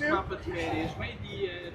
mapa de férias, meio-dia.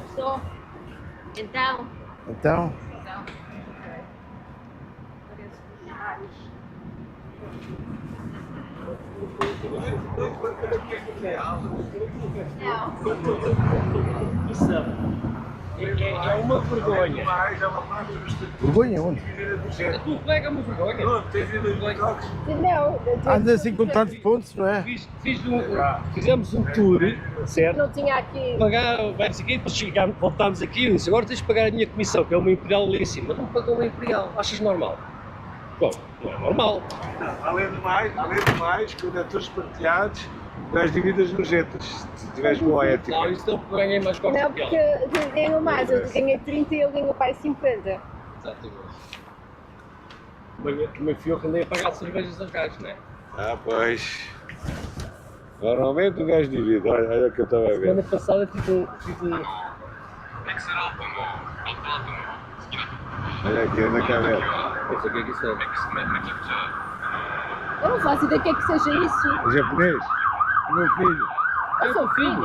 Estou. Então. É uma vergonha. Vergonha onde? A tua colega é uma vergonha. Não, tens ido Não. Anda assim com tantos pontos, não é? Fizemos um tour, certo? Não tinha aqui. Pagaram, vai aqui, depois voltámos aqui e disse, agora tens de pagar a minha comissão, que é uma imperial ali em cima. Não pagou uma imperial, achas normal? Bom, não é normal. Além do mais, quando é todos partilhados, as dívidas urgentes, se tiveres boa ética. Não, isso não ganhei mais costas Não, porque eu ganho mais, eu ganhei 30 e ele ganhou pai 50. Exatamente. O meu filho andei a pagar cervejas aos gajos, não é? Ah, pois. Normalmente o gajo divide, olha o que eu estava a ver. Semana passada tive um... Olha aqui, anda cá a ver. Não sei o que é que isso é. Eu não faço ideia do que é que seja isso. É japonês? O meu filho. Eu sou filho.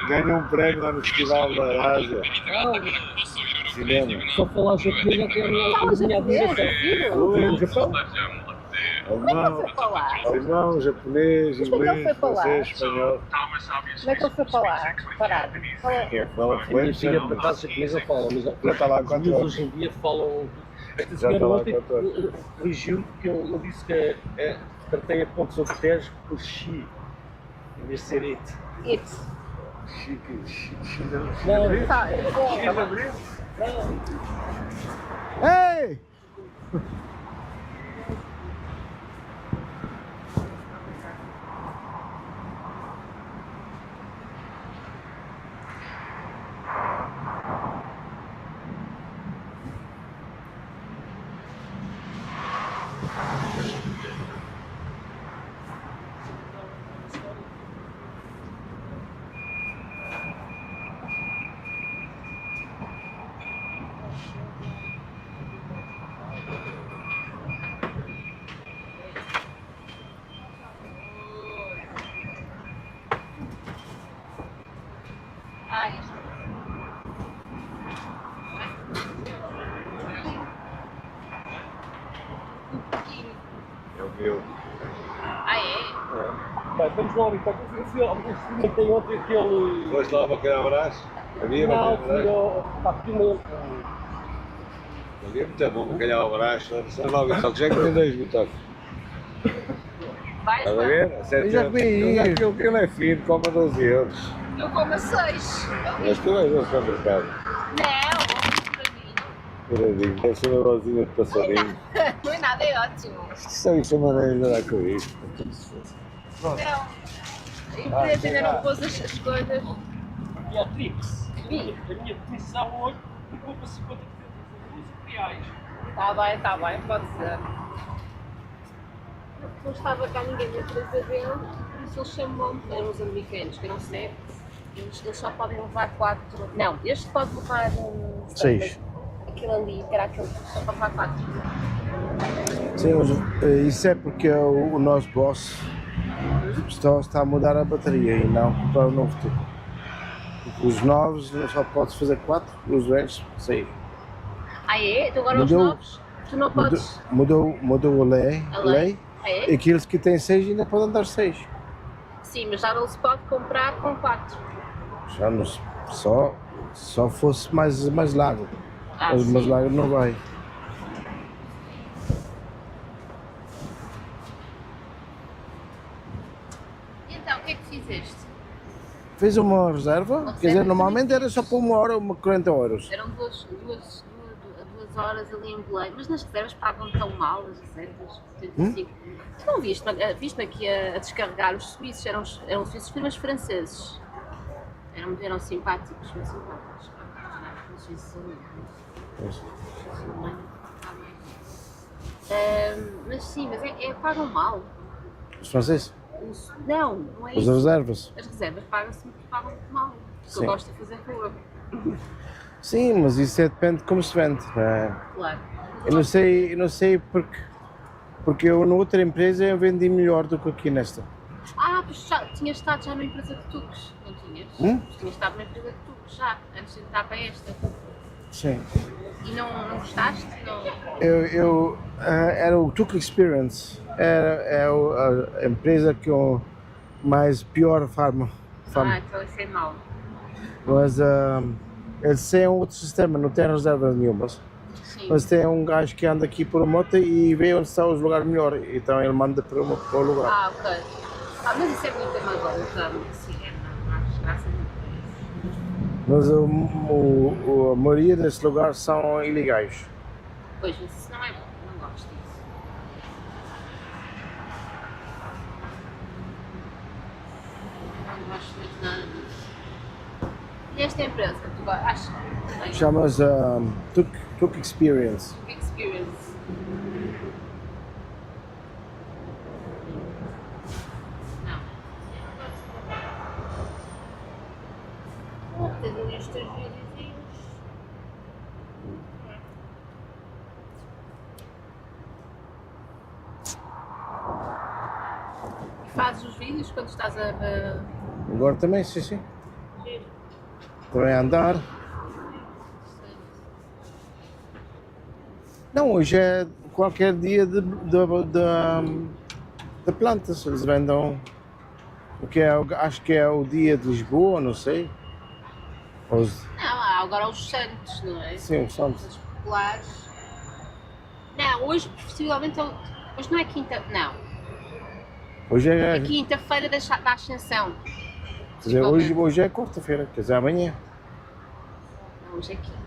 Ganha um prémio lá no Festival da Ásia. Cinema. Só falar japonês já quero lá a minha vida. No Japão? Alemão, japonês, inglês, francês, espanhol. Como é que ele foi para lá? Parado. Fala A minha filha, por fluente. acaso, japonesa fala, mas Já está lá há os 4 miúdos horas. hoje em dia falam... Esta Já senhora está lá há ontem 4 horas. corrigiu porque eu disse que tratei a pontos ou critérios por chi, em vez de ser it. It. Não, Tá. Ei! bem, vamos lá, então. Eu experimentei ontem aquele. Foste lá para aquele abraço? Havia Não, para fui aquele abraço? ao. Pá, fui mesmo. Havia muito bom para aquele abraço. Sei lá, Vitório, já comi 2, Vitório. Vai, Estás a ver? Eu já comi. Aquilo que ele é fino, come a 12 euros. eu como a 6. Mas tu és um supermercado. Não, Curadinho, deve ser uma rosinha de passarinho. não é nada, é ótimo. Isso é maneira de dar com isto. Não. A empresa ainda não pôs as coisas. E a Trix. A minha comissão hoje ficou para 50% reais. Tá bem, pode ser. Não estava cá ninguém na empresa dele, por isso ele chamou-me. Eram os americanos, que eram 7. Eles só podem levar 4. Não, este pode levar 6. aquele ali, que era aquele que só pode levar 4. Sim, mas isso é porque o nosso boss está a mudar a bateria e não comprar um novo tubo. Porque os novos só podes fazer 4, os velhos 6. Ah é? Então agora Mudou- os novos, tu não podes. Mudou a lei. A lei? Ah, é? Aqueles que têm 6 ainda podem dar 6. Sim, mas já não se pode comprar com 4. Já não, só fosse mais largo. Ah, Mas mais sim. largo não vai. E então, o que é que fizeste? Fez uma reserva, Uma quer dizer, reserva normalmente também era só por 1 hora, 40 euros. Eram duas horas ali em Belém, mas nas reservas pagam tão mal as reservas. 85. Tu não viste-me aqui a descarregar os suíços, eram suíços, mas franceses. Eram simpáticos, muito simpáticos. Os suíços são mas sim, mas pagam mal. Os franceses, Não é as isso. reservas. As reservas pagam muito mal. Porque Sim. eu gosto de fazer rua. Sim, mas isso depende de como se vende. Claro. Eu não sei porque eu na outra empresa eu vendi melhor do que aqui nesta. Ah, pois tinhas estado já numa empresa de tuques, não tinhas? Tinhas estado numa empresa de tuques já, antes de entrar para esta. Sim. E não gostaste? Não. Era o Tuk Experience, é a empresa que eu mais pior fama. Ah, então isso é mau. Mas eles têm outro sistema, não tem reservas nenhumas. Sim. Mas tem um gajo que anda aqui por a moto e vê onde estão os lugares melhores. Então ele manda para o lugar. Ah, ok. Ah, mas isso é muito amador, então, assim, não acho graça nenhuma. Mas a maioria desses lugares são ilegais. Pois, mas isso não é bom, não gosto disso. Não gosto muito nada disso. E esta empresa, tu achas? Chama-se Tuk Experience. Experience. Não. Tens ali os teus videozinhos. E fazes os vídeos quando estás a. Agora também, sim. Giro. Também a andar. Não, hoje é qualquer dia de plantas. Eles vendem. Porque acho que é o dia de Lisboa, não sei. Não, há agora os santos, não é? Sim, os santos. Os populares. Não, hoje possivelmente. Hoje não é quinta. Não. Hoje é, É quinta-feira da Ascensão. quer dizer, hoje é quarta-feira, quer dizer, amanhã. Não, hoje é quinta.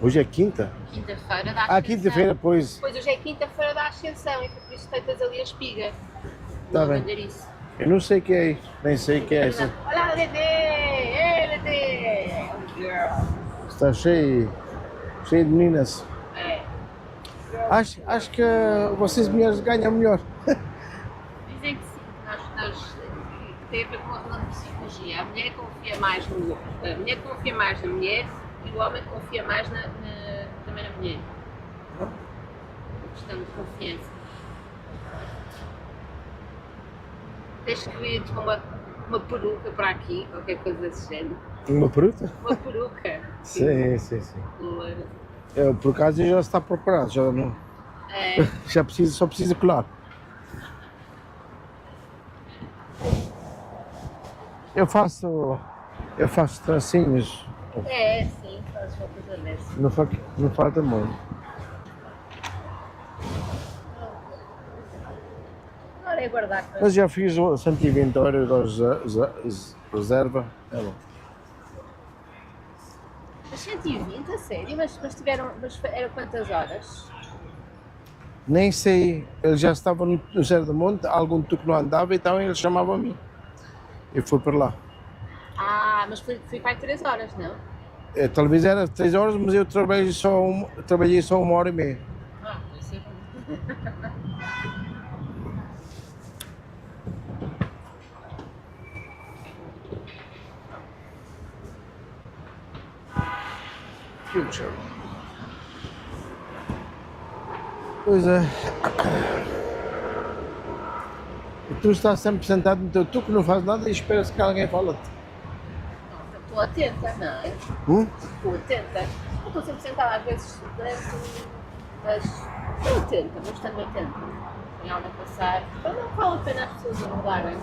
Hoje é quinta? Quinta-feira da Ascensão. Ah, quinta-feira, pois. Pois hoje é quinta-feira da Ascensão e por isso tens ali a espiga. Tá Vou bem. vender isso. Eu não sei o que é isso, nem sei o que é isso. Olha o Dedê! Ei, Dedê! Está cheio de meninas. É. Acho que vocês mulheres ganham melhor. Dizem que sim, que tem a ver com a relação de psicologia. A mulher confia mais na mulher e o homem confia mais também na mulher. Questão de confiança. Tens que vir com uma peruca para aqui, qualquer coisa desse género. Uma fruta? Uma peruca. Sim. Loira. Eu, por acaso já está preparado, já não. É. Só precisa colar. Eu faço tracinhos, É, sim, fazes uma coisa dessa. não falta muito. Agora é guardar Mas coisas. já fiz o 120 euros reserva. É bom. Mas 120, a sério? Mas tiveram. Mas eram quantas horas? Nem sei, ele já estava no Zé do Monte, algum tuco não andava, então ele chamava a mim. Eu fui para lá. Ah, mas foi para aí 3 horas, não? Talvez era 3 horas, mas eu trabalhei só 1 hora e meia. Ah, isso é bom. Future. Pois é. E tu estás sempre sentado no teu tuco, não fazes nada e esperas que alguém fala-te. Estou atenta, não é? Estou atenta. Eu estou sempre sentada, às vezes mas estou atenta, vou estando atenta. Tem algo a passar. Mas não vale a pena as pessoas abordarem.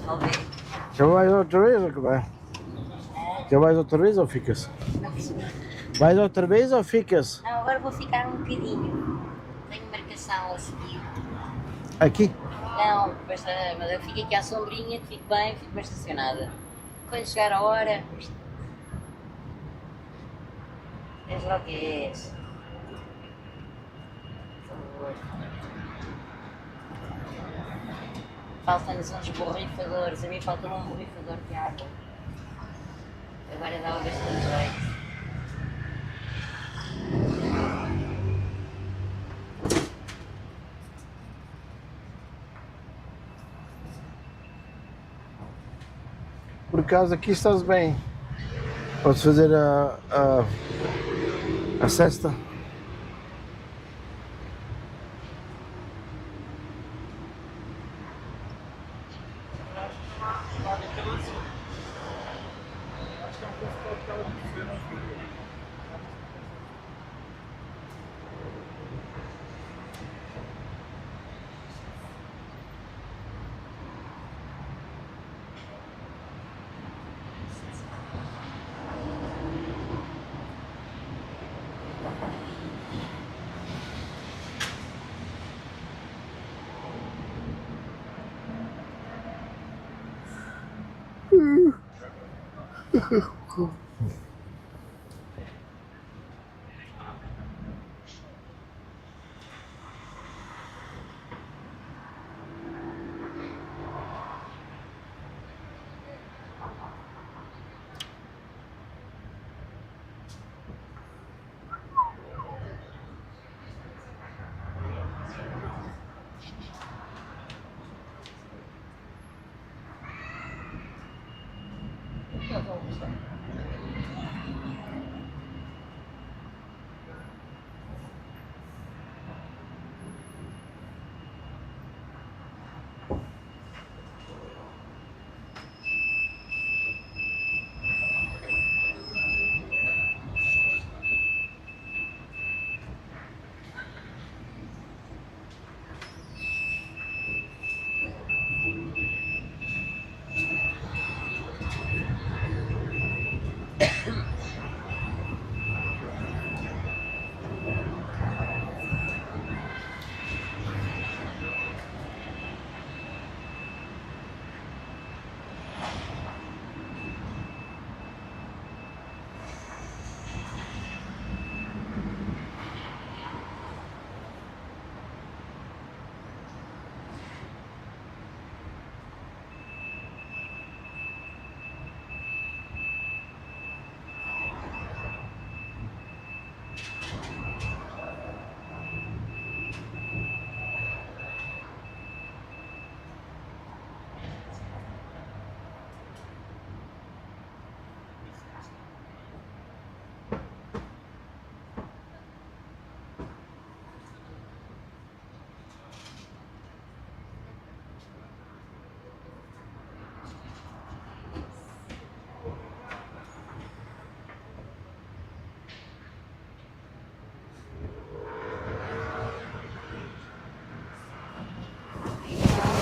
talvez. Já vais outra vez ou que vai? Já vais outra vez ou ficas? Não percebi. Vais outra vez ou ficas? Não, agora vou ficar um bocadinho. Tenho marcação a seguir. Aqui? Não, mas eu fico aqui à sombrinha, fico bem, fico bem estacionada. Quando chegar a hora, és lá o que és. Por favor. Faltam-nos uns borrifadores, a mim falta um borrifador de água. Agora dá bastante jeito. Por acaso aqui estás bem. Podes fazer a cesta.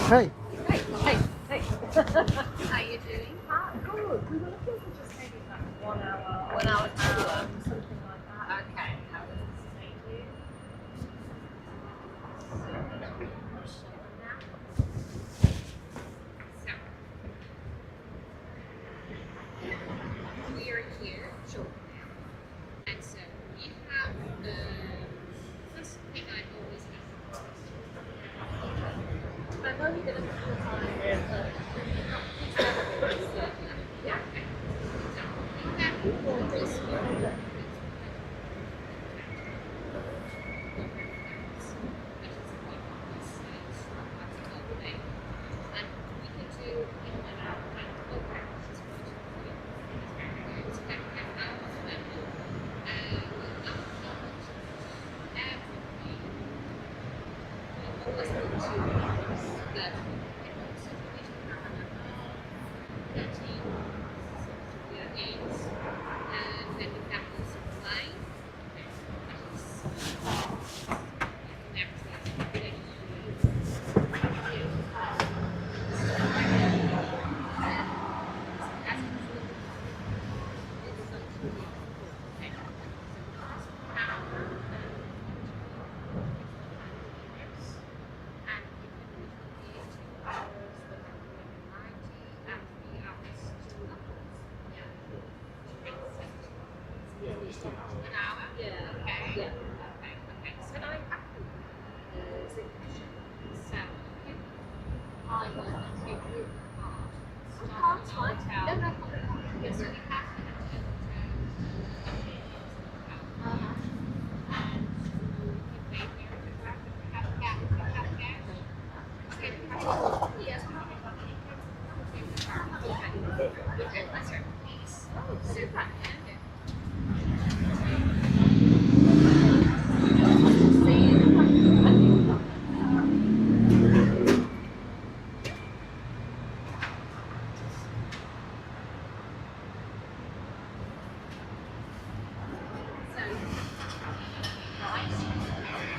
Hey. Hey, hey, hey. How you doing? Good. We were looking for just maybe like 1 hour. 1 hour tour. Something like that. Okay. Thank you. So, we are here. Sure. And so we have first thing I always have. I've only been a couple of times. Yeah, okay. So, I think that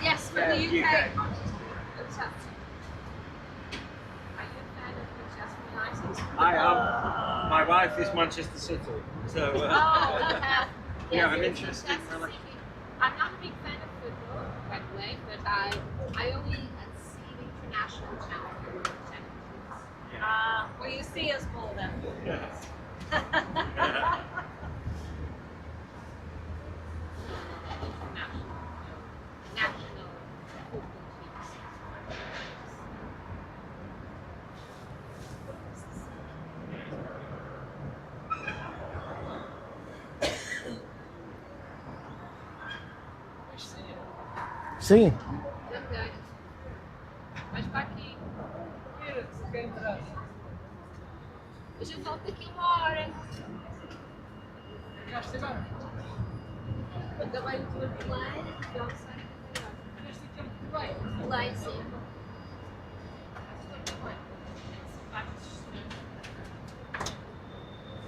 Yes, from the UK. I am. My wife is Manchester City, so yeah, I'm interested. I'm not a big fan of football, by the way, but I only see the international channels. Well, you see us more then. Yes. National football teams. Sim. Também. Mas para aqui. Hoje eu volto daqui uma hora. Acabei o tour de Belém, já sei. Belém, sim.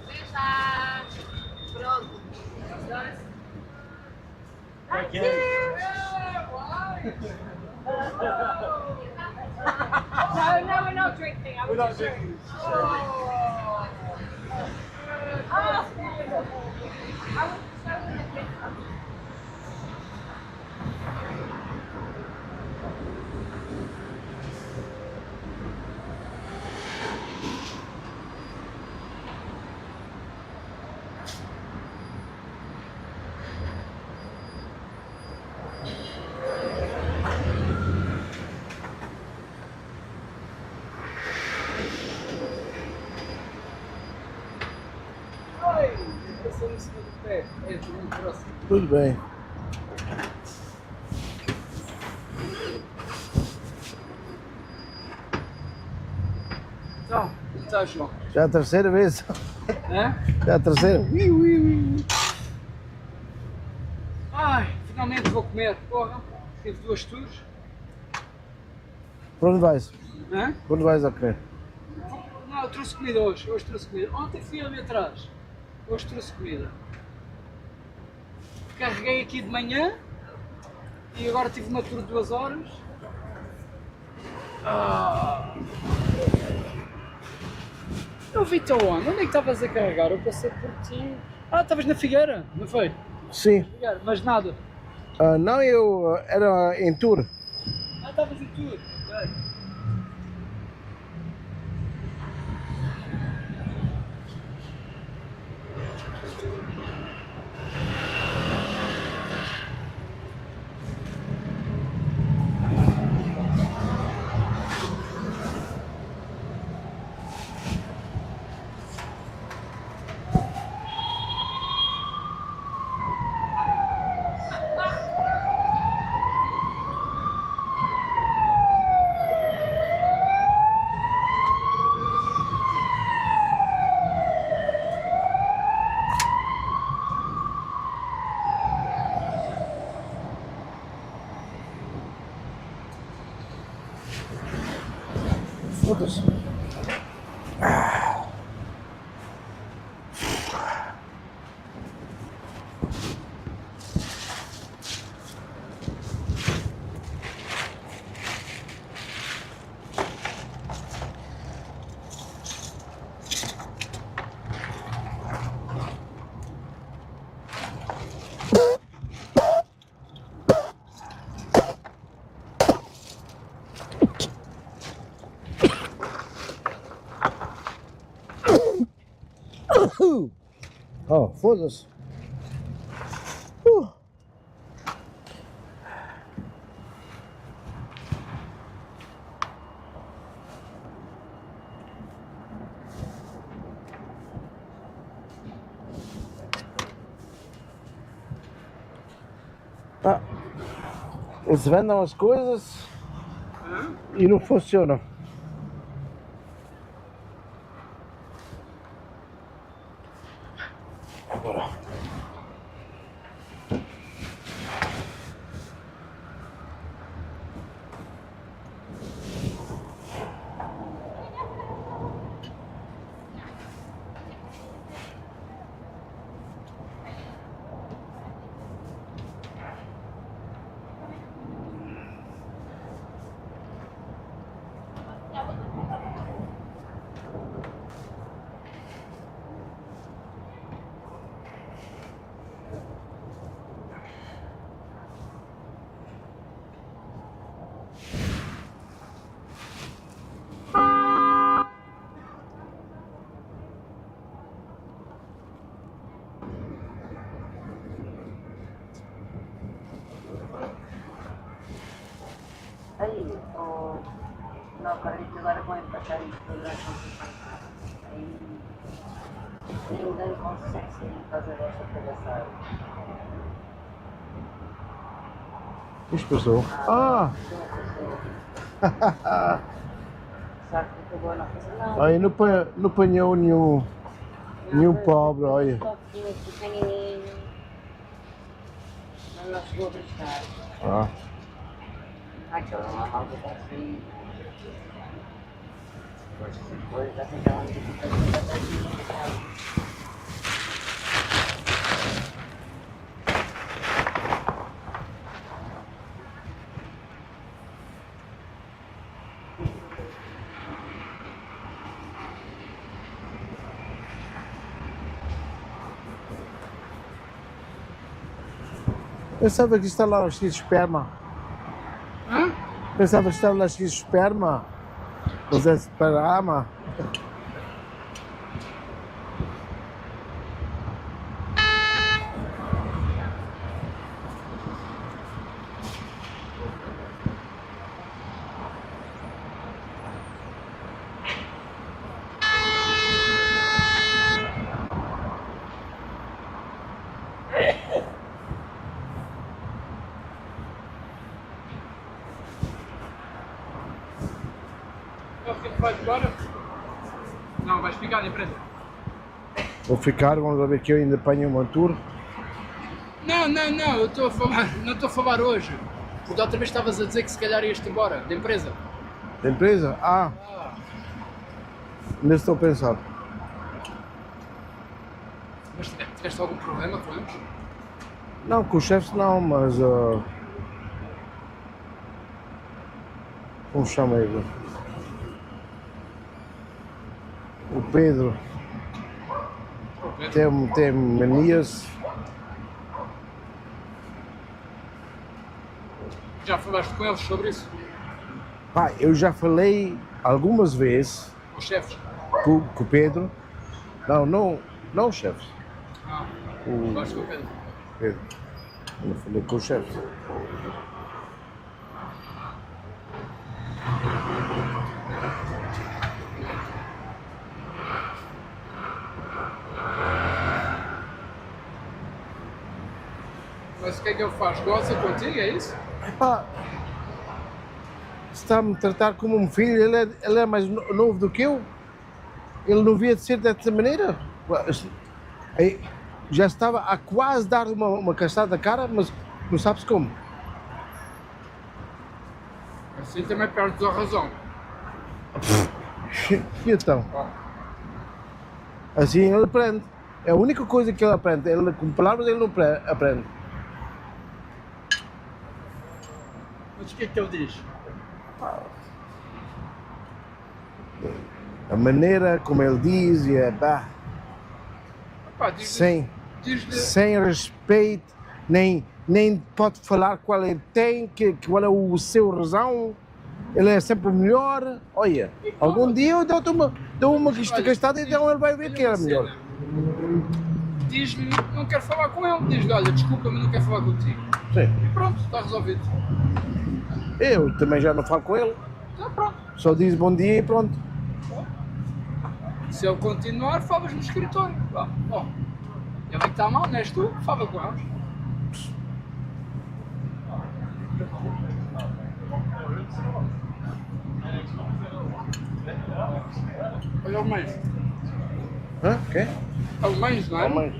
Beijá! Pronto. No, we're not drinking. I was just drinking. Tudo bem. Então, João. Já é a terceira vez. É? Já é a terceira. Ai, finalmente vou comer. Porra, tive 2 tours. Para onde vais? Hã? Para onde vais a comer? Não, eu trouxe comida hoje. Hoje trouxe comida. Ontem fui ali atrás. Hoje trouxe comida. Carreguei aqui de manhã e agora tive uma tour de 2 horas. Eu vi-te aonde? Onde é que estavas a carregar? Eu passei por ti. Ah, estavas na Figueira, não foi? Sim. Figueira, mas nada. Não, eu era em tour. Ah, estavas em tour. Ok. Foda-se. Oh, foda-se. Eles vendem as coisas e não funcionam. Agora. Aí, não acredito agora com empatar isto durante aí ninguém consegue sair por causa desta palhaçada. Isto passou. Ah! Só que acabou não fazer nada. Aí não apanhou nenhum pobre, olha. Um pouquinho pequenininho, mas não chegou a brincar. Ah. Aquela malta está assim. Depois já tem aquela dificuldade. Pensava que isto lá cheio de esperma. Hã? Pensava que estava lá cheio de esperma. Mas é esperma. Vais embora? Não, vais ficar na empresa. Vou ficar, vamos ver que eu ainda apanho uma tour. Não, eu estou a falar, não estou a falar hoje. Porque da outra vez estavas a dizer que se calhar ias-te embora, da empresa. Da empresa? Ah! Ainda estou a pensar. Mas tiveste algum problema com eles? Não, com os chefes não, mas... como chama ele? O Pedro tem manias. Já falaste com eles sobre isso? Pá, eu já falei algumas vezes Com os chefes? com o Pedro. Não os chefes. Ah, O falaste com o Pedro. Pedro. Eu não falei com os chefes. Mas o que é que ele faz? Gosta contigo, é isso? Pá, está-me a tratar como um filho, ele é mais novo do que eu. Ele não devia de ser dessa maneira. Aí, já estava a quase dar uma castada na cara, mas não sabes como. Assim também perdes a razão. E então? Assim ele aprende. É a única coisa que ele aprende. Ele, com palavras ele não aprende. Mas o que é que ele diz? A maneira como ele diz e é pá, Pá, diz-lhe... sem respeito, nem pode falar qual ele tem, qual é o seu razão. Ele é sempre o melhor. Olha, algum dia eu dou uma castada e então ele vai ver que era melhor. Diz-lhe, não quero falar com ele. Diz-lhe, olha, desculpa-me, não quero falar contigo. Sim. E pronto, está resolvido. Eu também já não falo com ele. Então pronto. Só diz bom dia e pronto. Se ele continuar, falas no escritório. Ó, ele é que está mal, não és tu? Fala com eles. Olha alemães. Hã? Quê? Alemães, não é? Alemães.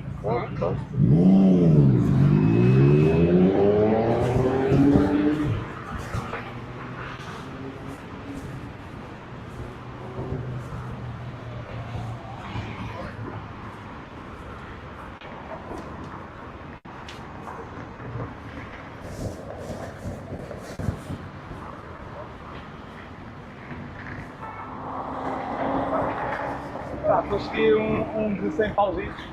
Consegui um de 100 pausitos.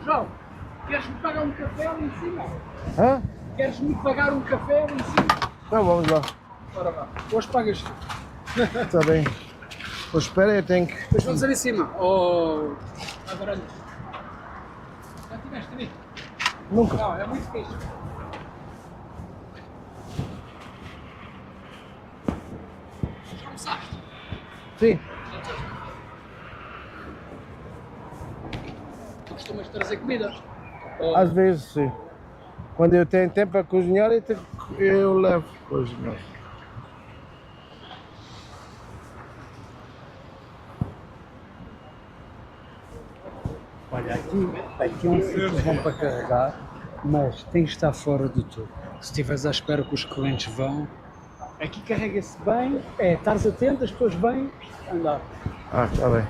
João, queres-me pagar um café ali em cima? Hã? Queres-me pagar um café ali em cima? Então vamos lá. Ora vá, hoje pagas tu. Está bem. Pois espera, eu tenho que... Depois vamos ali em cima. Oh, agora olha. Já tiveste ali? Nunca. Não, é muito fixe. Já almoçaste? Sim. Tu costumas trazer comida? Às vezes sim. Quando eu tenho tempo a cozinhar, eu levo coisas. Olha, aqui é um sítio bom para carregar, mas tens de estar fora de tudo. Se estiveres à espera que os clientes vão, aqui carrega-se bem, estares atento, as pessoas vêm andar. Ah, está bem.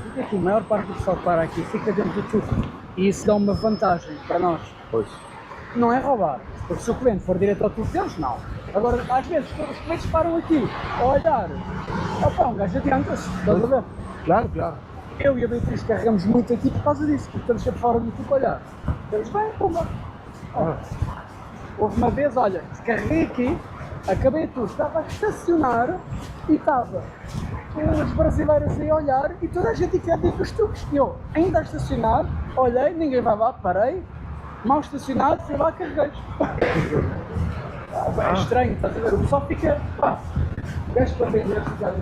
Porque aqui, a maior parte do pessoal que para aqui fica dentro do tubo. E isso dá uma vantagem para nós. Pois. Não é roubar, porque se o cliente for direto ao tubo deles, não. Agora, às vezes, todos os clientes param aqui a olhar. Opa, um gajo adianta-se, estás a ver? Claro, claro. Eu e a Beatriz carregamos muito aqui por causa disso, porque estamos sempre fora do tubo a olhar. Eles vêm, pumba. Houve uma vez, olha, carreguei aqui, acabei tudo, estava a estacionar e estava os brasileiros aí a olhar e toda a gente quer dizer os truques. Eu, ainda a estacionar, olhei, ninguém vai lá, parei, mal estacionado, fui lá, carreguei. É estranho, estás a ver? O pessoal fica, pá, o gajo para vender a cidade.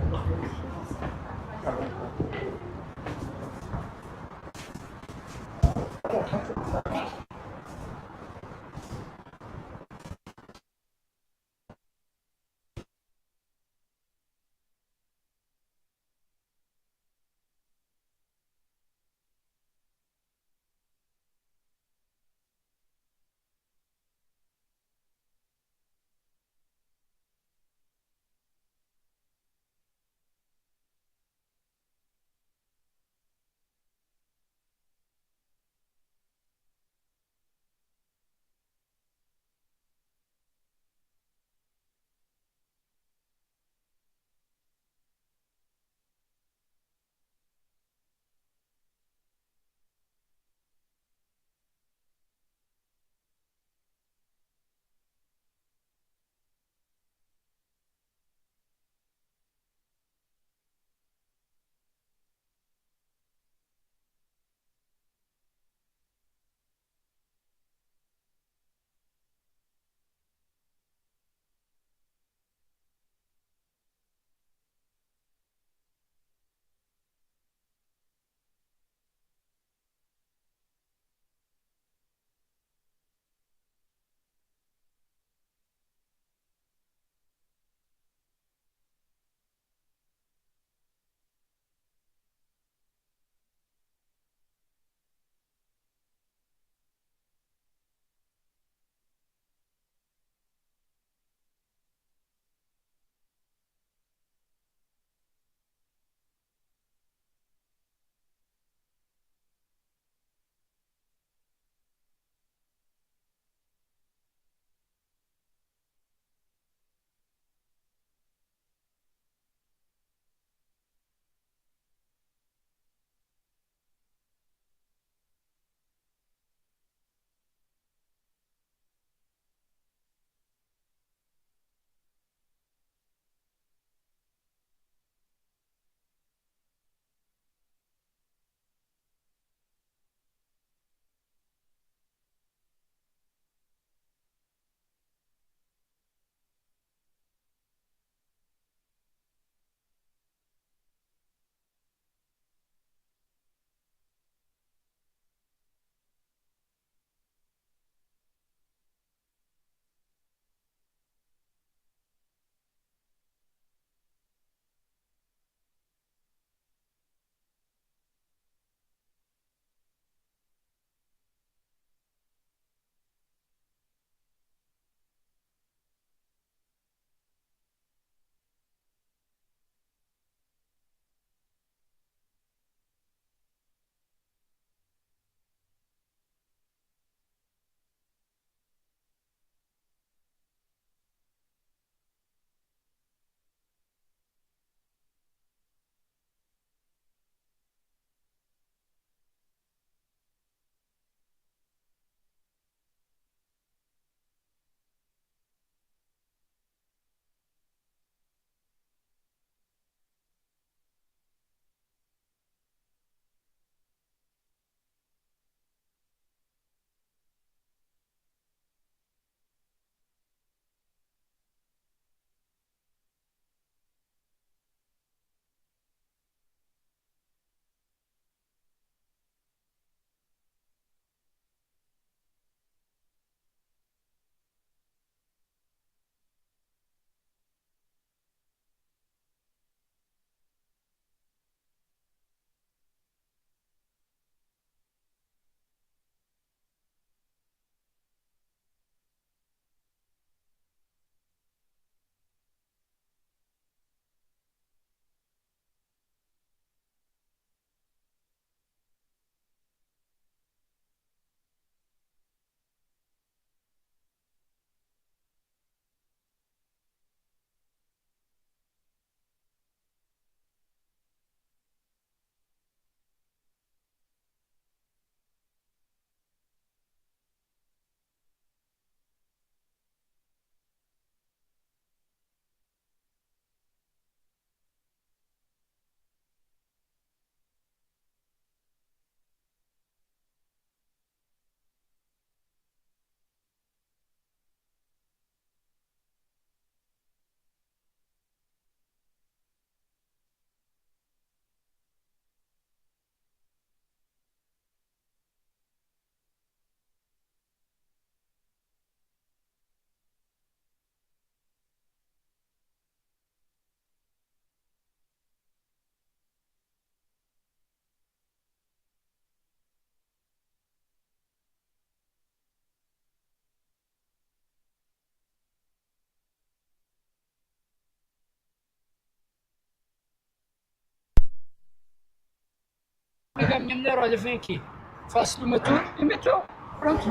digo à minha mulher, olha, vem aqui, faço-lhe uma tour e meto, pronto.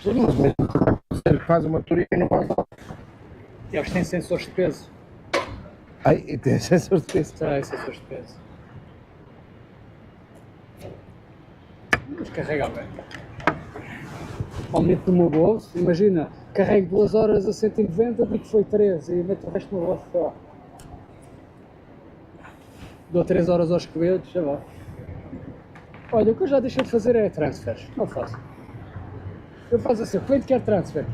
Sim, mas mesmo que ele faz uma tour e não faz nada. Eles têm sensores de peso. Ai, e tem sensores de peso. Tem sensores de peso. Mas carrega bem. Ou meto no meu bolso, imagina, carrego 2 horas a 190, digo que foi 3 e meto o resto no bolso só. Dou 3 horas aos coelhos, já vai. Olha, o que eu já deixei de fazer é transfers, não faço. Eu faço assim, o cliente quer transfer.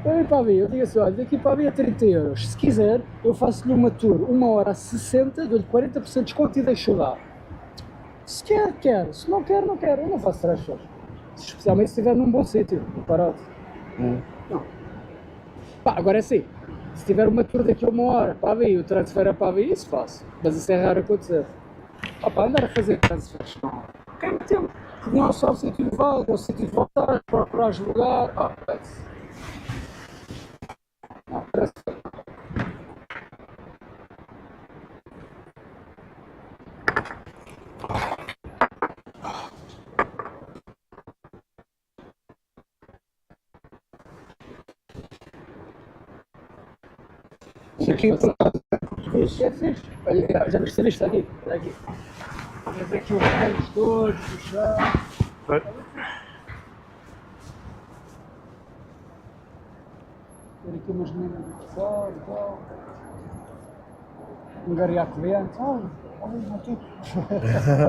Eu ir para a via, eu digo assim, olha, daqui para a via 30 euros. Se quiser, eu faço-lhe uma tour, 1 hora a 60, dou-lhe 40% de desconto e deixo lá. Se quer, quer. Se não quer, não quer. Eu não faço transfers. Especialmente se estiver num bom sítio, parado. Não. Pá, agora é assim. Se tiver uma tour daqui a 1 hora para a via, o transfer é para a via, isso faço. Mas isso é raro acontecer. Opa, andar a fazer transfers, não. Quem tempo? Porque não é só o sítio de volta, é o sítio de voltar, procurar lugar. Não, parece que... Isso aqui é português. É fixe. Olha, já viste isto aqui? Olha aqui. Tens aqui os raios todos, o chão. Ter aqui umas meninas de fora e tal. Um gariato dentro. Olha, não tudo.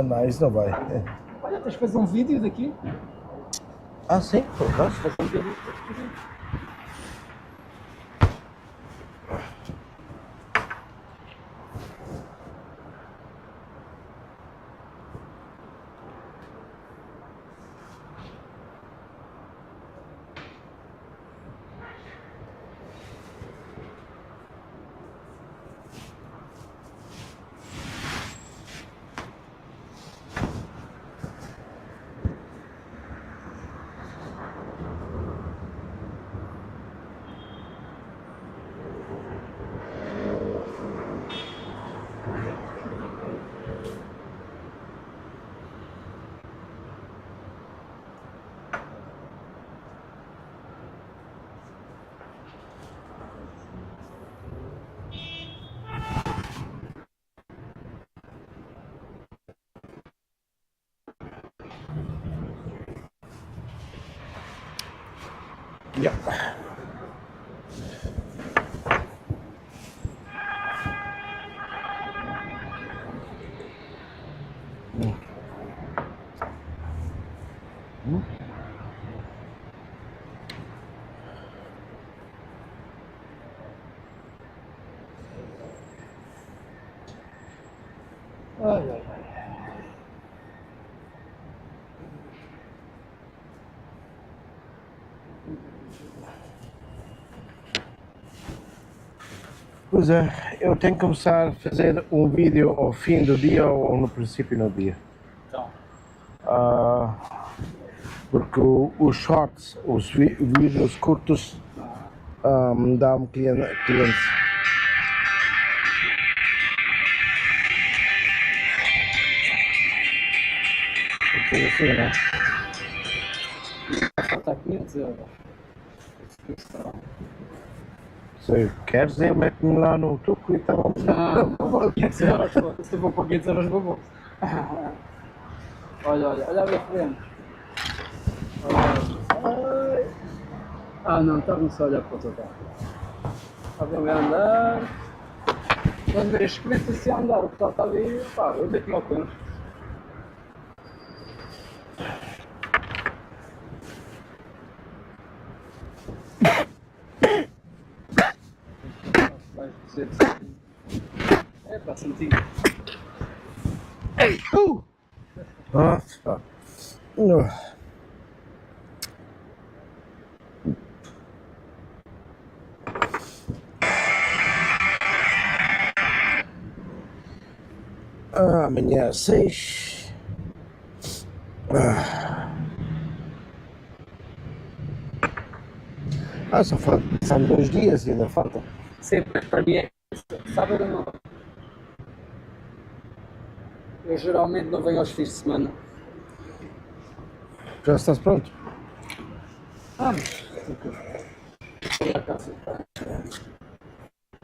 Não, isso não vai. Olha, tens de fazer um vídeo daqui. Ah, sim, por acaso. Fazer um vídeo. Yeah. Ai, ai, ai. Pois é, eu tenho que começar a fazer um vídeo ao fim do dia ou no princípio do dia. Então. Porque os shorts, os vídeos curtos, dá-me clientes. Porque assim, né? Falta 500 euros. Se queres, eu meto-me lá no Tuk-Tuk e tal. Não vou 500 euros, se eu vou pôr 500 euros no bolso. Olha a minha frente. Não, estava-me só a olhar para o teu carro. Estava a andar. Quando ver as crianças assim a andar, o pessoal está ali, pá, eu deito-me ao canto. Vais dizer é pá, senti. Nossa. Amanhã às 6. Só falta. São 2 dias e ainda falta. Sempre para mim é sábado não. Eu geralmente não venho aos fins de semana. Já estás pronto? Vamos.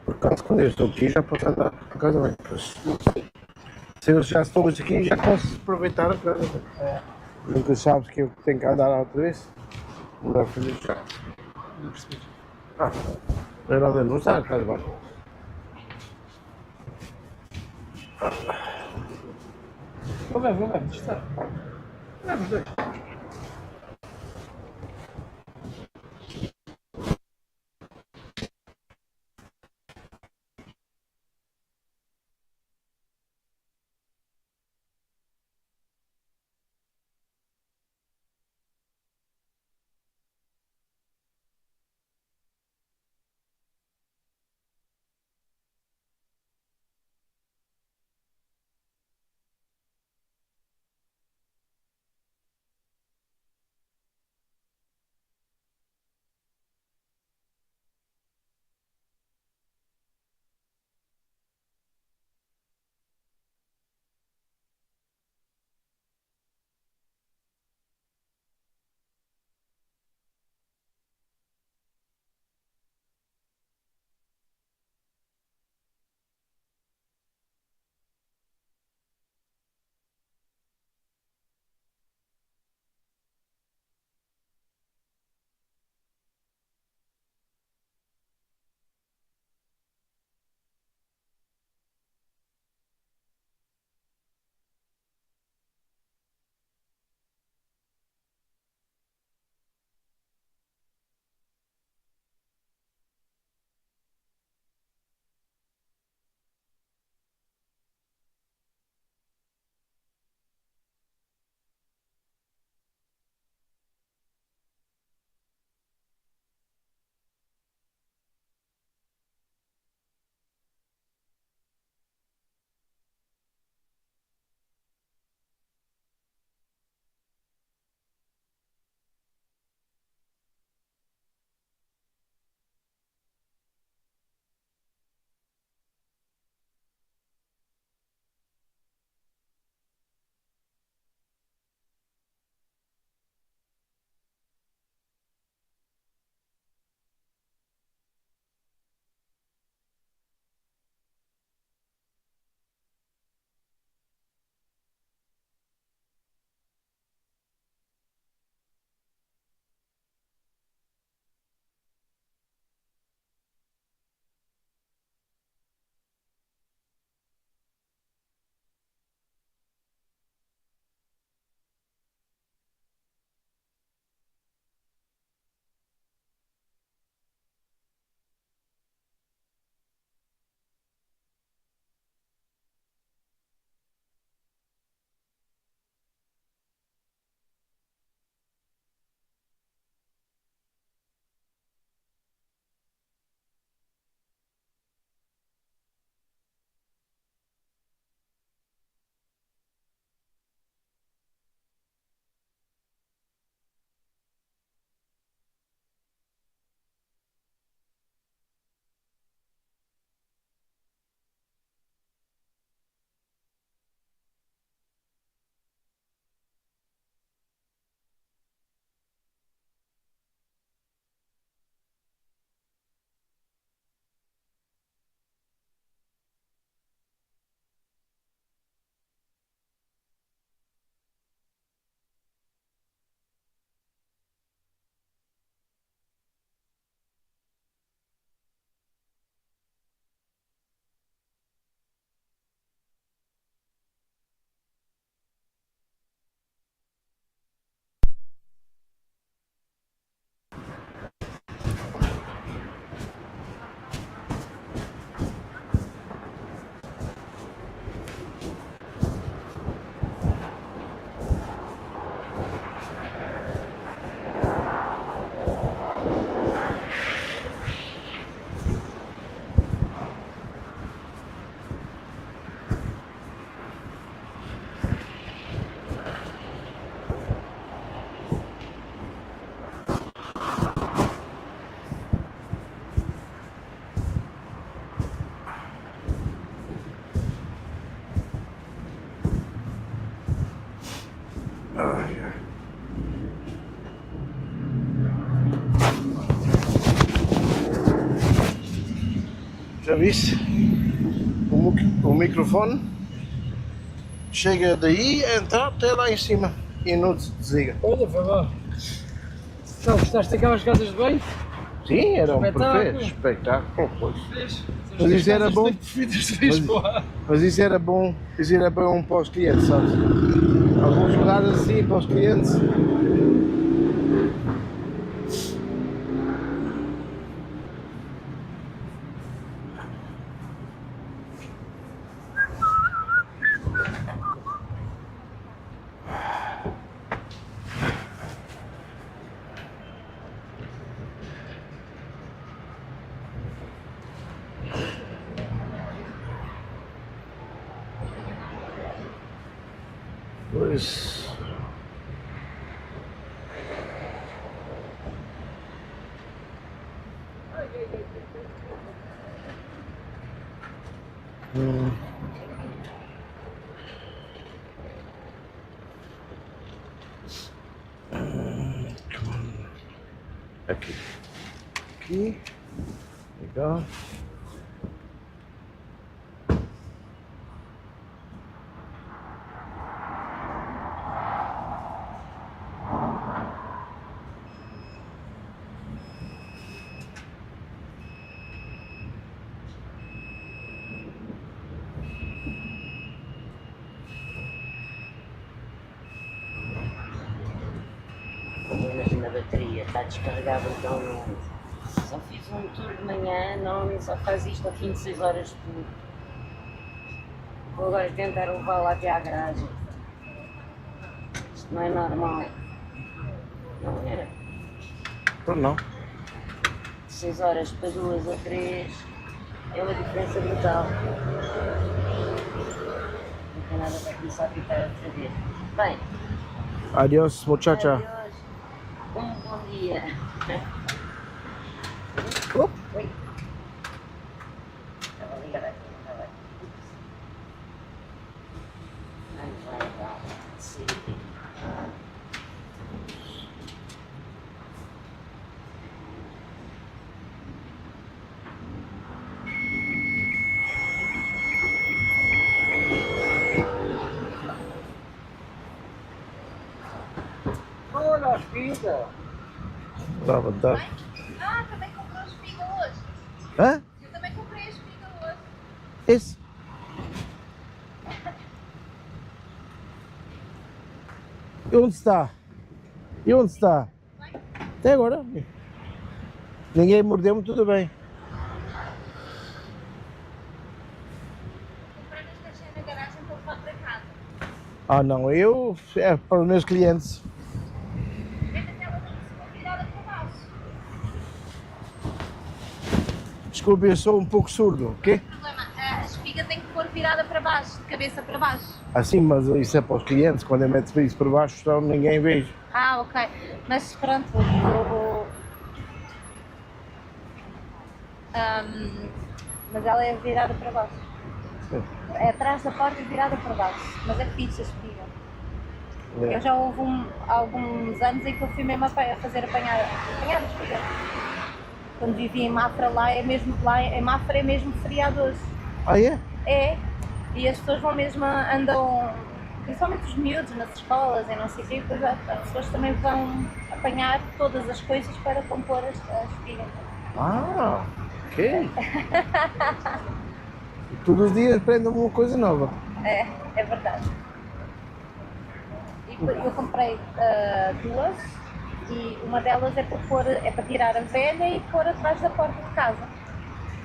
Por acaso, quando eu estou aqui, já posso andar a casa bem. Pois, se eu já estou hoje aqui, já posso aproveitar a casa. Nunca sabes que eu tenho que andar outra vez. Não dá para fazer já. Não percebi. Não é nada, não está, estás bem. Vou ver, está. Vamos dois. Já viste? O microfone chega daí, entra até lá em cima e não desliga. Olha, foi bom. Então, gostaste daquelas casas de banho? Sim, era um Espetáculo. perfeito espetáculo, pois. Fez. Mas isso era bom. Preferidas de Lisboa. Mas isso era bom para os clientes, sabes? Alguns lugares assim para os clientes. Pois. Aqui. Aqui. Legal. Na bateria, está descarregado então não. Só fiz um tour de manhã, normalmente só faz isto ao fim de 6 horas de tour. Vou agora tentar levá-la até à garagem. Isto não é normal. Não era. Então não. 6 horas para 2 ou 3 é uma diferença brutal. Não tem nada para começar a ficar a fazer. Bem, Adiós, muchacha. adeus. Bom dia. Oi. Estava ligada aqui, estava aqui. Vai. Sim. Olha a vida. Dá vontade. Ah, também comprou espiga hoje. Hã? Eu também comprei a espiga hoje. Esse? E onde está? E onde está? Até agora. Ninguém mordeu-me, tudo bem. Comprei nas caixinhas na garagem para levar para casa. Ah não, eu é para os meus clientes. Vendo aquela linha virada para baixo. Desculpe, eu sou um pouco surdo, ok? Não tem problema. A espiga tem que pôr virada para baixo, de cabeça para baixo. Assim, mas isso é para os clientes, quando eu meto isso por baixo, então ninguém vê. Ah, ok. Mas pronto, mas ela é virada para baixo. É atrás da porta e virada para baixo. Mas é fixe a espiga. Eu já houve alguns anos em que eu fui mesmo a fazer apanhar a espiga. Quando vivi em Mafra, lá em Mafra é mesmo feriado hoje. Ah é? É. E as pessoas vão mesmo, andam, principalmente os miúdos nas escolas e não sei o quê, depois as pessoas também vão apanhar todas as coisas para compor a espiga. Ah, ok. Todos os dias aprendo uma coisa nova. É verdade. E eu comprei duas e uma delas é para tirar a velha e pôr atrás da porta de casa.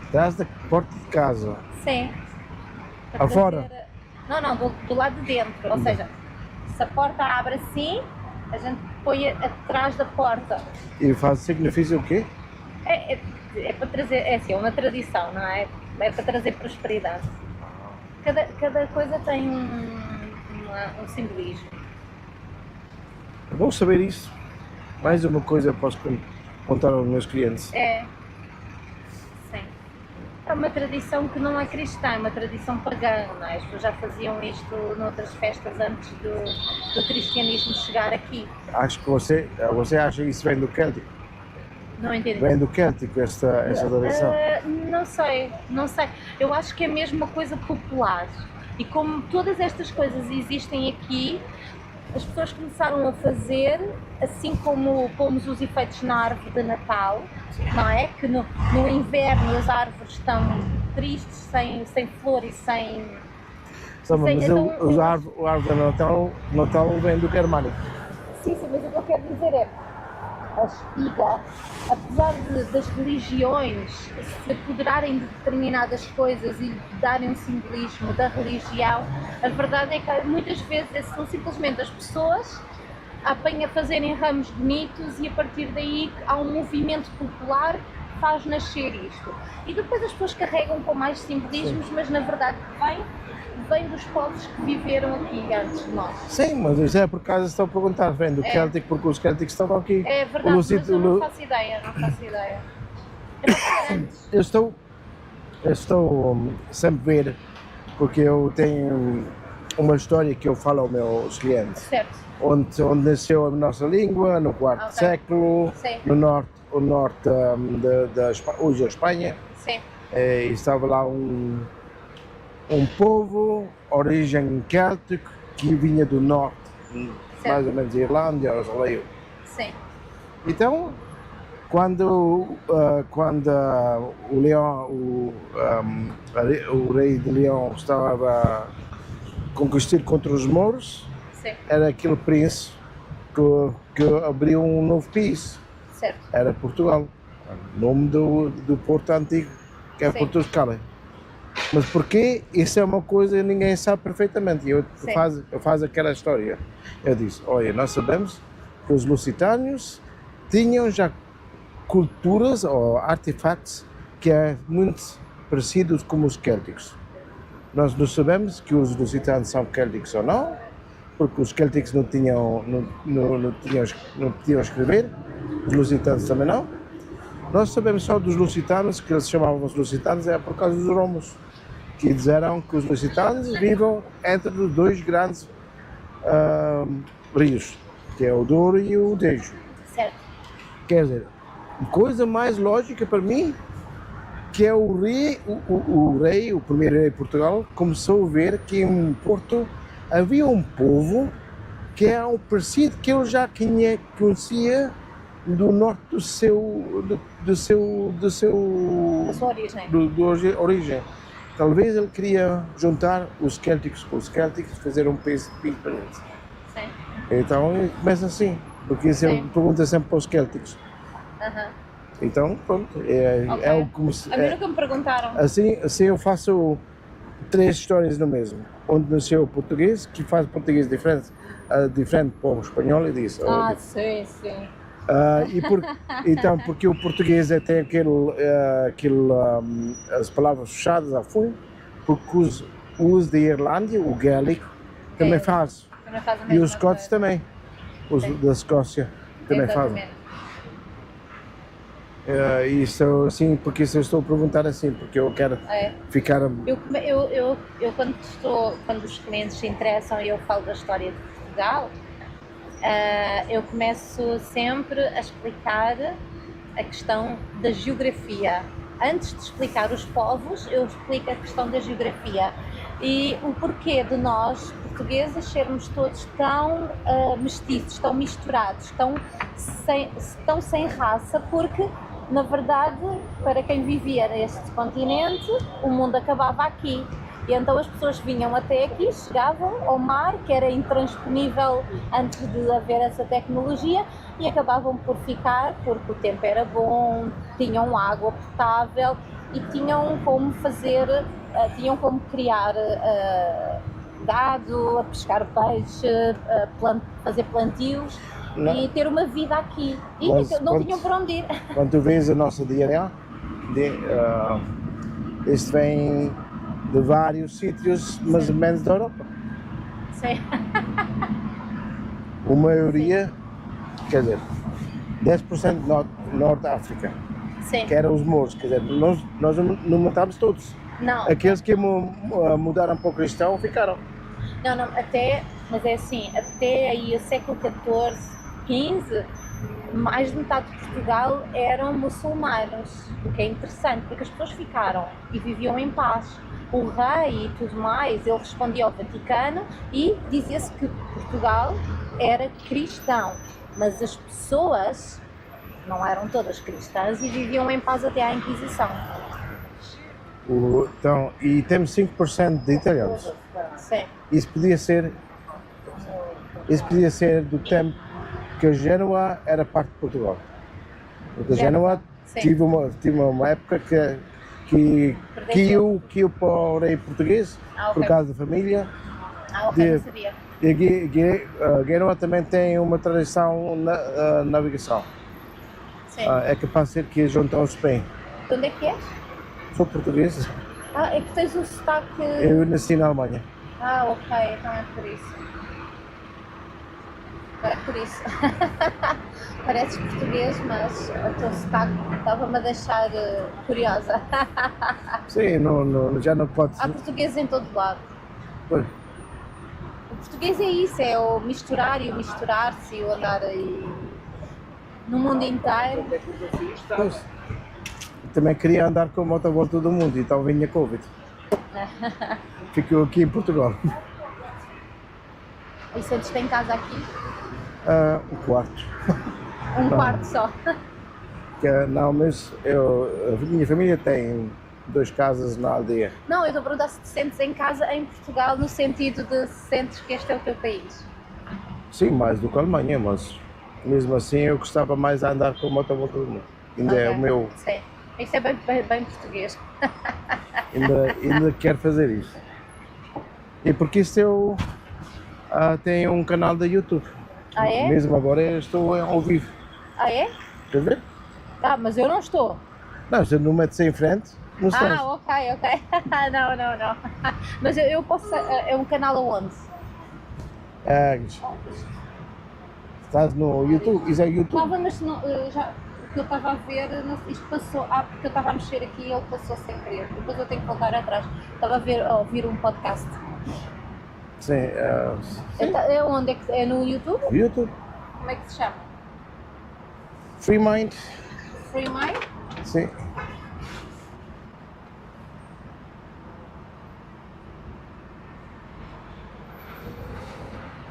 Atrás da porta de casa. Sim. Para Afora? trazer- Não, do lado de dentro. Ou seja, se a porta abre assim, a gente põe atrás da porta. E faz significa o quê? É para trazer, é assim, é uma tradição, não é? É para trazer prosperidade. Cada coisa tem um simbolismo. É bom saber isso. Mais uma coisa posso contar aos meus clientes. É. Sim. É uma tradição que não é cristã, é uma tradição pagã, não é? As pessoas já faziam isto noutras festas antes do cristianismo chegar aqui. Acho que você acha que isso vem do Céltico? Não entendi. Vem do céltico esta tradição. Não sei, não sei. Eu acho que é mesmo uma coisa popular. E como todas estas coisas existem aqui, as pessoas começaram a fazer, assim como pomos os efeitos na árvore de Natal, não é? Que no inverno as árvores estão tristes, sem flor e sem... Mas então, o árvore de Natal vem do germânico. Sim, mas o que eu quero dizer é, a espiga, apesar das religiões se apoderarem de determinadas coisas e darem um simbolismo da religião, a verdade é que muitas vezes são simplesmente as pessoas a fazerem ramos bonitos e a partir daí há um movimento popular que faz nascer isto. E depois as pessoas carregam com mais simbolismos, mas na verdade vem dos povos que viveram aqui antes de nós. Sim, mas isso é por causa estou a perguntar, vem do céltico, porque os célticos estavam aqui. É verdade, mas eu não faço ideia, Eu não sei antes. Eu estou sempre a ver, porque eu tenho uma história que eu falo aos meus clientes. Certo. Onde nasceu a nossa língua, no quarto século, Sim. no norte da hoje a Espanha. Sim. E estava lá um povo, origem céltica, que vinha do norte, mais ou menos Irlanda, Australia. Sim. Então, quando o leão, o rei de Leão estava a conquistar contra os mouros, Sim. era aquele príncipe que abriu um novo país. Certo. Era Portugal, o nome do Porto Antigo, que é Portugal. Mas porquê? Isso é uma coisa que ninguém sabe perfeitamente. Eu faço aquela história. Eu disse, olha, nós sabemos que os lusitanos tinham já culturas ou artefactos que é muito parecidos com os célticos. Nós não sabemos que os lusitanos são célticos ou não, porque os célticos não podiam escrever, os lusitanos também não. Nós sabemos só dos lusitanos, que eles chamavam os lusitanos, é por causa dos romos, que disseram que os lusitanos vivam entre os dois grandes rios, que é o Douro e o Tejo. Certo. Quer dizer, a coisa mais lógica para mim, que é o primeiro rei de Portugal, começou a ver que em Porto havia um povo que é um parecido que ele já conhecia do norte da sua origem. Talvez ele queria juntar os célticos com os célticos, fazer um país diferente. Sim. Então começa assim, porque sempre pergunta sempre para os célticos. Então pronto, é o como se. A mim nunca me perguntaram. Assim eu faço 3 histórias no mesmo. Onde nasceu o português, que faz português diferente para o espanhol e diz. Sim, sim. Então, porque o português tem as palavras fechadas a fundo, porque os da Irlanda, o gaélico, também faz. E os escotes também. Os da Escócia também fazem. Isso assim, porque isso eu estou a perguntar assim, porque eu quero ficar. Eu quando os clientes se interessam e eu falo da história de Portugal, eu começo sempre a explicar a questão da geografia. Antes de explicar os povos, eu explico a questão da geografia e o porquê de nós, portugueses, sermos todos tão mestiços, tão misturados, tão sem raça, porque, na verdade, para quem vivia neste continente, o mundo acabava aqui. E então as pessoas vinham até aqui, chegavam ao mar, que era intransponível antes de haver essa tecnologia, e acabavam por ficar, porque o tempo era bom, tinham água potável e tinham como criar gado, a pescar peixe, fazer plantios e ter uma vida aqui. E não tinham para onde ir. Quando tu vês a nossa DNA, isto vem de vários sítios, mais ou menos da Europa. Sim. A maioria, quer dizer, 10% de Norte da África, que eram os mouros, quer dizer, nós não matámos todos. Não. Aqueles que mudaram para o cristão ficaram. Não, mas é assim, até aí o século XIV, XV, mais de metade de Portugal eram muçulmanos, o que é interessante, porque as pessoas ficaram e viviam em paz. O rei e tudo mais, ele respondia ao Vaticano e dizia-se que Portugal era cristão, mas as pessoas não eram todas cristãs e viviam em paz até à Inquisição. Então, e temos 5% de italianos. Sim. Isso podia ser do tempo que a Génova era parte de Portugal. Porque a Génova Sim. tive uma época que eu para o rei português, Ah, ok. por causa da família. Ah, ok, não sabia. E a Génova também tem uma tradição na navegação. Sim. É capaz de ser que juntamos bem. De onde é que és? Sou português, Ah, é que tens o sotaque... eu nasci na Alemanha. Ah, ok, então é por isso. É por isso. Pareces português, mas o teu sotaque estava-me a deixar curiosa. Sim, já não pode Há ser. português em todo lado. Pois. O português é isso, é o misturar e o misturar-se e o andar aí no mundo inteiro. Pois. Também queria andar com a moto à volta do mundo e então vinha Covid. Ficou aqui em Portugal. E sentes-te em casa aqui? Um quarto. Um quarto só. Não, mas a minha família tem 2 casas na aldeia. Não, eu estou a perguntar se te sentes em casa em Portugal, no sentido de se sentes que este é o teu país. Sim, mais do que a Alemanha, mas mesmo assim eu gostava mais de andar com a moto à volta do mundo. Ainda é Ok. o meu. Sim, isso é bem português. Ainda quero fazer isso. E porque isso eu tenho um canal da YouTube. Ah, é? Mesmo agora eu estou ao vivo. Ah, é? Quer ver? Ah, mas eu não estou. Não, você não mete-se em frente, não estás. Ah, ok. Não. Mas eu posso. É um canal aonde? Estás no YouTube? Isso é YouTube? Estava, mas não, já, o que eu estava a ver, isto passou. Ah, porque eu estava a mexer aqui e ele passou sem querer. Depois eu tenho que voltar atrás. Estava a ouvir um podcast. Sim. É onde? É no YouTube? YouTube. Como é que se chama? Free Mind. Free Mind? Sim.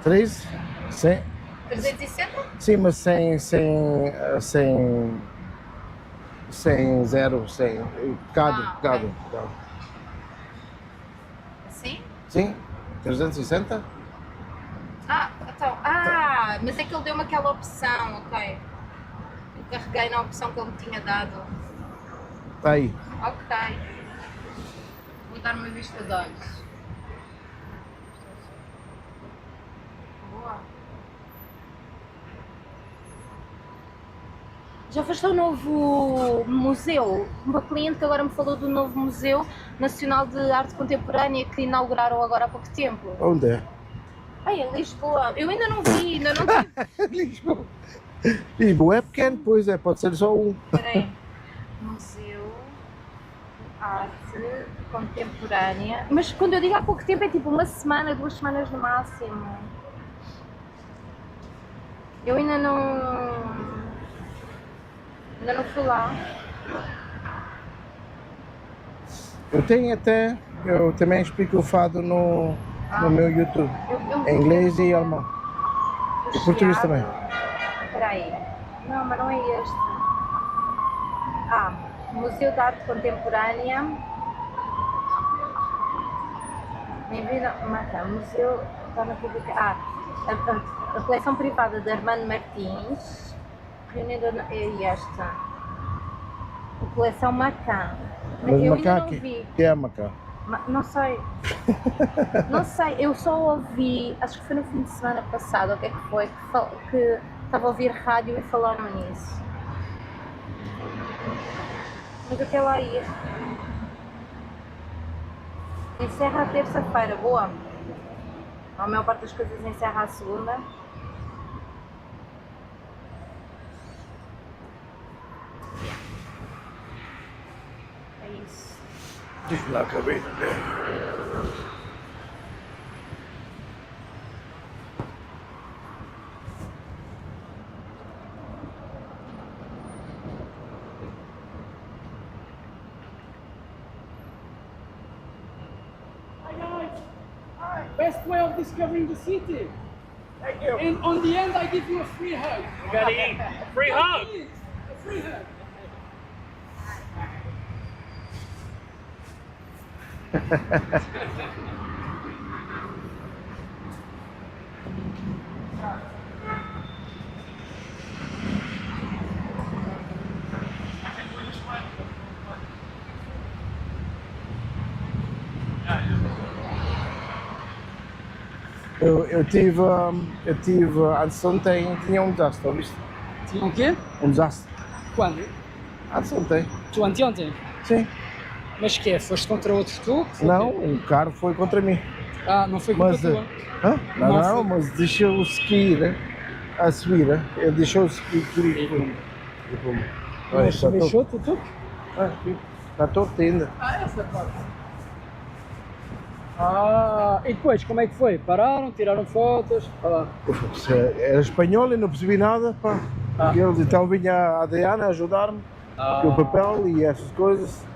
Três? Sim. 360? Sim, mas sem zero, sem cada. Assim? Sim, 360? Ah, então. Ah, mas é que ele deu-me aquela opção, ok. Eu carreguei na opção que ele me tinha dado. Está aí. Ok. Vou dar uma vista de olhos. Boa. Já foste ao novo museu? Uma cliente que agora me falou do novo Museu Nacional de Arte Contemporânea que inauguraram agora há pouco tempo. Onde é? Ai, em Lisboa. Eu ainda não vi, ainda não tive. Lisboa. Lisboa é pequeno, pois é, pode ser só um. Espera aí. Museu de Arte Contemporânea. Mas quando eu digo há pouco tempo é tipo uma semana, 2 semanas no máximo. Eu ainda não fui lá. Eu também explico o fado no meu YouTube. Em inglês e alemão. E português também. Espera aí. Não, mas não é este. Ah, Museu de Arte Contemporânea. Bem-vindo. Museu. Está na publicação. A coleção privada de Armando Martins. Reunindo é esta. A coleção Macan. Mas Eu Macá ainda não vi. que é Macá? Não sei. Não sei, eu só ouvi, acho que foi no fim de semana passado, o que é que foi, que estava a ouvir rádio e falaram nisso. Mas até lá ir. Encerra a terça-feira, boa. A maior parte das coisas encerra a segunda. É isso. Diz lá, acabei. best way of discovering the city. Thank you. And on the end, I give you a free hug. You gotta eat. Free hug. A free hug. Eu tive antes de ontem, tinha um desastre, viste? Tinha o quê? Um desastre. Quando? Antes de ontem. Tu anteontem? Sim. Mas que é? Foste contra outros tu? Não, um carro foi contra mim. Ah, não foi contra Mas, tua? hã? Não, Não não, foi. mas deixou o ski, né? A subir, né? Ele deixou o ski aqui. Mas deixou tu? Está torto ainda. Ah, essa parte. Ah, e depois, como é que foi? Pararam, tiraram fotos? Ah, Era espanhol e não percebi nada, pá. Ah. Eles então vinha a Adriana ajudar-me com o papel e essas coisas.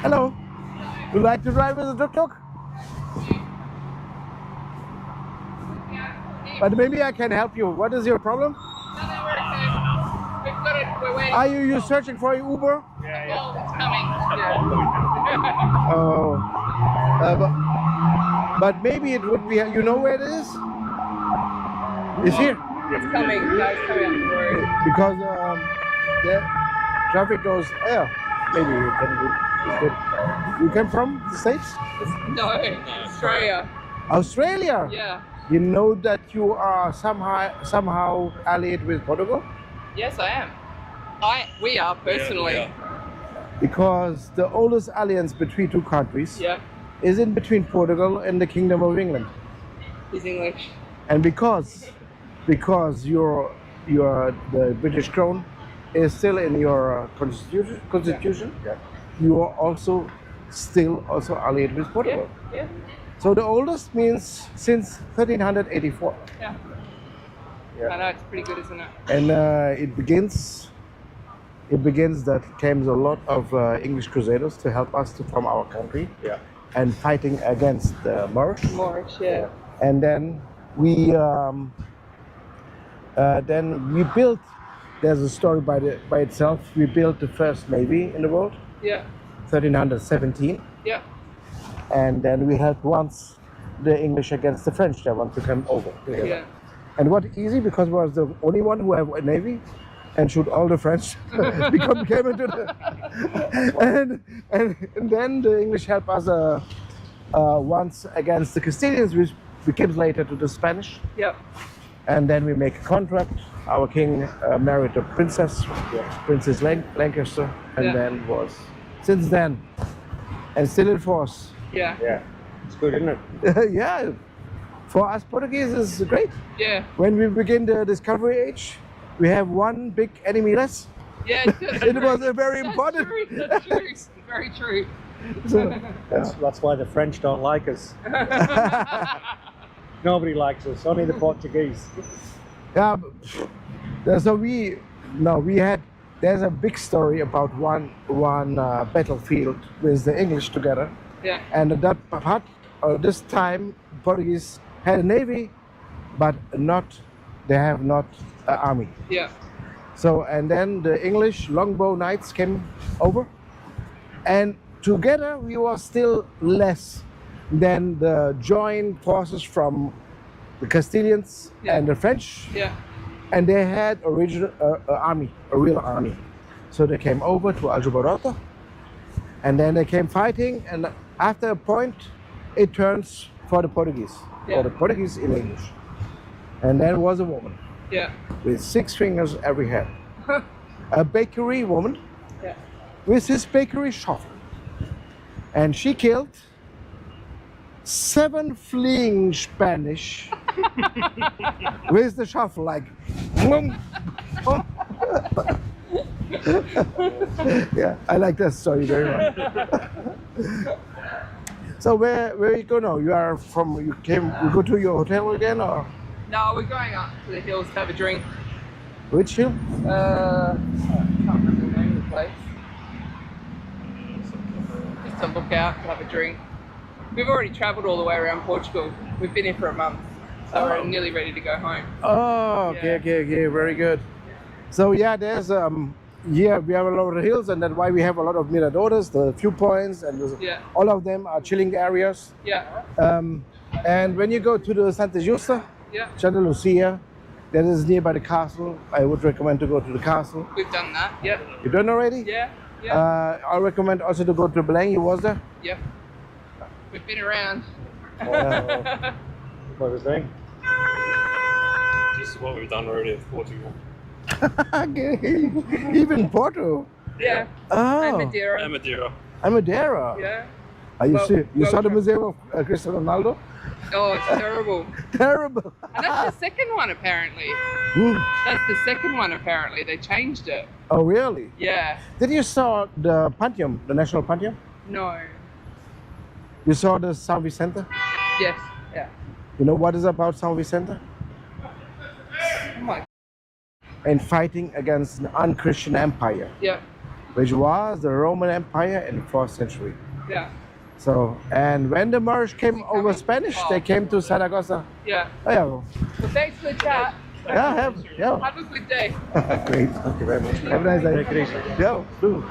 Hello, would you like to drive with a tuk-tuk? But maybe I can help you. What is your problem? Are you searching for an Uber? Oh, but maybe it would be. You know where it is? It's here. it's coming, guys, coming. Because the traffic goes. Yeah, maybe you can do. It's good. You came from the States? No, Australia. Australia. Yeah. You know that you are somehow allied with Portugal? Yes, I am. We are personally. Because the oldest alliance between two countries Yeah. is in between Portugal and the Kingdom of England. He's English. And because the British crown is still in your constitution, you are also still allied with Portugal. Yeah. So the oldest means since 1384. Yeah. Yeah. I know, it's pretty good, isn't it? And it begins that came a lot of English crusaders to help us to form our country. Yeah. And fighting against the Moorish. Moorish, yeah. And then we built. There's a story by itself. We built the first navy in the world, Yeah. 1317, Yeah. and then we helped once the English against the French. They want to come over together. Yeah. And what easy because we was the only one who have a navy, and should all the French came into the and then the English helped us once against the Castilians, which became later to the Spanish. Yeah. And then we make a contract. Our king married a princess, Princess Lancaster, and Yeah. then was since then, and still in force. Yeah. Yeah, it's good, isn't it? Yeah, for us Portuguese is great. Yeah. When we begin the discovery age, we have one big enemy less. Yeah. It was a very important. That's true. Very true. So, That's why the French don't like us. Nobody likes us, only the Portuguese. yeah, so there's a big story about one battlefield with the English together, Yeah. and at that part, this time Portuguese had a navy, but they have not an army. Yeah. So and then the English longbow knights came over, and together we were still less than the joint forces from the Castilians Yeah. and the French. Yeah. And they had original army, a real army. So they came over to Aljubarrota, and then they came fighting. And after a point, it turns for the Portuguese, Yeah. or the Portuguese in English. And then was a woman Yeah. with 6 fingers every hand, a bakery woman Yeah. with his bakery shop, and she killed 7 fleeing Spanish with the shuffle, like. Yeah, I like that story very much. So where you go now? You are from? You go to your hotel again, or No, we're going up to the hills to have a drink. which hill? I can't remember the name of the place. Just to look out, to have a drink. We've already travelled all the way around Portugal. We've been here for a month, so we're nearly ready to go home. Oh, okay, Yeah. very good. So yeah, there's yeah, we have a lot of hills, and that's why we have a lot of miradores, the viewpoints, and Yeah. all of them are chilling areas. Yeah, And when you go to the Santa Justa, yeah, Santa Lucia, that is nearby the castle. I would recommend to go to the castle. we've done that. Yeah, You done already? yeah, yeah, I recommend also to go to Belém. You was there? yeah. We've been around. What was that? This is what we've done already in Portugal. Okay. Even Porto. Yeah, Oh, and Madeira. And Madeira. I'm Madeira. Yeah. Are you Well- see? You well saw the tra- museum of Cristiano Ronaldo? Oh, it's terrible. Terrible. And that's the second one apparently. Hmm. That's the second one apparently. They changed it. Oh, really? Yeah. Did you saw the Pantheon, the National Pantheon? No. You saw the São Vicente? Yes. Yeah. You know what is about São Vicente? Oh my. And fighting against an unchristian empire, Yeah. which was the Roman Empire in the 4th century. Yeah. So, and when the Moorish came over Spanish, they came to Saragossa. Yeah. Oh, yeah, well, Well, thanks for the chat. yeah, yeah. Have a good day. Great, thank you very much. Have a nice day. Yeah, do.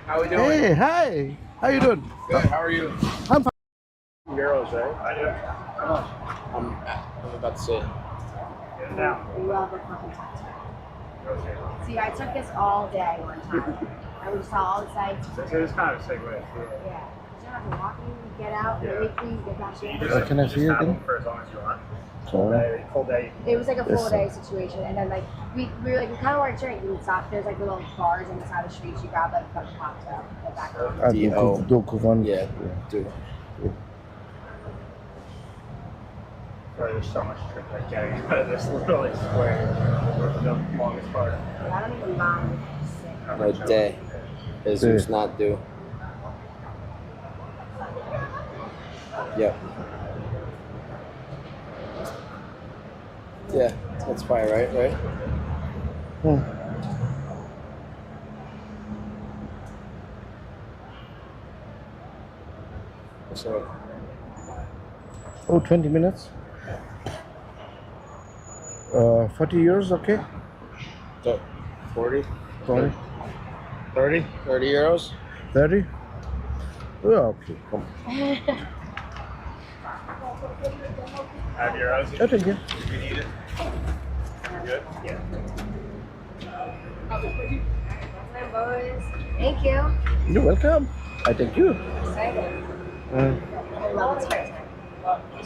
How we doing? Hey, hi. How you doing? Good. How are you? I'm fine. Euros, right? I do. How much? I'm about to say. Love a fucking tattoo. See, I took this all day one time. I we saw all the sights. So it's kind of a segue. Yeah. You don't have to walk in, get out, wait, please, get back in. Can I see it again? For as long as you want. Sorry. Full day. It was like a full Yes, day situation, and then like we were like we kind of weren't drinking. We stopped. There's like little bars on the side of the streets. You grab like a fucking cocktail, go back home. Doku van. Yeah, do. There's so much trip like getting out of this little like square. The longest part. I don't even mind. Sick. Like day. Jesus not do. Yep. Yeah, that's probably right? So, 20 minutes. 40 euros, okay? 40? 40? 30? 30 euros? 30? Yeah, okay, come. 5 euros. Oh, thank you. If you need it. Good? Yeah. Thank you. You're welcome. I thank you. Excited. I love it here.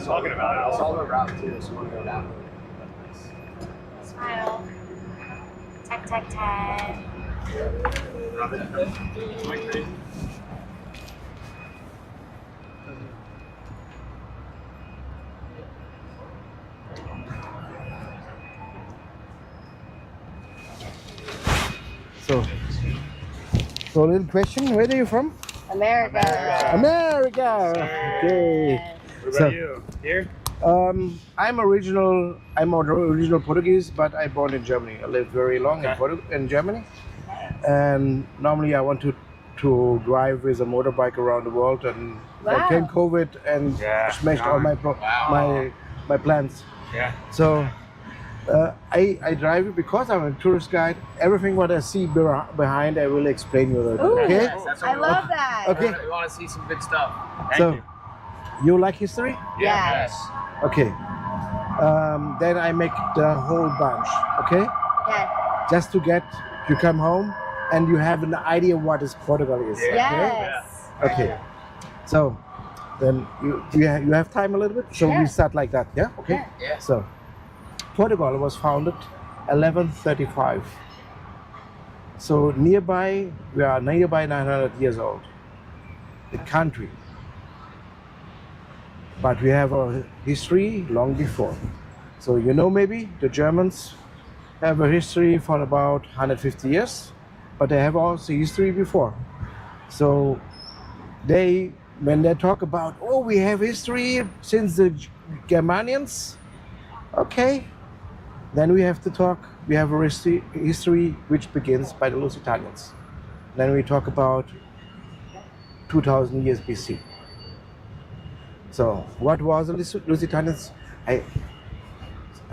Talking about it. It's all the route too, so we'll go down. Smile. Tag tag. So a little question, where are you from? America. America! Okay. What So- about you? Here? I'm original Portuguese, but I born in Germany. I lived very long in Germany. And normally I want to drive with a motorbike around the world, and then Wow. came COVID and smashed all my my plans. Yeah. So I drive it because I'm a tourist guide. Everything what I see behind, I will explain you. Ooh, Okay? Yes, that's I what love that. Okay. We want to see some good stuff. So you like history? Yes. Okay. Then I make the whole bunch. Okay. Okay. Just to get you come home and you have an idea what is Portugal is. Yes. Okay. So then you have time a little bit. So Sure. we start like that. Yeah. Okay. Yeah. So Portugal was founded 1135. So nearby we are nearby 900 years old. The country. But we have a history long before. So you know maybe the Germans have a history for about 150 years, but they have also history before. So when they talk about, oh, we have history since the Germanians, okay, then we have to talk, we have a history which begins by the Lusitanians. Then we talk about 2000 years BC. So what was the Lusitanians?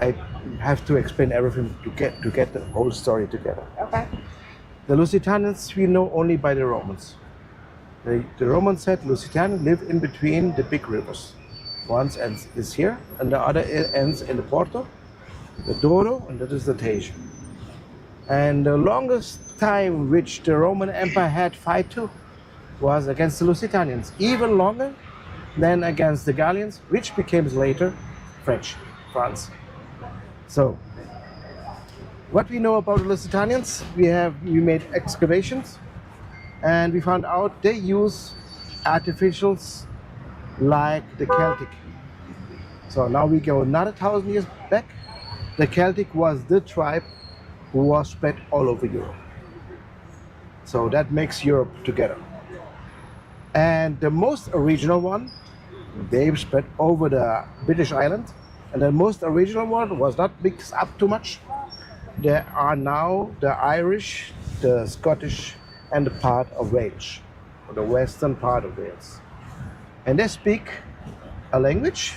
I have to explain everything to get the whole story together. Okay. The Lusitanians we know only by the Romans. The Romans said Lusitania live in between the big rivers. One is here and the other ends in the Porto, the Douro, and that is the Tage. And the longest time which the Roman Empire had fight to was against the Lusitanians, even longer than against the Gallians, which became later France. So, what we know about the Lusitanians, we made excavations, and we found out they use artificials like the Celtic. So now we go another 1,000 years back. The Celtic was the tribe who was spread all over Europe. So that makes Europe together. And the most original one, they spread over the British island, and the most original one was not mixed up too much. There are now the Irish, the Scottish, and the part of Wales, or the western part of Wales. And they speak a language,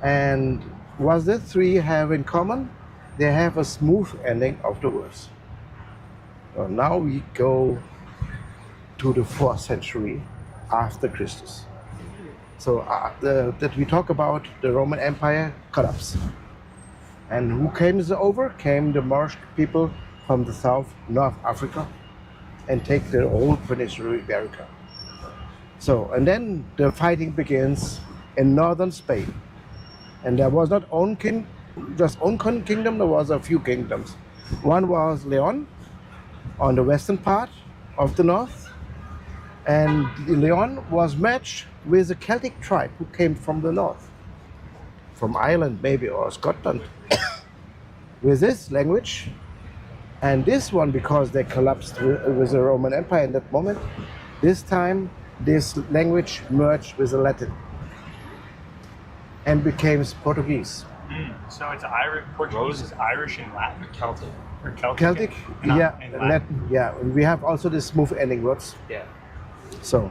and what the three have in common, they have a smooth ending of the words. So now we go to the 4th century after Christus. So that we talk about the Roman Empire collapse. And who came over? Came the Moorish people from the south, North Africa, and take the whole Peninsula Iberica. So, and then the fighting begins in northern Spain. And there was not just one kingdom, there was a few kingdoms. One was Leon on the western part of the north. And Leon was matched with a Celtic tribe who came from the north, from Ireland maybe, or Scotland. With this language, And this one, because they collapsed with the Roman Empire in that moment, this time this language merged with the Latin and became Portuguese. So it's Irish. Portuguese is Irish and Latin. Celtic. Or Celtic. Celtic, Not yeah, in Latin, yeah. And we have also the smooth ending words. Yeah. So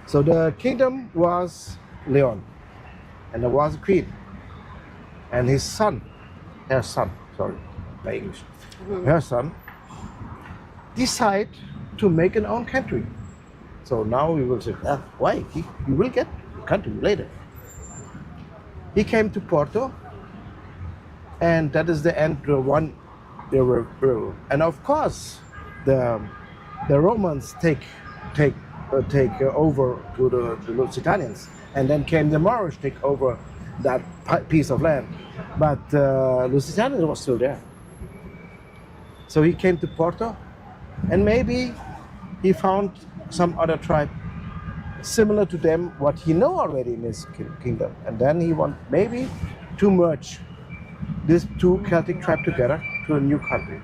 the kingdom was Leon, and there was a queen, and her son, by English, her son, decide to make an own country. So now we will say, why? He will get a country later. He came to Porto, and that is the end. And of course, the Romans take over to the Lusitanians, and then came the Moorish take over that piece of land. But Lusitania was still there. So he came to Porto, and maybe he found some other tribe similar to them, what he know already in his kingdom, and then he want maybe to merge these two Celtic tribes together to a new country.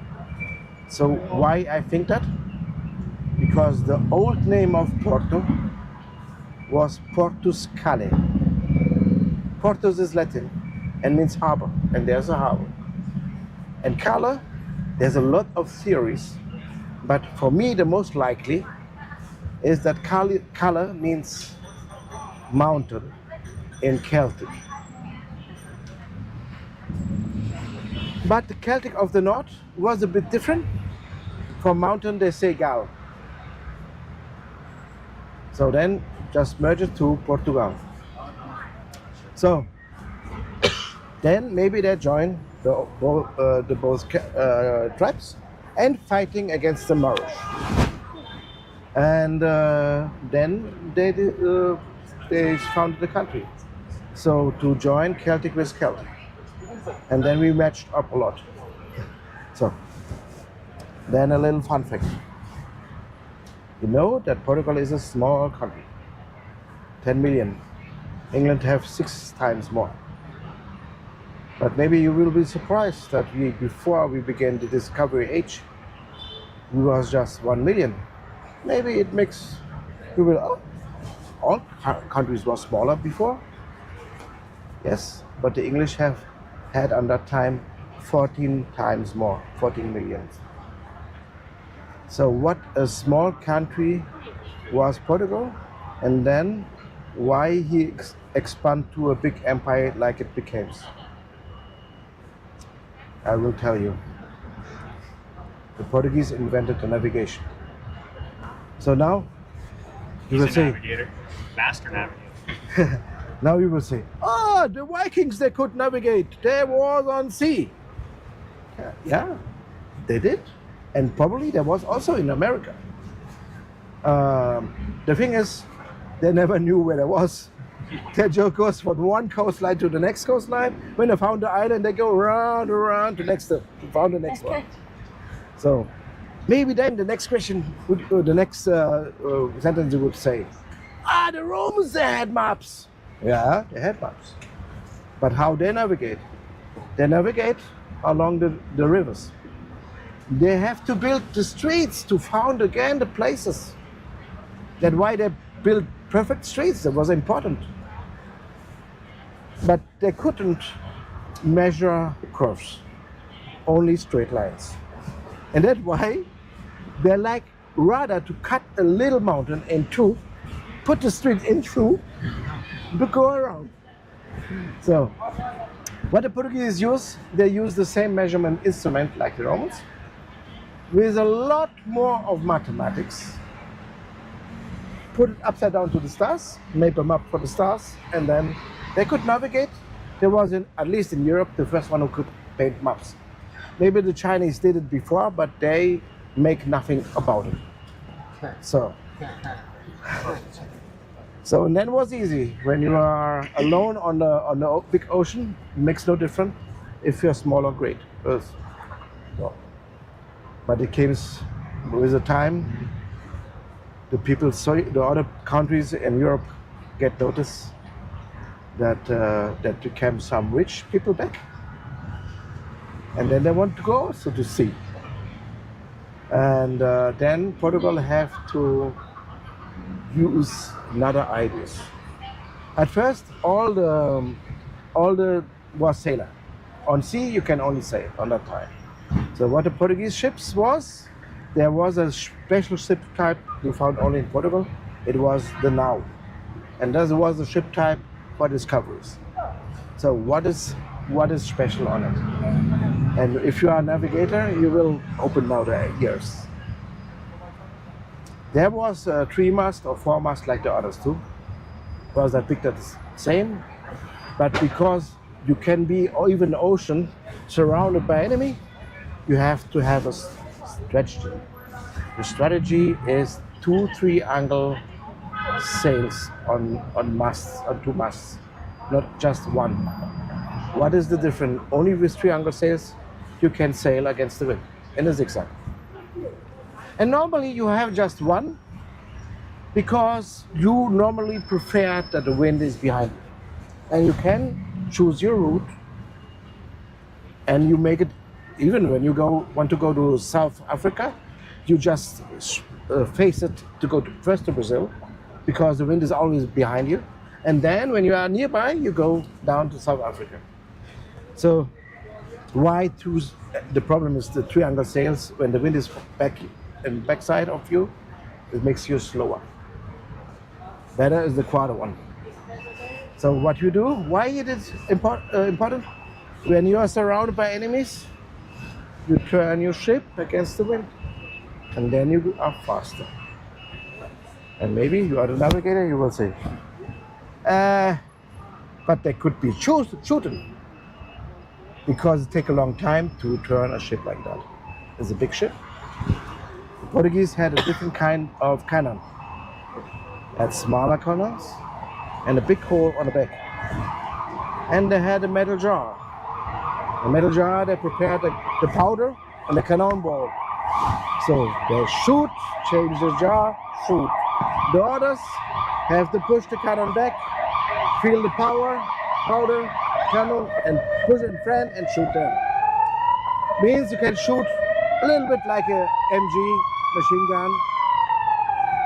So why I think that? Because the old name of Porto was Portus Cale. Portus is Latin and means harbor, and there's a harbor. And Cale, there's a lot of theories, but for me the most likely is that Cale means mountain in Celtic. But the Celtic of the north was a bit different. For mountain they say Gal. So then just merge it to Portugal. So then maybe they join the both tribes and fighting against the Moorish. And then they founded the country. So to join Celtic with Celtic. And then we matched up a lot. So then a little fun fact. You know that Portugal is a small country, 10 million. England have 6 times more. But maybe you will be surprised that before we began the discovery age, we was just 1 million. Maybe it makes you will, all countries were smaller before. Yes, but the English have had on that time 14 times more, 14 million. So what a small country was Portugal, and then why he expand to a big empire like it became. I will tell you. The Portuguese invented the navigation. So now you will say, navigator, master navigator. now you will say, oh, the Vikings, they could navigate. They was on sea. Yeah, they did. And probably there was also in America. The thing is, they never knew where there was. They just goes from one coastline to the next coastline. When they found the island, they go around to found the next one. So maybe then the next question, the next sentence you would say, the Romans, they had maps. Yeah, they had maps. But how they navigate? They navigate along the rivers. They have to build the streets to found again the places. That's why they built perfect streets. That was important. But they couldn't measure curves, only straight lines. And that's why they like rather to cut a little mountain in two, put the street in through, to go around. So, what the Portuguese use, they use the same measurement instrument like the Romans, with a lot more of mathematics. Put it upside down to the stars, made a map for the stars, and then they could navigate. There was, at least in Europe, the first one who could paint maps. Maybe the Chinese did it before, but they make nothing about it. So and then it was easy. When you are alone on the big ocean, it makes no difference if you're small or great. So, but it came with the time. The people, the other countries in Europe get notice that that became some rich people back, and then they want to go also to see. And then Portugal have to use another ideas. At first, all the was sailor. On sea, you can only sail on that time. So what the Portuguese ships was, there was a special ship type you found only in Portugal. It was the Nau, and that was the ship type for discoveries. So what is special on it? And if you are a navigator, you will open now the ears. There was a 3-mast or 4-mast like the others too. Was that big, that's same, but because you can be even ocean surrounded by enemy, you have to have a strategy. The strategy is 2-3 angle sails on masts, on 2 masts, not just one. What is the difference? Only with 3 angle sails you can sail against the wind in a zigzag. And normally you have just one, because you normally prefer that the wind is behind you. And you can choose your route, and you make it, even when you want to go to South Africa, you just face it to go first to Brazil, because the wind is always behind you. And then when you are nearby, you go down to South Africa. So why choose? The problem is the 3 angle sails. When the wind is backside of you, it makes you slower. Better is the quarter one. So what you do, why it is important? When you are surrounded by enemies, you turn your ship against the wind, and then you are faster. And maybe you are the navigator, you will say, but they could be shooting, because it takes a long time to turn a ship like that. It's a big ship. The Portuguese had a different kind of cannon. Had smaller cannons and a big hole on the back. And they had a metal jar. The metal jar, they prepared the powder and the cannonball. So they shoot, change the jar, shoot. The others have to push the cannon back, feel the power, powder, cannon, and push it in front and shoot them. Means you can shoot a little bit like a MG machine gun.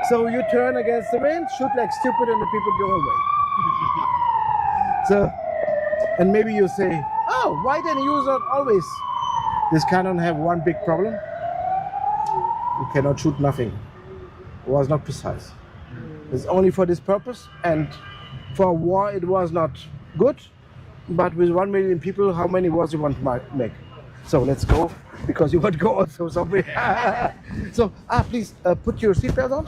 So you turn against the wind, shoot like stupid, and the people go away. So, and maybe you say, oh, why didn't you use it always? This cannon have one big problem. You cannot shoot nothing. It was not precise. It's only for this purpose, and for war it was not good. But with 1 million people, how many wars you want to make? So let's go, because you want to go also somewhere. So, please put your seatbelt on.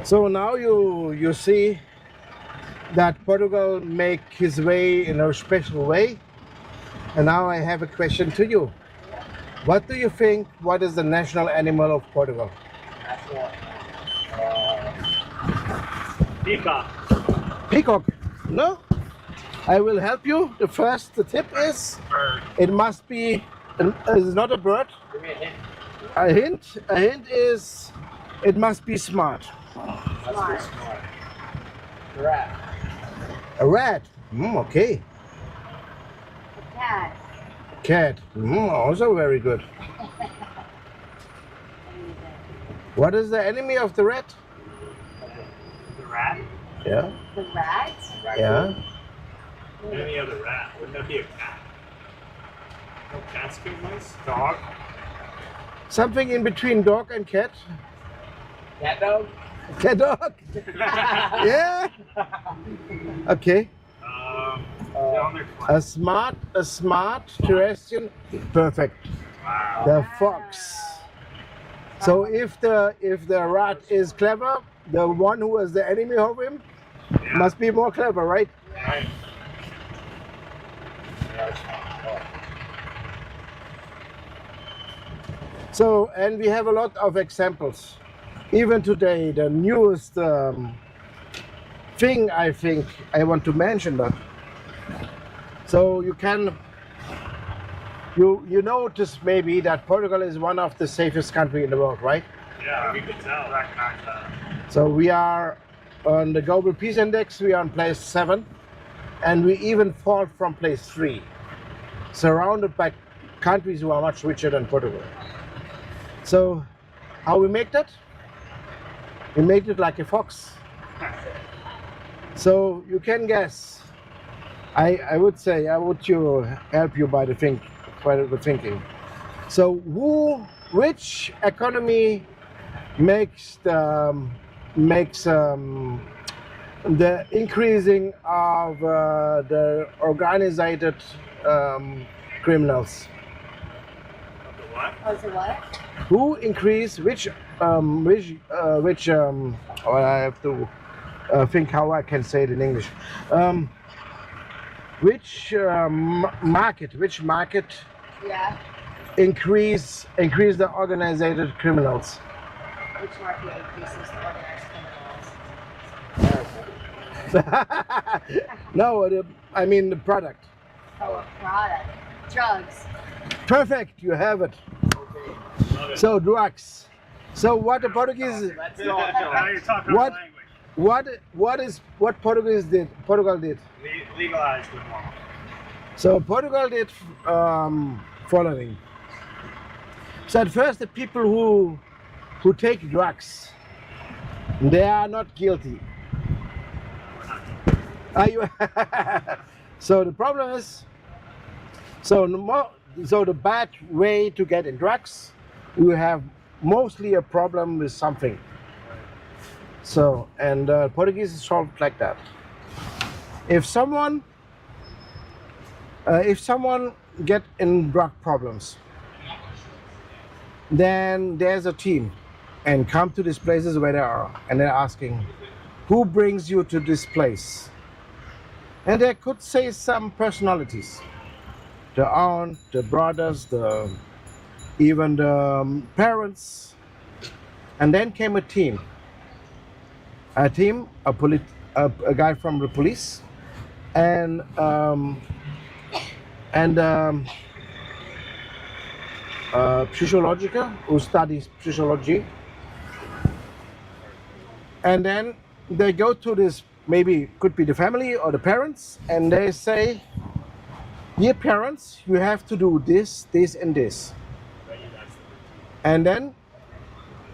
So now you see that Portugal make his way in a special way. And now I have a question to you. What do you think, what is the national animal of Portugal? Peacock. Peacock? No? I will help you. The tip is, Bird. it must be, it's not a bird. Give me a hint. A hint is, it must be smart. Smart. Rat. A rat? Okay. A cat. Cat? Also very good. What is the enemy of the rat? The rat? Yeah. The rat? Yeah. Any other rat? Wouldn't that be a cat? No, cats kill mice? Dog? Something in between dog and cat. Cat dog? Cat dog? Yeah. Okay. On A smart terrestrian, perfect. The fox. So if the rat is clever, the one who is the enemy of him must be more clever, right? So, and we have a lot of examples. Even today, the newest thing I think I want to mention that. So you notice maybe that Portugal is one of the safest countries in the world, right? Yeah, we could tell. So we are on the Global Peace Index, we are on place 7, and we even fall from place 3, surrounded by countries who are much richer than Portugal. So how we make that? We made it like a fox. So you can guess. I would say I would help you by the thinking. So which economy makes the increasing of the organized criminals? Oh, so what? Who increase which I have to think how I can say it in English. Which market Yeah. increase the organized criminals? Which market increases the organized criminals? No, I mean the product. Oh, product. Drugs. Perfect, you have it. So drugs. So what the Portuguese? Now you're talking our language. What Portugal did? Legalized them all. So Portugal did following. So at first the people who take drugs, they are not guilty. Are you? So the problem is, so the bad way to get in drugs, you have mostly a problem with something. So, and Portuguese is solved like that. If someone get in drug problems, then there's a team and come to these places where they are, and they're asking, who brings you to this place? And they could say some personalities, the aunt, the brothers, even the parents, and then came a team, a guy from the police, and psychological, who studies psychology, and then they go to this, maybe could be the family or the parents, and they say, dear parents, you have to do this, this, and this. And then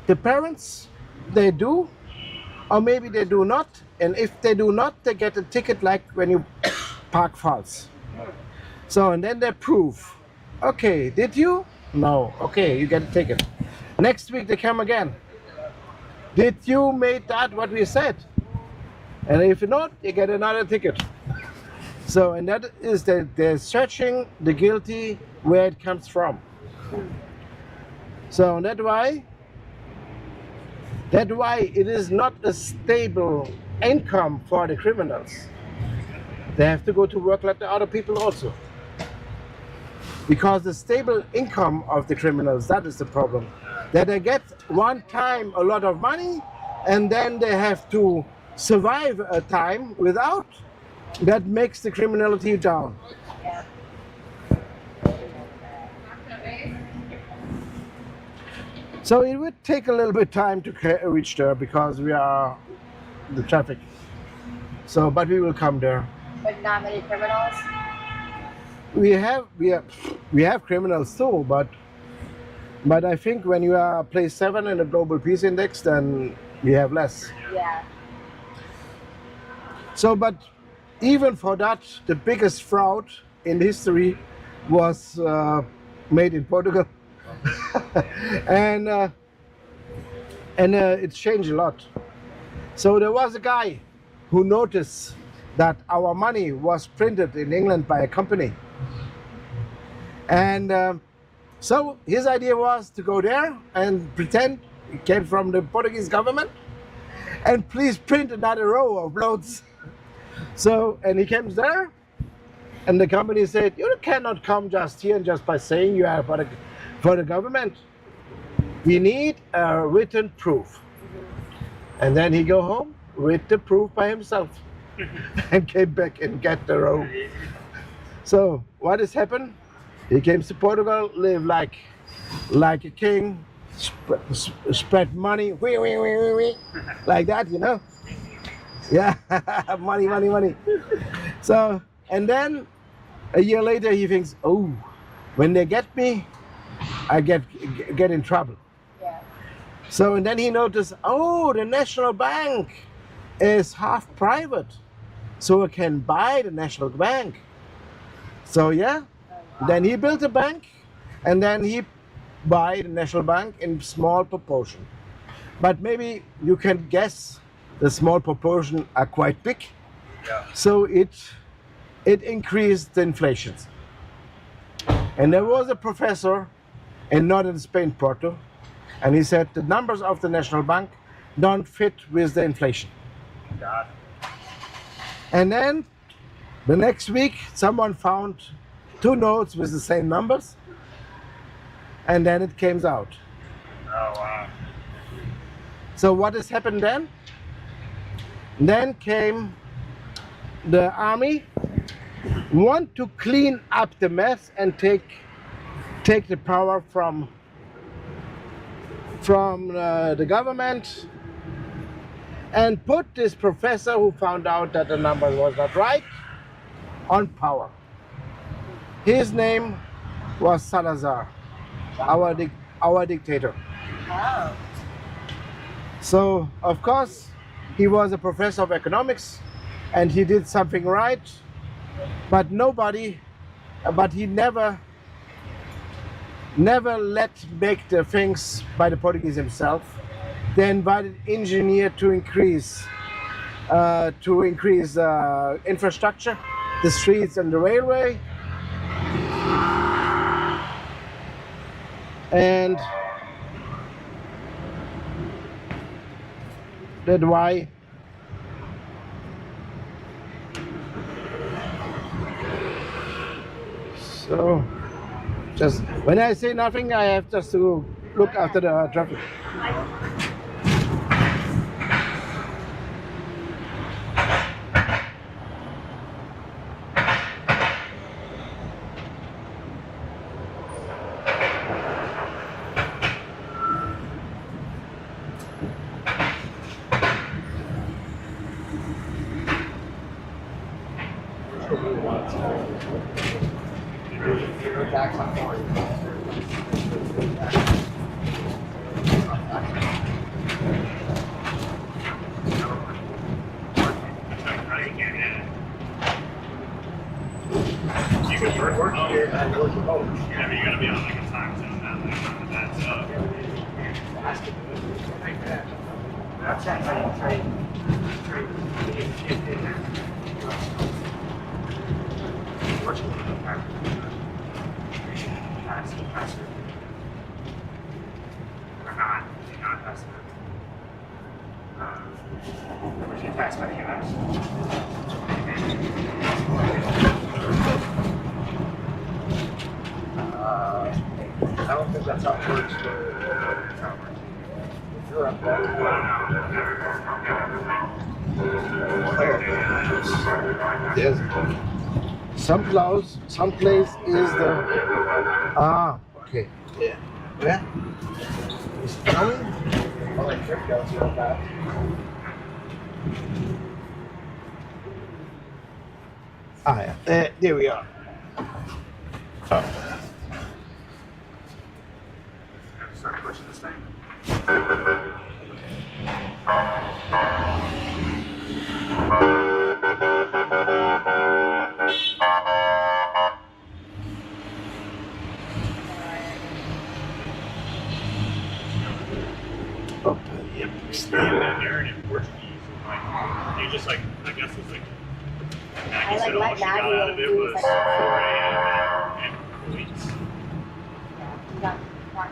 the parents, they do, or maybe they do not, and if they do not, they get a ticket like when you park false. So, and then they prove, okay, did you? No, okay, you get a ticket. Next week they come again. Did you make that what we said? And if not, you get another ticket. So, and that is that they're searching the guilty where it comes from. So that's why it is not a stable income for the criminals. They have to go to work like the other people also. Because the stable income of the criminals, that is the problem. That they get one time a lot of money, and then they have to survive a time without. That makes the criminality down. So it would take a little bit time to reach there because we are the traffic. So, but we will come there. But not many criminals? We have criminals too, but I think when you are place 7 in the Global Peace Index, then we have less. Yeah. So, but even for that, the biggest fraud in history was made in Portugal. and it's changed a lot. So there was a guy who noticed that our money was printed in England by a company. And so his idea was to go there and pretend it came from the Portuguese government and please print another row of notes. So, and he came there and the company said, you cannot come just here and just by saying you are for the government. We need a written proof. And then he go home, read the proof by himself and came back and get the row. So what has happened? He came to Portugal, lived like a king, spread money, like that, you know? Yeah, money, money, money. So, and then a year later he thinks, oh, when they get me, I get in trouble. Yeah. So, and then he noticed, oh, the National Bank is half private, so I can buy the National Bank. So yeah, then he built a bank, and then he buy the National Bank in small proportion. But maybe you can guess the small proportion are quite big. Yeah. So it increased the inflation. And there was a professor in northern Spain, Porto, and he said the numbers of the National Bank don't fit with the inflation. God. And then the next week, someone found 2 notes with the same numbers, and then it came out. Oh, wow. So what has happened then? Then came the army, want to clean up the mess and take the power from the government, and put this professor who found out that the number was not right on power. His name was Salazar, our dictator. Oh. So of course he was a professor of economics and he did something right, but he never let make the things by the Portuguese himself. They invited engineer to increase infrastructure, the streets and the railway. And that's why so just when I say nothing, I have just to look after the traffic. You can work here and work from home. Yeah, but you gotta be on like a time zone now. That's I don't think that's how it works for Europe. Yes. Some place is the okay. Yeah. Yeah. It's coming. Oh, like trip goes like that. Yeah. There we are. Start pushing this thing. Yep. Stand down there and in Portuguese, like you just like I guess it's like Maggie said like all she got Maggie out of it and was like, 4 a.m. and points. you got Mark.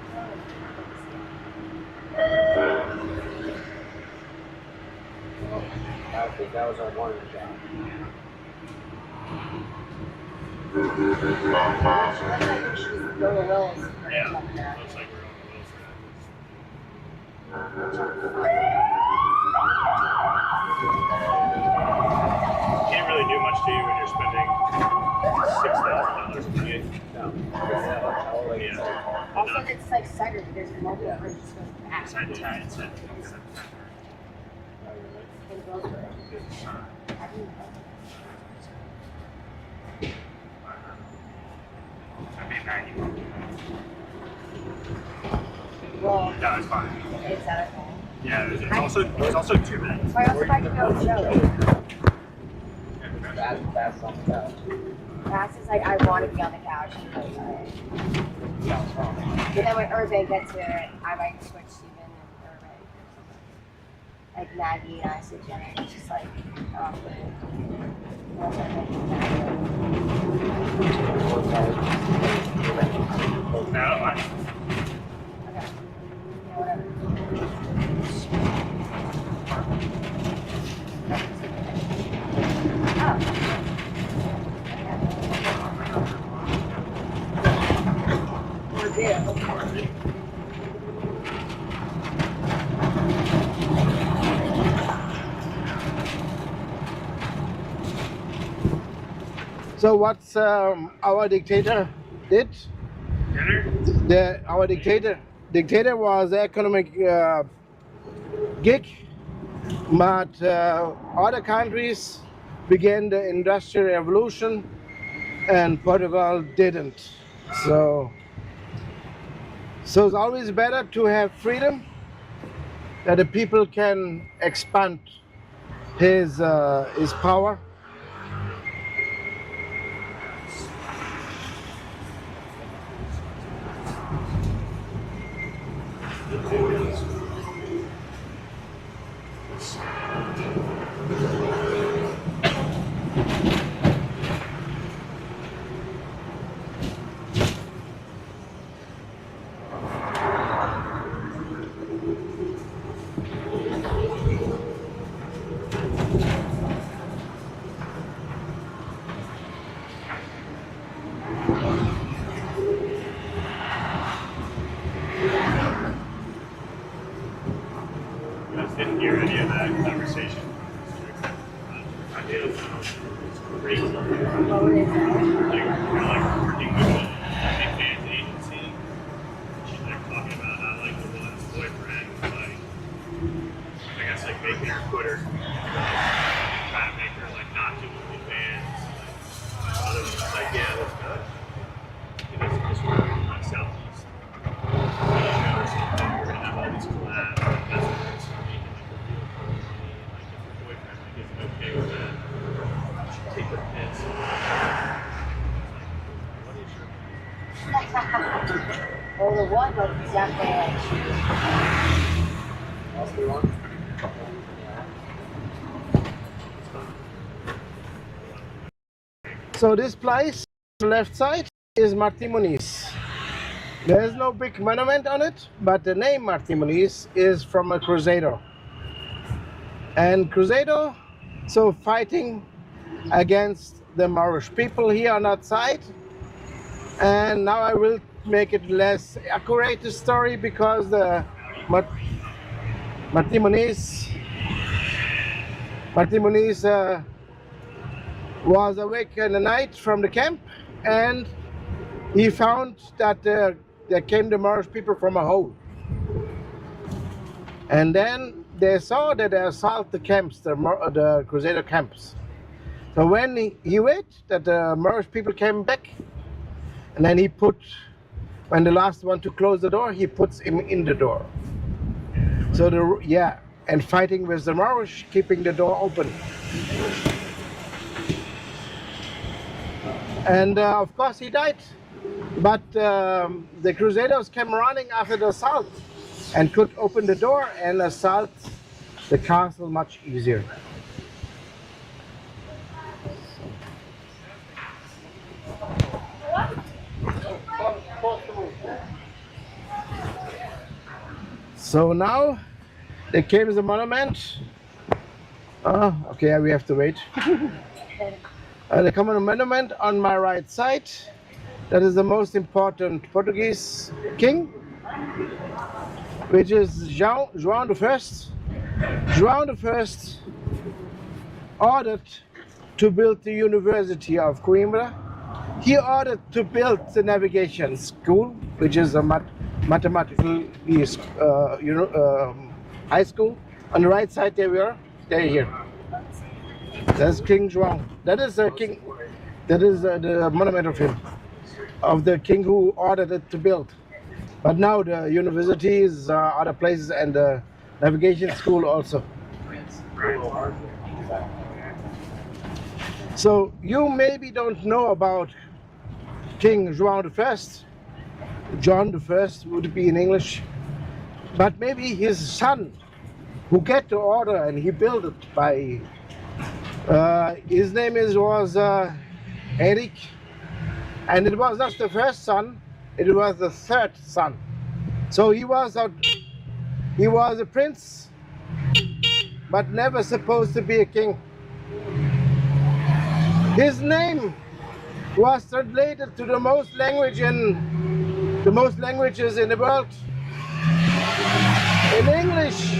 I think that was our morning job. Yeah, looks like we're on the wheels Can't really do much to you when you're spending $6,000 a day. No. Yeah. Also, it's like cider. There's multiple versions of that. Inside Italian side. That'd be Maggie. Well, No, it's fine. is that okay? Yeah, there's also 2 minutes. I also like to go to show. That's on the couch. Max is like, I want to be on the couch. But then when Urban gets here, I might switch Steven and Urban. Like Maggie and I sit down and it's just like, No, fine. Okay. Yeah, whatever. So what's our dictator did? Dinner? Our dictator was the economic gig, but other countries began the industrial revolution, and Portugal didn't. So it's always better to have freedom, that the people can expand his power. You guys didn't hear any of that conversation. I did. It's crazy. What would it say? Like, we're like working with a fans agency. She's like talking about how like the one's boyfriend was like, I guess like making her quit her, trying to make her like not do OnlyFans. Like, the other one was like, yeah, let's go. Because just work in the southeast. Or something. We're gonna have all these collabs. Like, that's what it's making like a real money. Like if your boyfriend like isn't okay with that, you should take the piss. What is your Well, the one was definitely like, That's the one. So this place, on the left side, is Martí Muniz. There is no big monument on it, but the name Martí Muniz is from a crusader. And crusader, so fighting against the Moorish people here on that side. And now I will make it less accurate, the story, because the Martí Muniz was awake in the night from the camp, and he found that there came the Moorish people from a hole. And then they saw that they assault the camps, the Crusader camps. So when he waited that the Moorish people came back, and then when the last one to close the door, he puts him in the door. So and fighting with the Moorish, keeping the door open. And of course he died, but the Crusaders came running after the assault and could open the door and assault the castle much easier. So now there came the monument. Oh, okay, we have to wait. There comes a monument on my right side. That is the most important Portuguese king, which is João I. João I ordered to build the University of Coimbra. He ordered to build the navigation school, which is a mathematical high school. On the right side, there we are. They're here. That's King João. That is the king. That is the monument of him, of the king who ordered it to build. But now the universities, other places, and the navigation school also. So you maybe don't know about King João I. John I would be in English, but maybe his son, who get the order and he built it by. His name was Eric, and it was not the first son; it was the third son. So he was a prince, but never supposed to be a king. His name was translated to the most languages in the world. In English,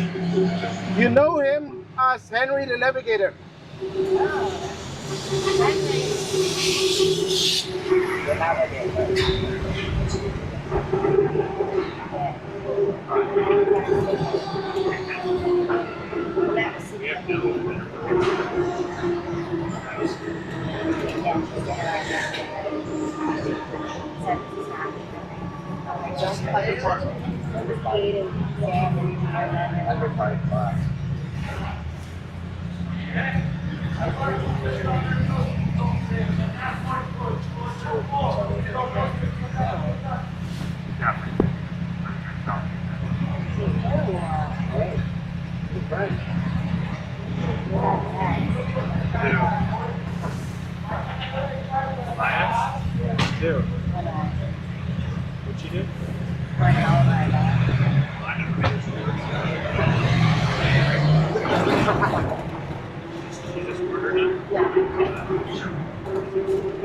you know him as Henry the Navigator. What'd you do? You just ordered it?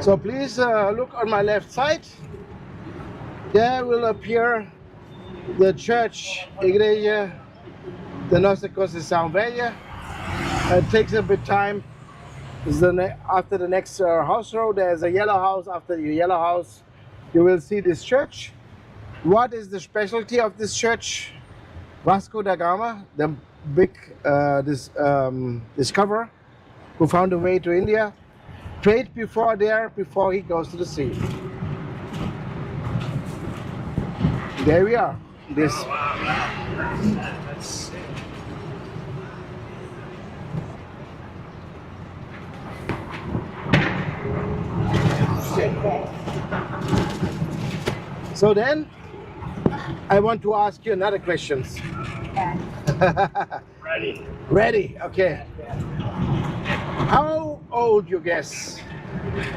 So please look on my left side. There will appear the church, Igreja da Nossa Conceição Velha. It takes a bit time. After the next house road, there's a yellow house. After the yellow house, you will see this church. What is the specialty of this church? Vasco da Gama, the big discoverer who found a way to India, prayed before he goes to the sea. There we are. This. Oh, wow. That's sick. So then, I want to ask you another question. Ready. Ready, okay. How old, you guess,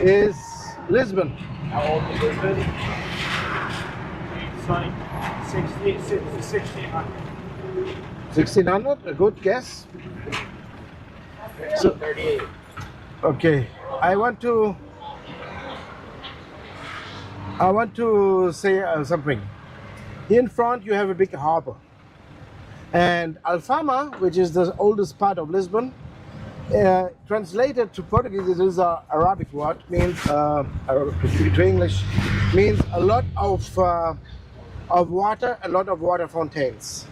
is Lisbon? How old is Lisbon? It's like 1600. 1600, a good guess. So, 38. okay, I want to say something. In front you have a big harbor, and Alfama, which is the oldest part of Lisbon, translated to Portuguese, it is an Arabic word, means to English, means a lot of water, a lot of water fountains.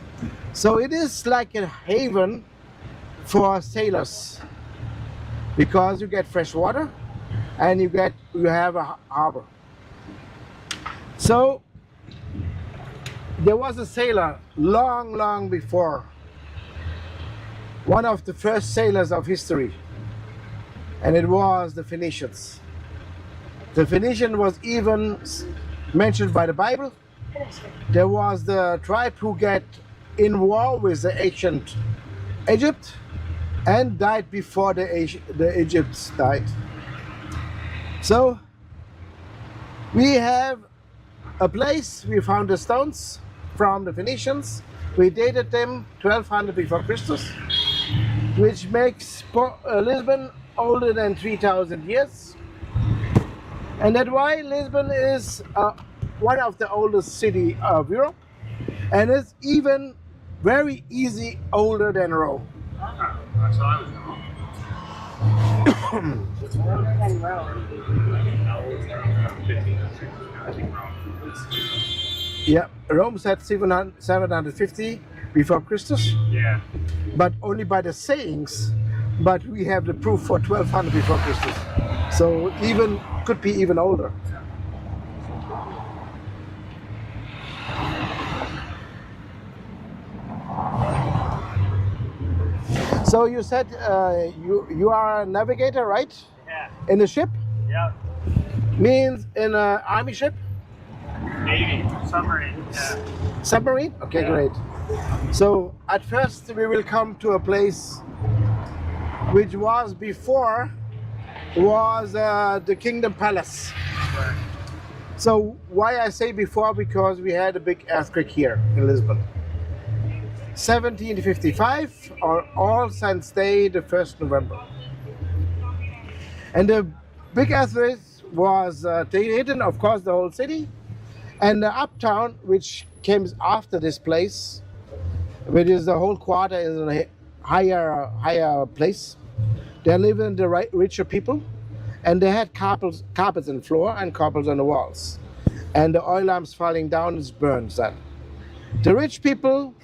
So it is like a haven for sailors, because you get fresh water and you have a harbor. So there was a sailor long before, one of the first sailors of history, and it was the Phoenicians. The Phoenician was even mentioned by the Bible. There was the tribe who get in war with the ancient Egypt and died before the Egypts died. So we have a place, we found the stones from the Phoenicians. We dated them 1200 before Christus, which makes Lisbon older than 3000 years. And that's why Lisbon is one of the oldest cities of Europe, and it's even very easy older than Rome. That's what I was wrong. It's older than Rome. How old is it? 1500. I think Rome. Yeah, Rome said 750 before Christus, Yeah. but only by the sayings. But we have the proof for 1200 before Christus, so even could be even older. So you said you are a navigator, right? Yeah. In a ship? Yeah. Means in an army ship? Navy. Submarine. Yeah. Submarine? Okay, Yeah. great. So at first we will come to a place which was before the Kingdom Palace. So why I say before, because we had a big earthquake here in Lisbon. 1755 on All Saints Day, the 1st November. And the big earthquake was hidden, of course, the whole city. And the uptown, which came after this place, which is the whole quarter, is a higher place. They live in the richer people, and they had carpets on the floor and carpets on the walls. And the oil lamps falling down is burned then. The rich people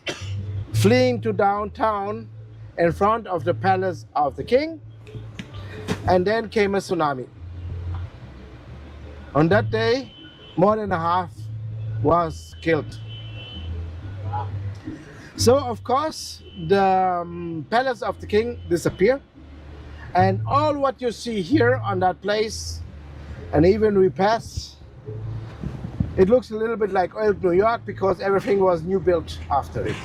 fleeing to downtown in front of the palace of the king, and then came a tsunami. On that day, more than a half was killed. So of course the palace of the king disappeared, and all what you see here on that place, and even we pass, it looks a little bit like old New York, because everything was new built after it.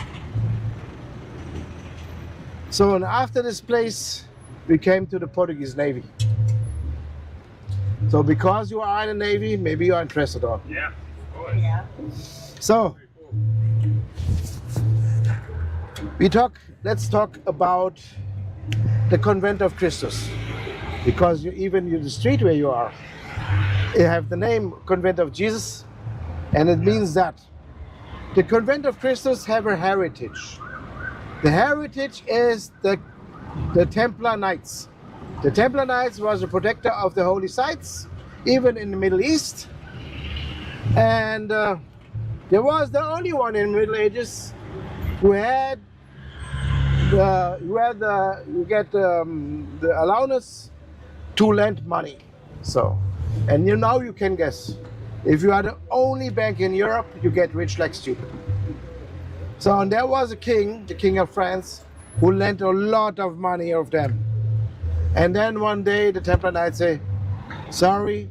So and after this place we came to the Portuguese Navy. So because you are in the Navy, maybe you are interested on. Yeah. Of course. Yeah. So let's talk about the Convent of Christus, because even the street where you are, you have the name Convent of Jesus, and it means that the Convent of Christus have a heritage. The heritage is the Templar Knights. The Templar Knights was a protector of the holy sites, even in the Middle East, and there was the only one in the Middle Ages who had the allowance to lend money. So, and now you can guess, if you are the only bank in Europe, you get rich like stupid. So, and there was a king, the King of France, who lent a lot of money of them. And then one day the Templar Knights say, sorry,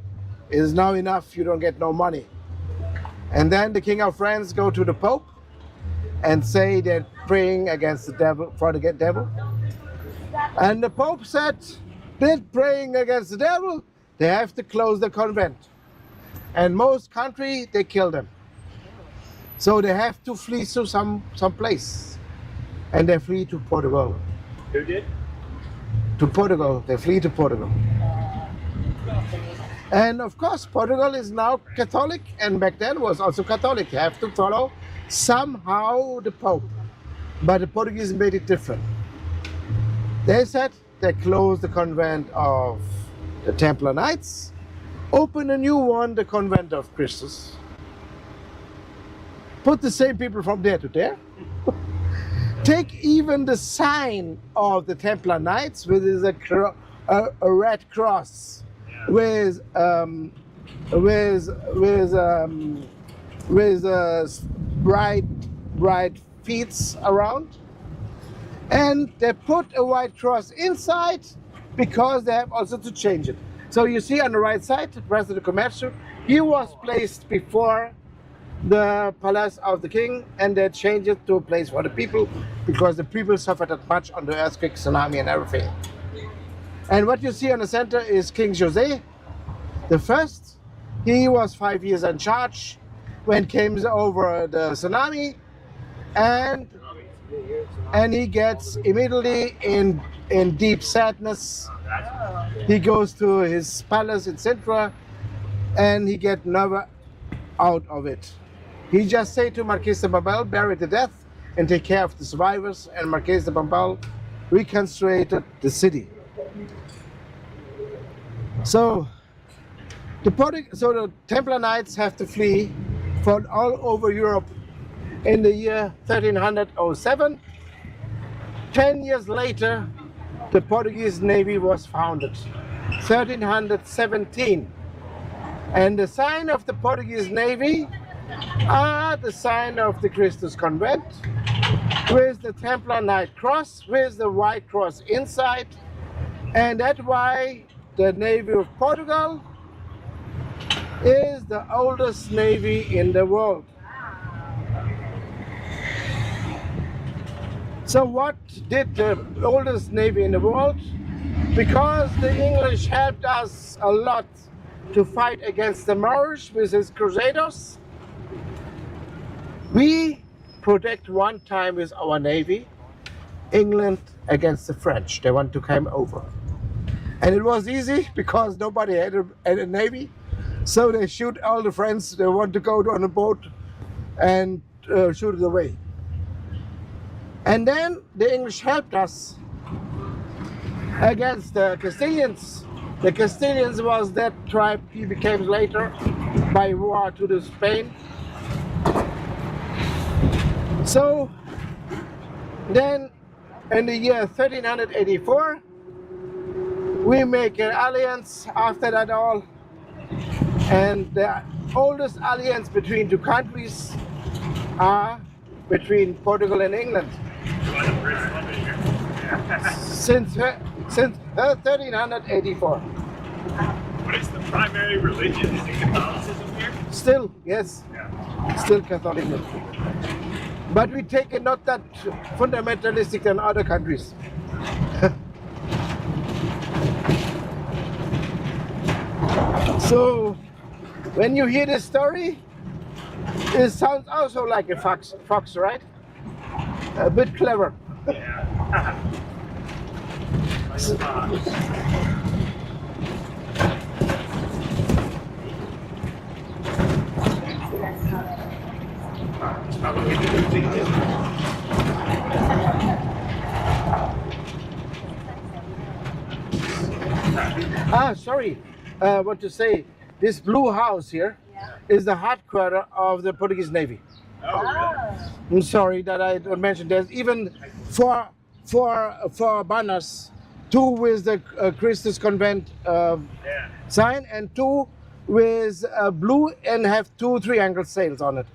it is now enough, you don't get no money. And then the King of France go to the Pope and say they're praying against the devil, for the devil. And the Pope said, they're praying against the devil, they have to close the convent. And most country, they kill them. So they have to flee to some place. And they flee to Portugal. Who did? To Portugal, they flee to Portugal. And of course, Portugal is now Catholic, and back then was also Catholic. You have to follow somehow the Pope. But the Portuguese made it different. They said they closed the convent of the Templar Knights, open a new one, the Convent of Christus. Put the same people from there to there. Take even the sign of the Templar Knights, which is a red cross with bright feet around, and they put a white cross inside because they have also to change it. So you see on the right side, President Commercio, he was placed before the palace of the king, and they changed it to a place for the people because the people suffered that much on the earthquake, tsunami, and everything. And what you see on the center is King Jose the First. He was 5 years in charge when came over the tsunami, and he gets immediately in deep sadness. He goes to his palace in Sintra, and he get never out of it. He just say to Marquis de Pombal, bury to death and take care of the survivors, and Marquis de Pombal reconstructed the city. So the Templar Knights have to flee from all over Europe in the year 1307. 10 years later, the Portuguese Navy was founded, 1317. And the sign of the Portuguese Navy are the sign of the Christus Convent, with the Templar Knight cross, with the white cross inside. And that's why the Navy of Portugal is the oldest navy in the world. So what did the oldest navy in the world? Because the English helped us a lot to fight against the Moorish with his crusaders. We protect one time with our navy England against the French. They want to come over. And it was easy because nobody had a navy. So they shoot all the friends. They want to go on a boat and shoot it away. And then the English helped us against the Castilians. The Castilians was that tribe he became later by war to the Spain. So then in the year 1384, we make an alliance after that all. And the oldest alliance between two countries are between Portugal and England. Since 1384. What is the primary religion? Is it Catholicism here? Still, yes. Yeah. Still Catholic. But we take it not that fundamentalistic than other countries. So, when you hear this story, it sounds also like a fox, right? A bit clever. Yeah. Sorry. What to say? This blue house here is the headquarters of the Portuguese Navy. Oh, really? I'm sorry that I don't mention. There's even four banners, two with the Christus Convent sign, and two with blue and have 2 triangle sails on it.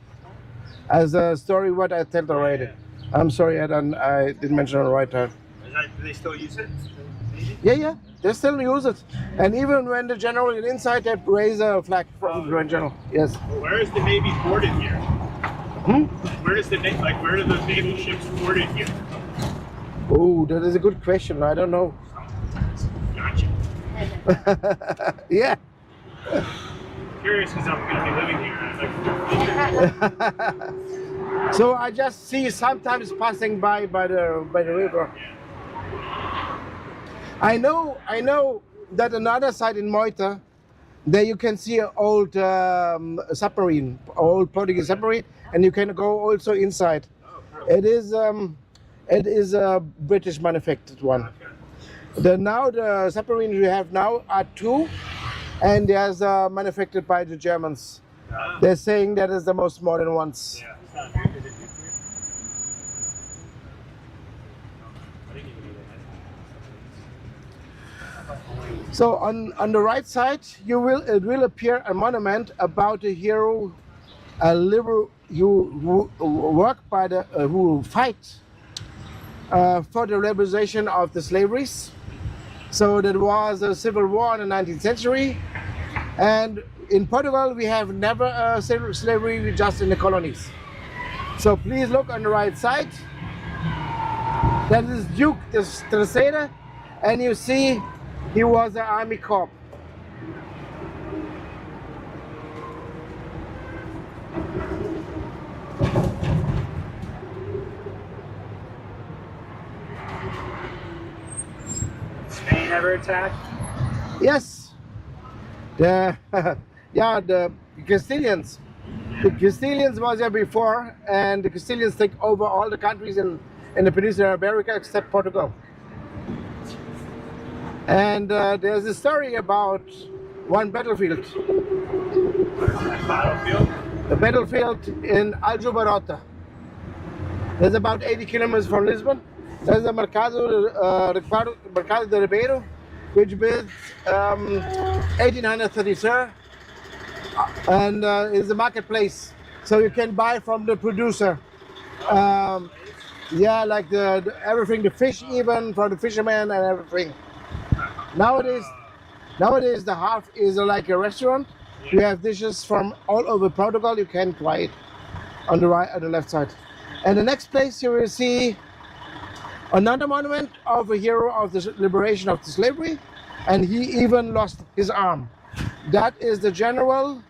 As a story, what I told already. I'm sorry, I didn't mention it right time. Do they still use it? Yeah, they still use it. And even when the general is inside, they raise a flag from the Grand General. Yes. Where is the Navy ported here? Where is the where are the naval ships ported here? Oh, that is a good question. I don't know. Gotcha. Yeah. Curious because I'm going to be living here. So I just see sometimes passing by the river. I know that another side in Moita, there you can see an old submarine, old Portuguese submarine, and you can go also inside. It is a British manufactured one. Now the submarines we have now are 2, and there's manufactured by the Germans. They're saying that is the most modern ones. Yeah. So on the right side, it will appear a monument about a hero, a liberal who work by the who fight for the liberalization of the slaveries. So there was a civil war in the 19th century, and in Portugal, we have never slavery, just in the colonies. So please look on the right side. That is Duke Terceira, and you see he was an army corps. Spain ever attacked? Yes, the yeah, the Castilians. The Castilians was there before, and the Castilians take over all the countries in the Peninsula of America except Portugal. And there's a story about one battlefield. Battlefield? The battlefield in Aljubarrota. There's about 80 kilometers from Lisbon. There's a Mercado de Ribeiro, which built 1833, and is a marketplace. So you can buy from the producer. Yeah, like the everything, the fish even, from the fisherman and everything. Nowadays the half is like a restaurant. You have dishes from all over Portugal. You can try it on the right, on the left side. And the next place you will see another monument of a hero of the liberation of the slavery, and he even lost his arm. That is the General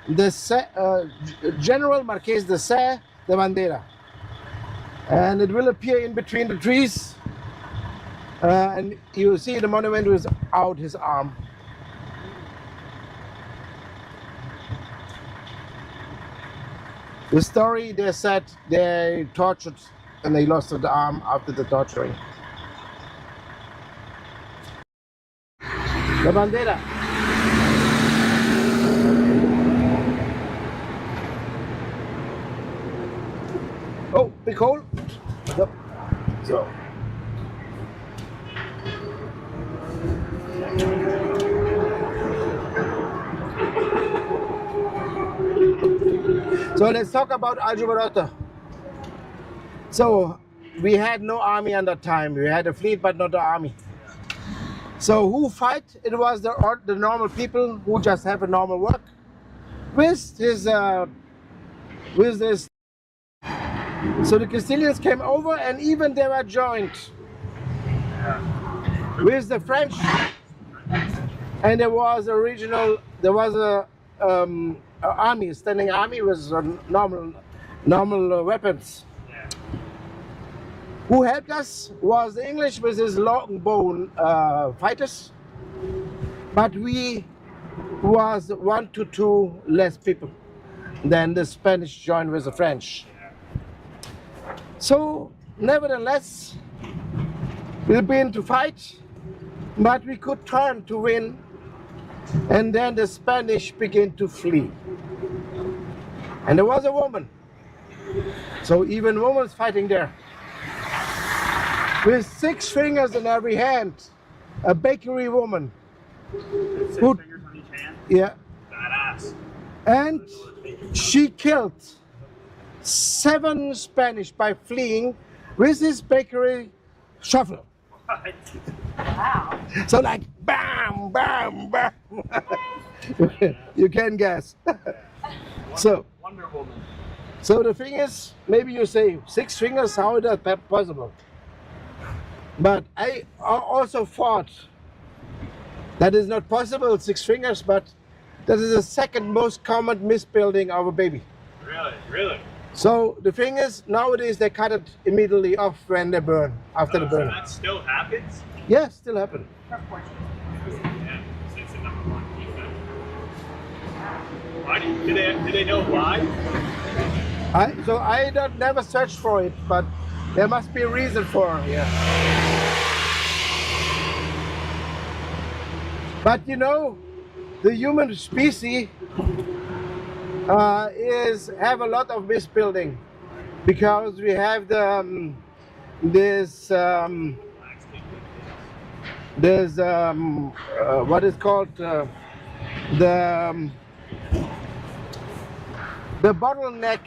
Marquês de Sé de Bandeira. And it will appear in between the trees, and you see the monument without his arm. The story, they said they tortured and they lost the arm after the torturing. The bandera. Oh, big hole. Yep. So. So let's talk about Aljubarrota. So we had no army at that time. We had a fleet, but not the army. So who fight? It was the normal people who just have a normal work with this. So the Castilians came over, and even they were joined with the French. And there was a army, standing army with normal weapons. Who helped us was the English with his long-bone fighters, but we was 1 to 2 less people than the Spanish joined with the French. So nevertheless, we've been to fight, but we could turn to win, and then the Spanish began to flee. And there was a woman, so even women's fighting there. With 6 fingers in every hand, a bakery woman. 6 fingers on each hand? Yeah. Badass. And she killed 7 Spanish by fleeing with his bakery shovel. What? Wow. So like bam, bam, bam. You can guess. So Wonder Woman. So the thing is, maybe you say 6 fingers, how is that possible? But I also thought that is not possible, 6 fingers, but that is the second most common misbuilding of a baby. Really? Really? So the thing is, nowadays they cut it immediately off when they burn, after the So burn. that still happens? Yes, still happen. Yeah, since the #1 defense. Why do they know why? I don't never searched for it, but there must be a reason for it. Yeah. But you know, the human species have a lot of misbuilding, because we have the what is called the bottleneck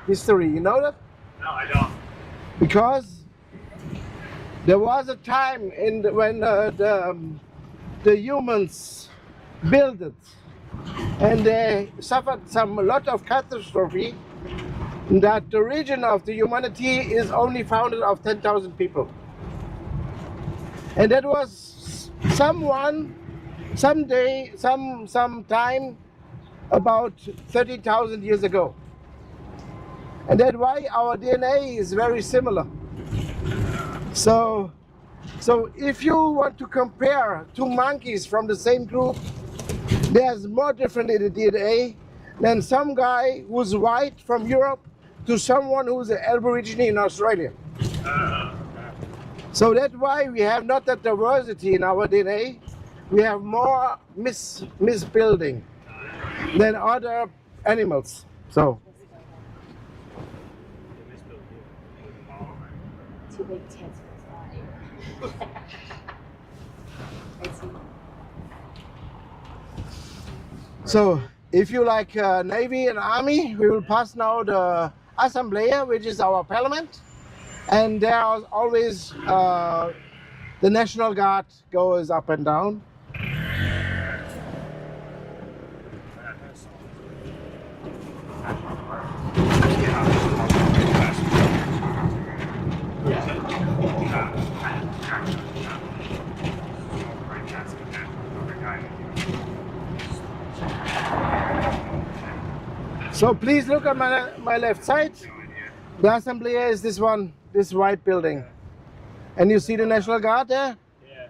history. You know that? No, I don't. Because there was a time when the humans built it, and they suffered a lot of catastrophe. That the region of the humanity is only founded of 10,000 people, and that was sometime about 30,000 years ago, and that's why our DNA is very similar. So if you want to compare two monkeys from the same group, there's more different in the DNA than some guy who's white from Europe to someone who's an Aborigine in Australia. So that's why we have not that diversity in our DNA. We have more misbuilding than other animals. So. Too big tits for his body. So if you like Navy and Army, we will pass now the Assembly, which is our parliament, and there are always the National Guard goes up and down. So please look at my left side. The Assembly is this one, this white building. And you see the National Guard there? Yeah.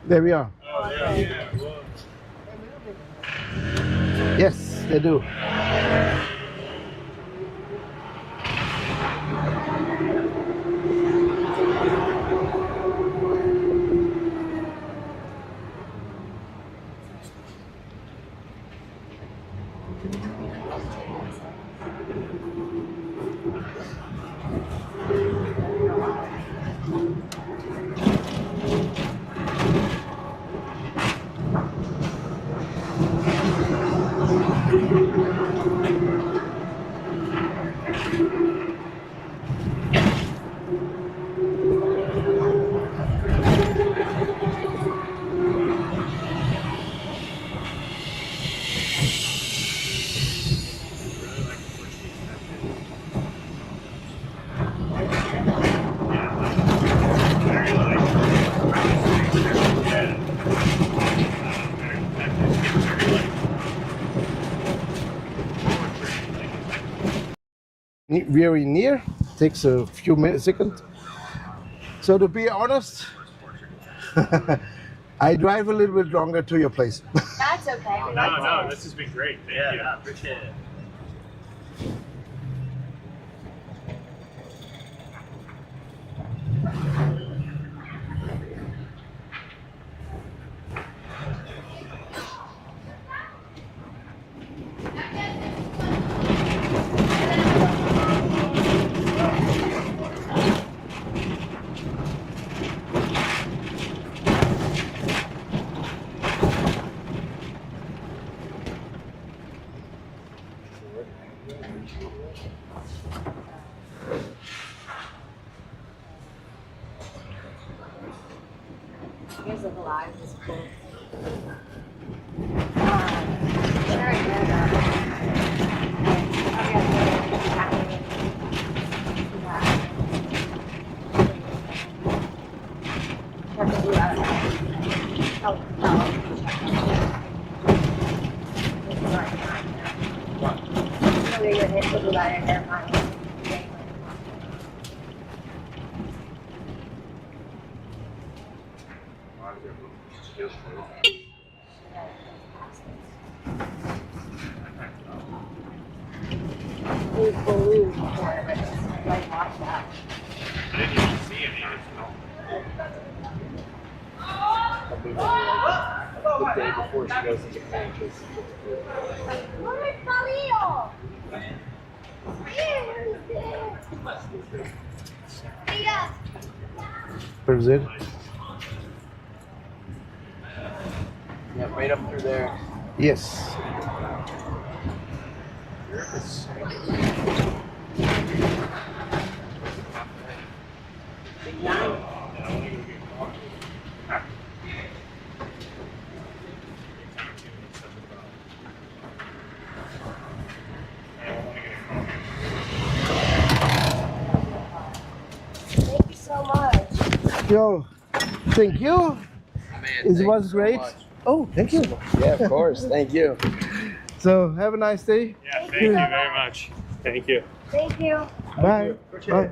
There we are. Oh, yeah. Yes, they do. Very near, takes a few seconds. So to be honest, I drive a little bit longer to your place. That's okay. No, this has been great. Thank you. Yeah, appreciate it. Here's the live. It's cool. I didn't even see any of The day before she goes into matches. Where is it? Yeah, right up through there. Yes. So, thank you. It was great. Oh, thank you. Yeah, of course. Thank you. So, have a nice day. Yeah, thank you very much. Thank you. Thank you. Bye. Bye.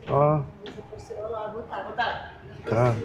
Ó. Tá.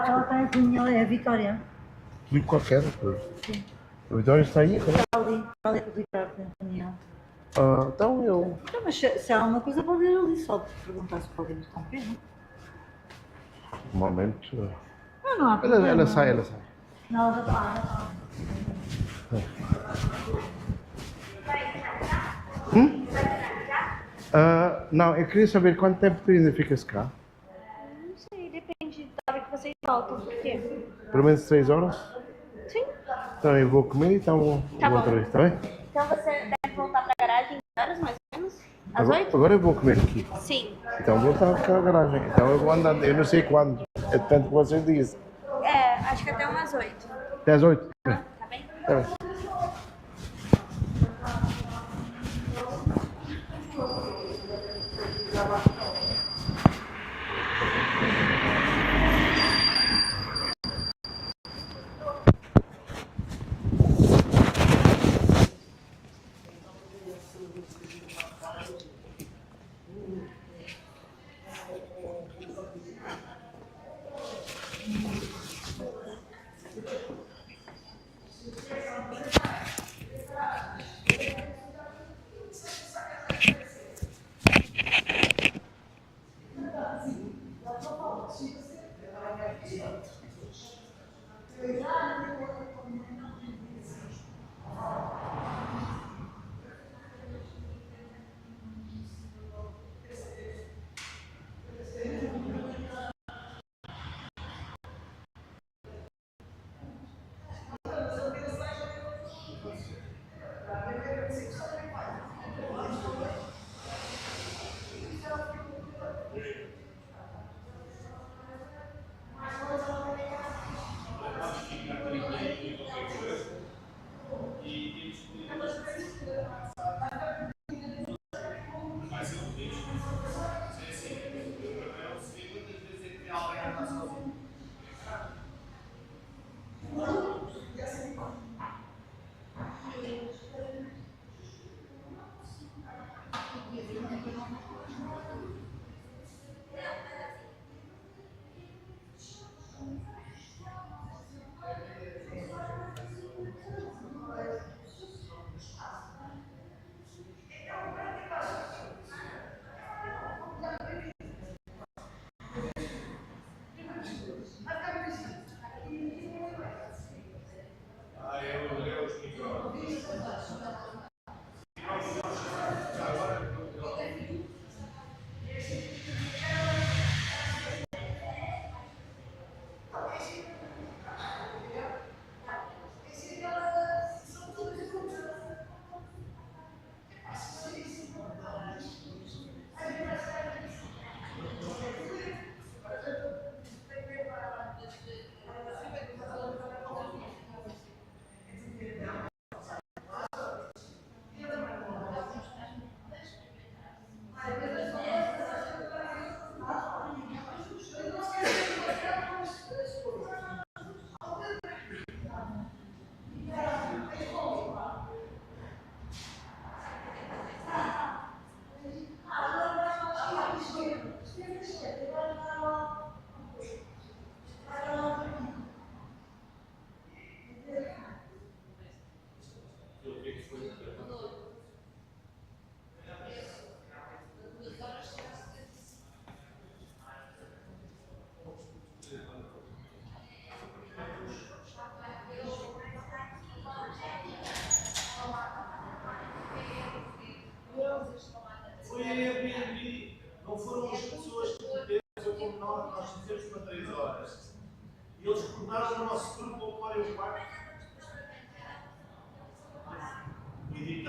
Ela tem reunião, é a Vitória. Ligo qualquer coisa. Sim. A Vitória está aí? Está ali para a reunião. Então eu. Não, mas se há alguma coisa pode ir ali, só de perguntar se podem interromper, não? Um momento. Não há problema. Ela sai. Não, ela já está. Não, eu queria saber quanto tempo tu ainda ficas cá? Não sei, depende da hora que vocês voltam, por quê? Pelo menos 3 horas? Sim. Então eu vou comer e então vou outra vez, está bem? Então você deve voltar para a garagem que horas, mais ou menos? Às 8? Agora eu vou comer aqui. Sim. Então vou estar com a garagem. Então eu vou andando, eu não sei quando, é tanto que vocês dizem. Acho que até umas 8. Até às 8? Tá bem? Tá bem.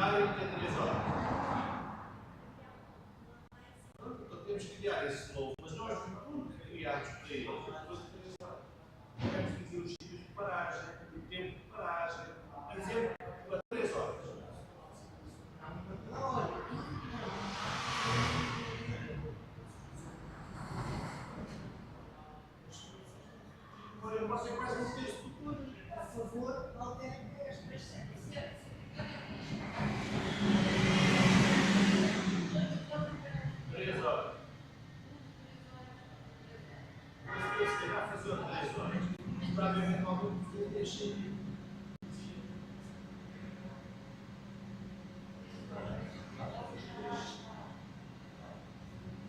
nada em ter 3 horas. Então temos que criar esse novo, mas nós nunca criámos para ele depois de 3 horas. Temos que dizer os sítios de paragem, o tempo de paragem, por exemplo, para 3 horas. Agora, você faz um texto todo, por favor, altere esta. 3 horas. Mas se calhar fazer 3 horas. Para eventualmente poder deixar.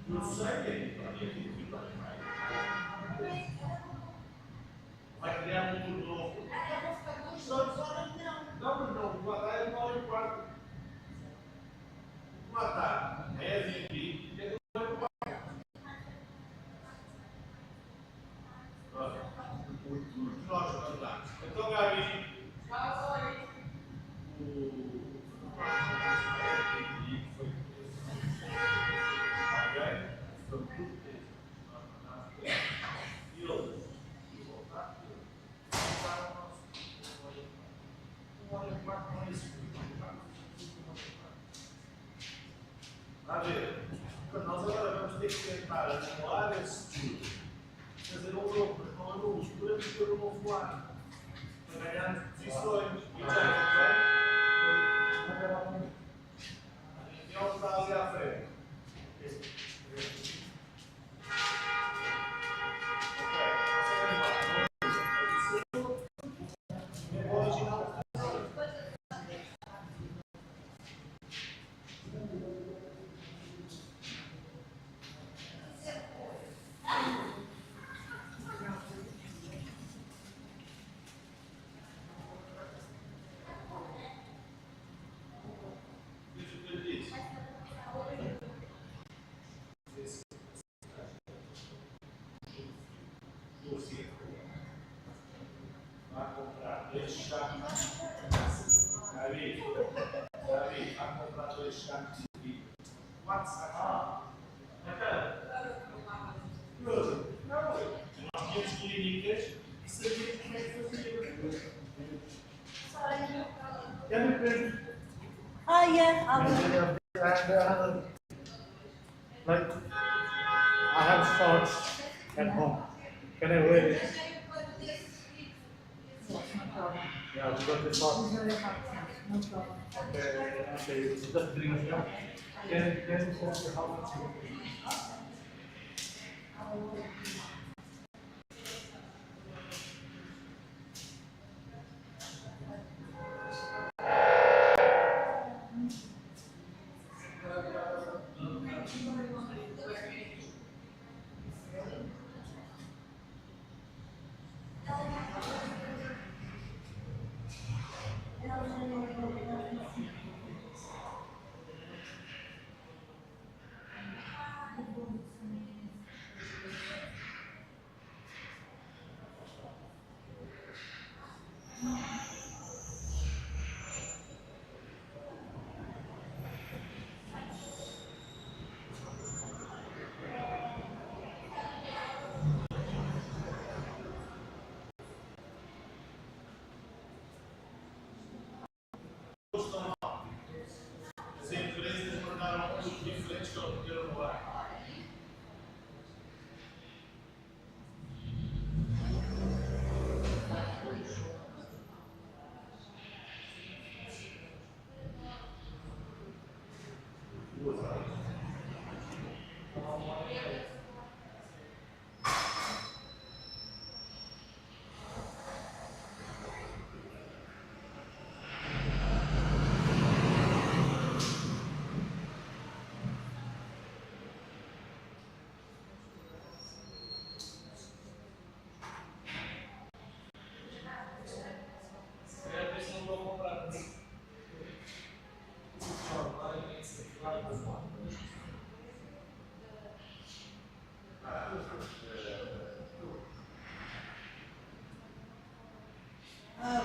Não sei, vai criar um turno novo. Só 2 horas não. Não, boa tarde, 1h15. Boa tarde, é Airbnb, é 1h15. Nós mandamos. Então, Gabi, a ver, nós agora vamos ter que tentar anular esse tudo, fazer um novo, mas não anulos, podemos ter um novo ano, para ganharmos posições. E já então está ali à frente. Oh yeah, Like, I have thoughts at home. Can I wear it? Yeah, you got the thoughts. Okay, just bring us down. Can you hold your house?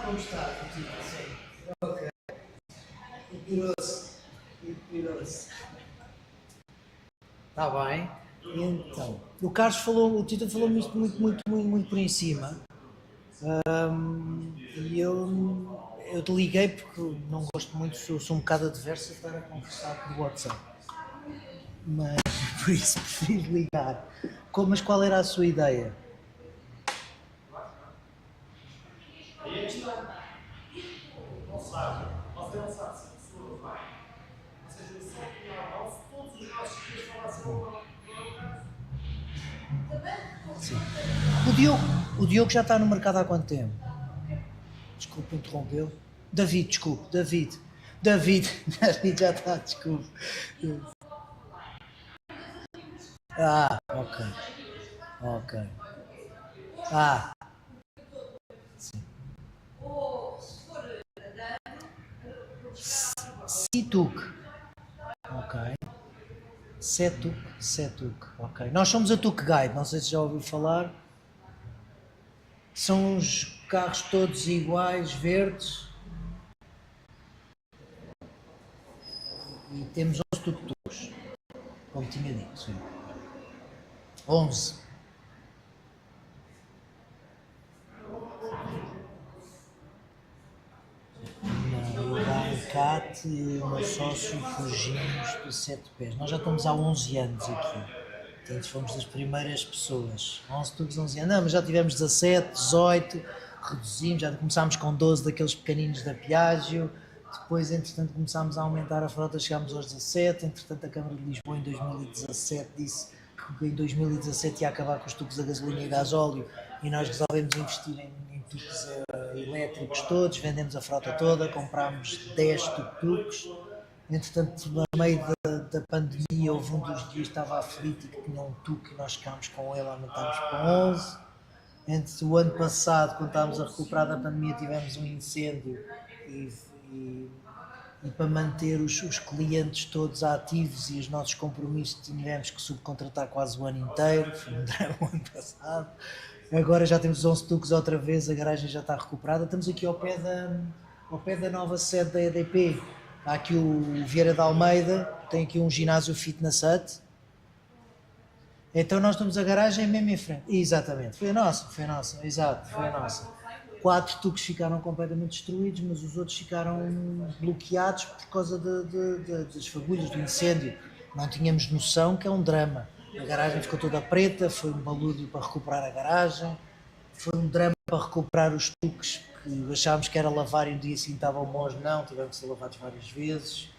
como está? Ok. Virou-se. Está bem. Então, o Carlos falou, o Tito falou-me isto muito por em cima. E eu te liguei porque não gosto muito, sou um bocado adverso a estar a conversar por WhatsApp. Mas por isso preferi ligar. Mas qual era a sua ideia? Sim. O Diogo já está no mercado há quanto tempo? Desculpe interrompeu. David já está, desculpe. Ok. Sim. Tuk-Tuk. Ok. Tuk-Tuk. Ok. Nós somos a Tuk Guide, não sei se já ouviu falar. São os carros todos iguais, verdes. E temos 11 tuk-tuks, como tinha dito, sim. 11. Eu, o Cat e o meu sócio fugimos de 7 pés. Nós já estamos há 11 anos aqui. Portanto, fomos das primeiras pessoas. 11 tugs, 11 anos. Não, mas já tivemos 17, 18, reduzimos, já começámos com 12 daqueles pequeninos da Piaggio. Depois, entretanto, começámos a aumentar a frota, chegámos aos 17. Entretanto, a Câmara de Lisboa, em 2017, disse que em 2017 ia acabar com os tugs a gasolina e gasóleo e nós resolvemos investir em tugs elétricos todos, vendemos a frota toda, comprámos 10 tuk-tuks. Entretanto, no meio da pandemia, houve um dos dias que estava aflito e que tinha um tuk e nós ficámos com ele, aumentámos para 11. Entre o ano passado, quando estávamos a recuperar da pandemia, tivemos um incêndio e para manter os clientes todos ativos e os nossos compromissos tivemos que subcontratar quase o ano inteiro, foi um drama o ano passado. Agora já temos 11 tuques outra vez, a garagem já está recuperada. Estamos aqui ao pé da nova sede da EDP. Há aqui o Vieira de Almeida, tem aqui um ginásio fitness hut. Então nós temos a garagem mesmo em frente. Exatamente, foi a nossa. 4 tuques ficaram completamente destruídos, mas os outros ficaram bloqueados por causa das fagulhas do incêndio. Não tínhamos noção, que é um drama. A garagem ficou toda preta, foi um balúrdio para recuperar a garagem, foi um drama para recuperar os tuques, que achávamos que era lavar e um dia assim estavam bons, não, tivemos que ser lavados várias vezes.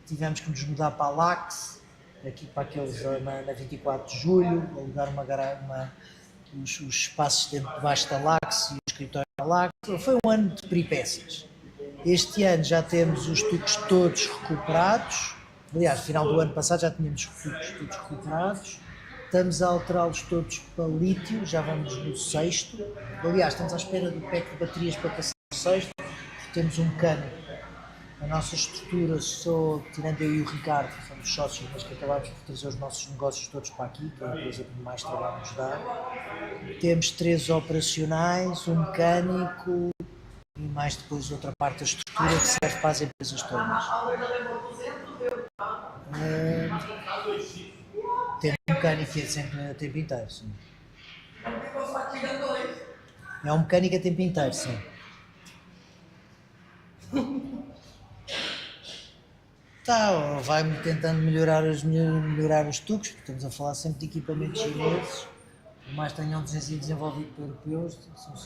Tivemos que nos mudar para a Lax, aqui para aqueles na 24 de julho, alugar os espaços debaixo da Lax e o escritório da Lax. Foi um ano de peripécias. Este ano já temos os tuques todos recuperados. Aliás, no final do ano passado já tínhamos os tuques todos recuperados. Estamos a alterá-los todos para lítio, já vamos no 6º. Aliás, estamos à espera do pack de baterias para passar no 6º. Temos um mecânico. A nossa estrutura, tirando eu e o Ricardo, que somos sócios, mas que acabámos por trazer os nossos negócios todos para aqui, que é a empresa que mais trabalho nos dá. Temos 3 operacionais, um mecânico e mais depois outra parte da estrutura que serve para as empresas todas. Temos um mecânico que é sempre a tempo inteiro, sim. É um mecânico a tempo inteiro, sim. Vai-me tentando melhorar os tuques, porque estamos a falar sempre de equipamentos chineses, por mais tenham desenvolvido por europeus.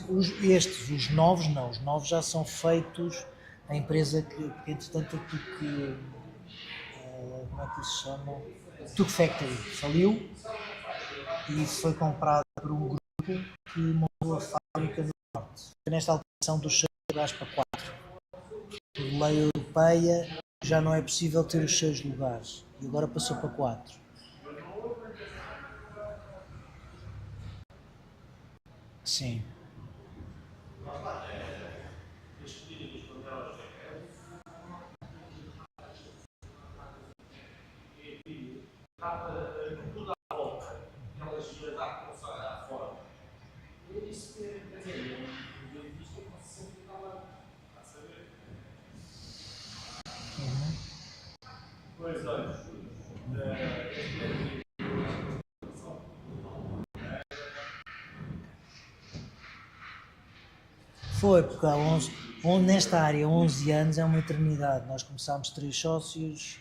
Os novos não, os novos já são feitos, a empresa que entretanto a Tuk, como é que se chama? Tuk Factory faliu e foi comprado por um grupo que montou a fábrica no norte. Nesta alteração dos 6 lugares para 4. Por lei europeia já não é possível ter os 6 lugares e agora passou para 4. Sim. Foi, porque há 11, nesta área 11 anos é uma eternidade. Nós começámos 3 sócios,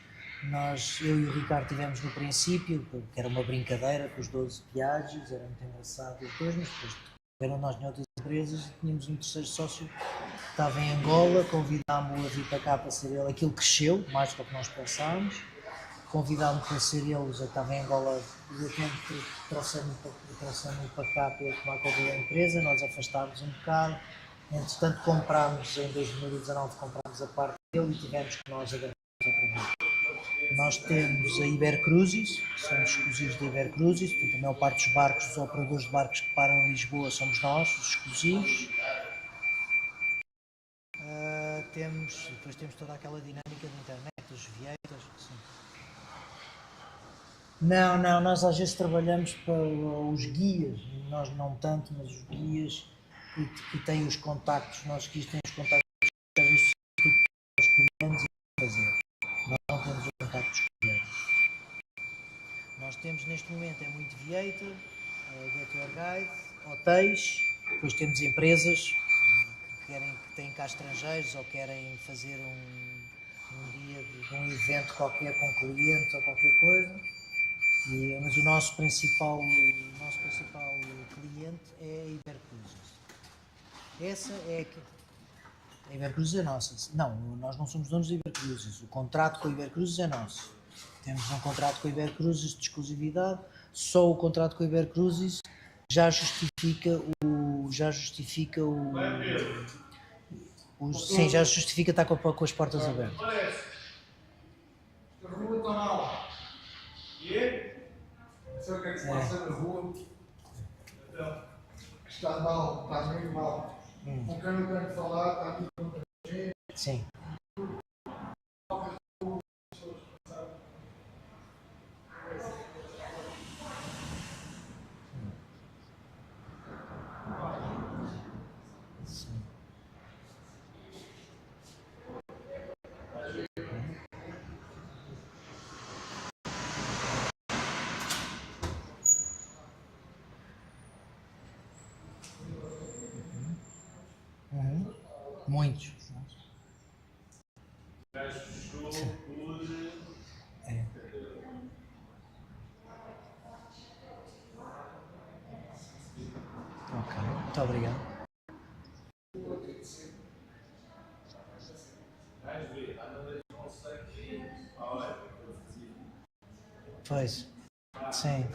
eu e o Ricardo tivemos no princípio, que era uma brincadeira com os 12 viagens, era muito engraçado os dois, mas depois tiveram nós em outras empresas e tínhamos um terceiro sócio que estava em Angola, convidámo-o a vir para cá para ser ele, aquilo cresceu, mais do que nós pensámos, convidámo-o para ser ele, já estava em Angola, de repente trouxemos-o para cá para ele tomar conta da empresa, nós afastámos um bocado. Entretanto, comprámos em 2019 comprámos a parte dele e tivemos que nós agarrarmos outra vez. Nós temos a Ibercruises, somos exclusivos da Ibercruises, portanto a maior parte dos barcos, dos operadores de barcos que param em Lisboa somos nós, os exclusivos. Depois temos toda aquela dinâmica da internet, os vieiras. Assim. Não, nós às vezes trabalhamos para os guias, nós não tanto, mas os guias que têm os contactos, nós guias têm os contactos os clientes e fazer. Nós não temos os contactos dos clientes. Nós temos neste momento é muito Vieiter, Get Your Guide, hotéis, depois temos empresas que têm cá estrangeiros ou querem fazer um dia de um evento qualquer com clientes ou qualquer coisa. Mas o nosso principal cliente é a Ibercruises. Essa é a Ibercruises é nossa. Não, nós não somos donos da Ibercruises. O contrato com a Ibercruises é nosso. Temos um contrato com a Ibercruises de exclusividade. Só o contrato com a Ibercruises já justifica sim, já justifica estar com as portas abertas. A rua está mal. E é? Sabe o que é que se passa na rua? Então, está mal, está muito mal. Com quem não tem que falar, está aqui com muita gente. Sim. Muitos. É. Ok, muito obrigado. Pois, sim.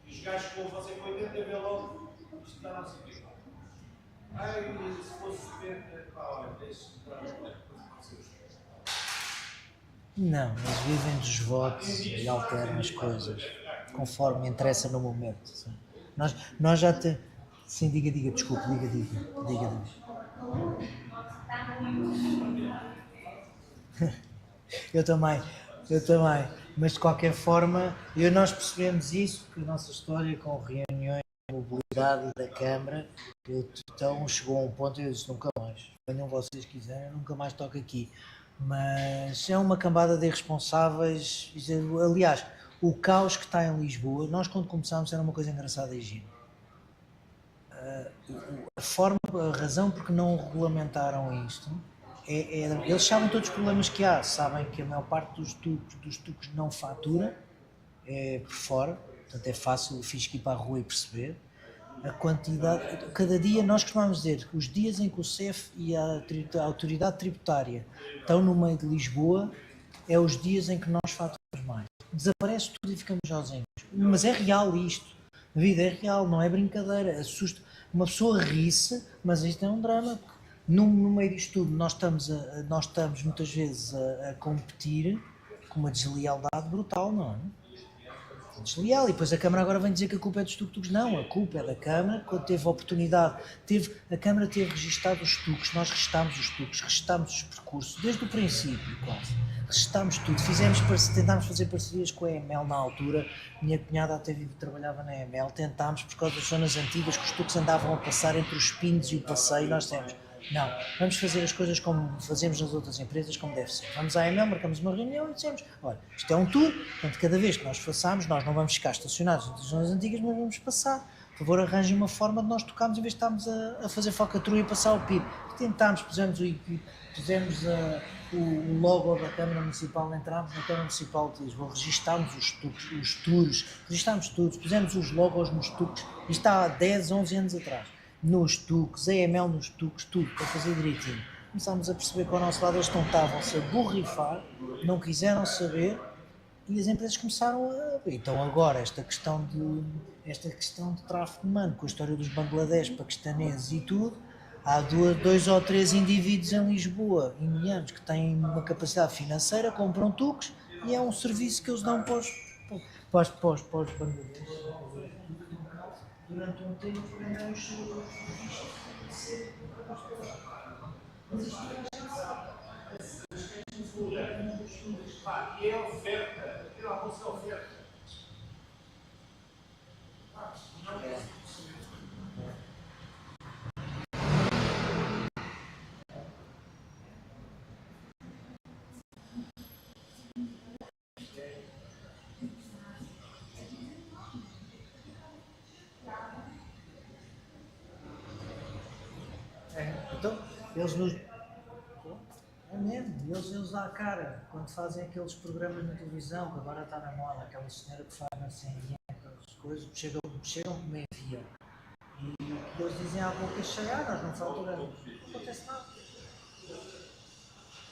E os gajos que você põe dentro, vê logo, isto está não se aplica. Ai, se fosse 70, olha, deixa-me entrar no colega, Não, eles vivem dos votos e alternam as coisas conforme interessa no momento. Sim. Nós já temos. Sim, diga, desculpe, diga. Eu também. Mas de qualquer forma, nós percebemos isso, que a nossa história com reuniões de mobilidade e da Câmara, então chegou a um ponto e eu disse, nunca mais, venham vocês quiserem, eu nunca mais toco aqui. Mas é uma cambada de irresponsáveis. Aliás, o caos que está em Lisboa, nós quando começámos era uma coisa engraçada e gira. A razão porque não regulamentaram isto eles sabem todos os problemas que há, sabem que a maior parte dos tucos não fatura, é por fora, portanto é fácil o fisco ir para a rua e perceber. A quantidade, cada dia nós costumamos dizer que os dias em que o CEF e a autoridade tributária estão no meio de Lisboa é os dias em que nós faturamos mais. Desaparece tudo e ficamos sozinhos. Mas é real isto. A vida é real, não é brincadeira. Assusta. Uma pessoa ri-se, mas isto é um drama. No meio disto tudo nós estamos muitas vezes a competir com uma deslealdade brutal, não é? Desleal, e depois a Câmara agora vem dizer que a culpa é dos tuk-tuks. Não, a culpa é da Câmara, quando teve a oportunidade, a Câmara teve registado os tuks, nós restámos os tuks, restámos os percursos, desde o princípio quase, restámos tudo, tentámos fazer parcerias com a EML na altura, minha cunhada até trabalhava na EML, tentámos por causa das zonas antigas que os tuks andavam a passar entre os pinos e o passeio, nós dissemos, Não, vamos fazer as coisas como fazemos nas outras empresas, como deve ser. Vamos à EML, marcamos uma reunião e dizemos, olha, isto é um tour, portanto cada vez que nós façamos, nós não vamos ficar estacionados nas zonas antigas, mas vamos passar. Por favor, arranjem uma forma de nós tocarmos em vez de estarmos a fazer falcatrua e passar o PIB. Tentámos, pusemos o logo da Câmara Municipal, entramos na Câmara Municipal de Lisboa, registámos os tours, registámos tudo, pusemos os logos nos tucs, isto há 10, 11 anos atrás, nos tucs, AML nos tucs, tudo, para fazer direitinho. Começámos a perceber que ao nosso lado eles estavam-se a borrifar, não quiseram saber, e as empresas começaram a... Então agora esta questão de tráfico humano, com a história dos Bangladesh, paquistaneses e tudo, há 2 ou 3 indivíduos em Lisboa, indianos, que têm uma capacidade financeira, compram tucs e é um serviço que eles dão para os Bangladesh. Durante um tempo ganham os serviços. Mas isto a gente sabe. E é oferta, aquilo é a oferta. Então, eles nos... É mesmo, eles dão a cara quando fazem aqueles programas na televisão, que agora está na moda, aquela senhora que faz na CNN, aquelas coisas, chegam como enviam. E eles dizem à boca cheia, nós não faturamos. Não acontece nada.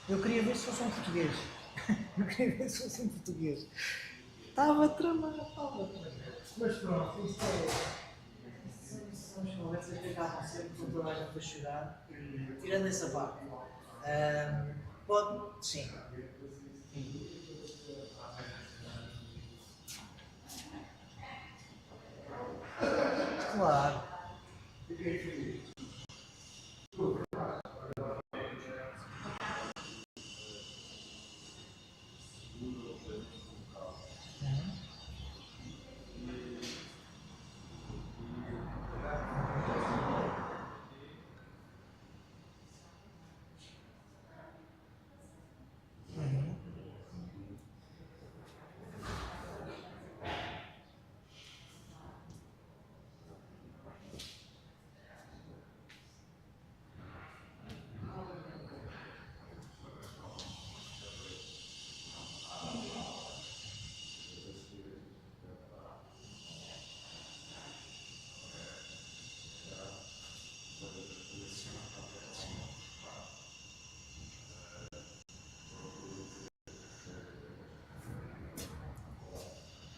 Eu queria ver se fosse um português. Estava a tramar. Mas pronto, isto são as conversas que acabam sempre com toda a gente a chorar. E tirando essa parte, pode, sim. Claro.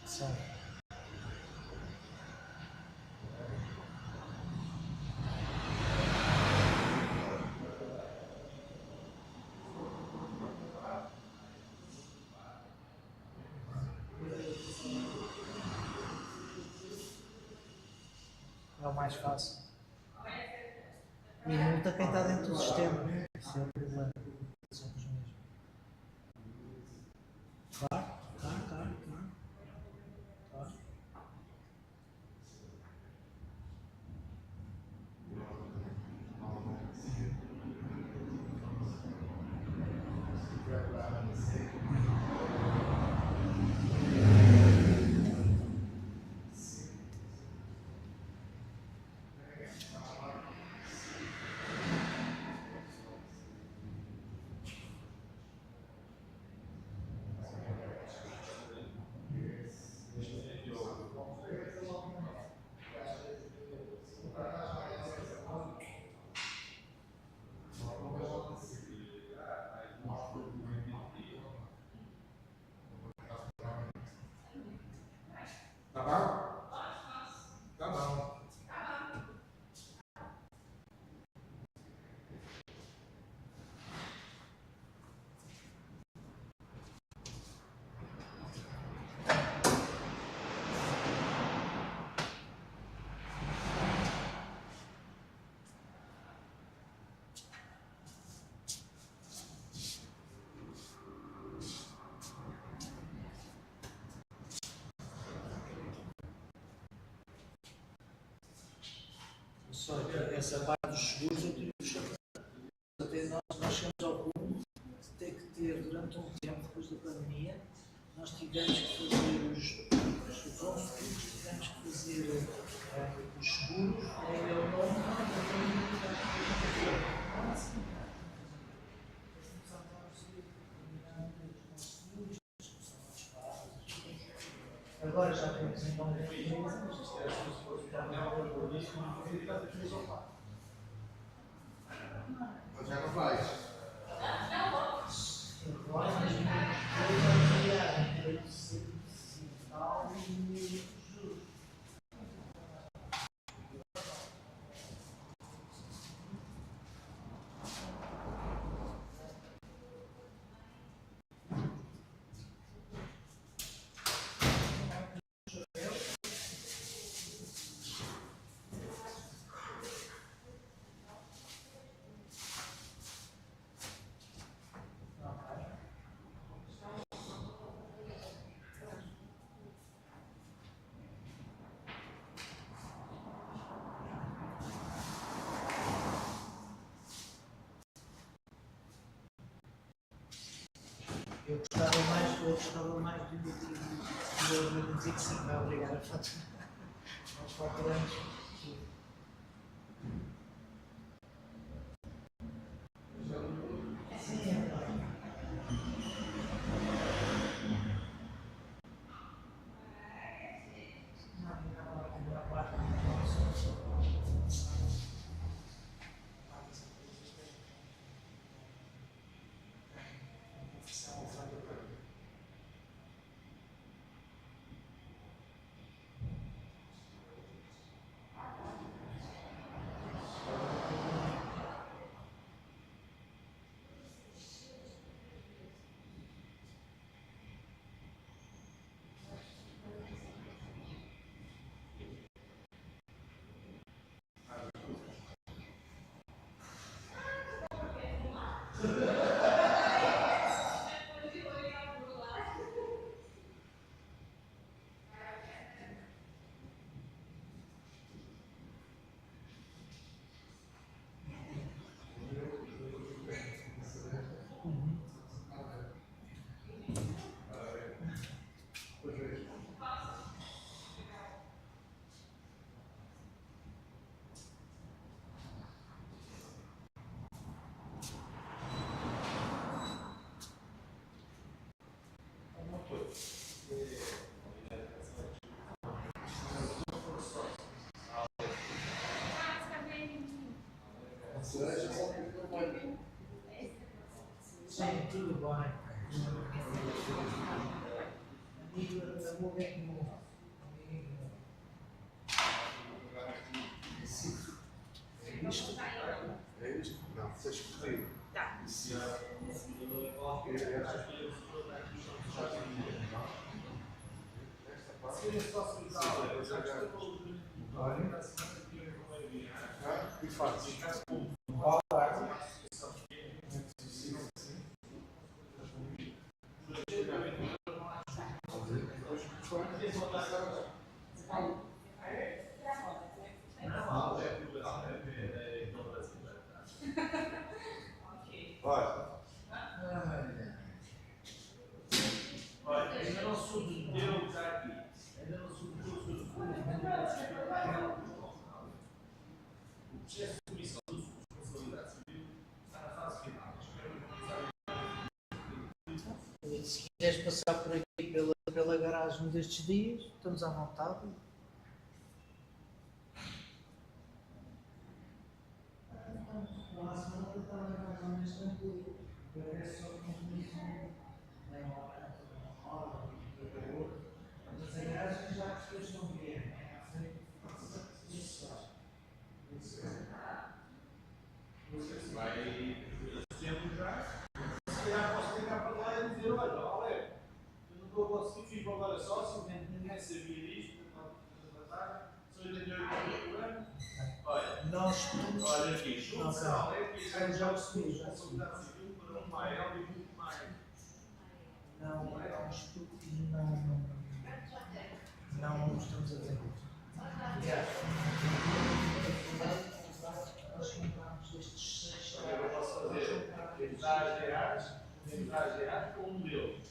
Sim. É o mais fácil. E multa quem está dentro do sistema. Isso é o problema. Somos mesmo. Claro. Tá bom? Tá bom. Só que essa parte dos seguros eu tive que fechar. ter, durante um tempo, depois da pandemia, nós tivemos que fazer os off-tours, tivemos que fazer os seguros, agora já temos em nome da empresa, mas isto é as pessoas que estão já não faz. Eu gostava mais do meu dizer que sim, vai obrigar a faturar. Nós faturamos. Sim, tudo bem. Amor é comum. É isto? É isto? Não, tens que pedir. Tá. E fazes? Olha, ainda não submeteu, já aqui, ainda não submeteu o seu documento. O processo de submissão da sua responsabilidade civil está na fase final. Se quiseres passar por aqui pela garagem destes dias, estamos à vontade. Olha aqui, junção é que já percebi, já responsabilidade civil para um maior e muito mais. Não estamos a ver. Nós compramos estes 6. Eu posso fazer 10 reais. trajeto ou um deles?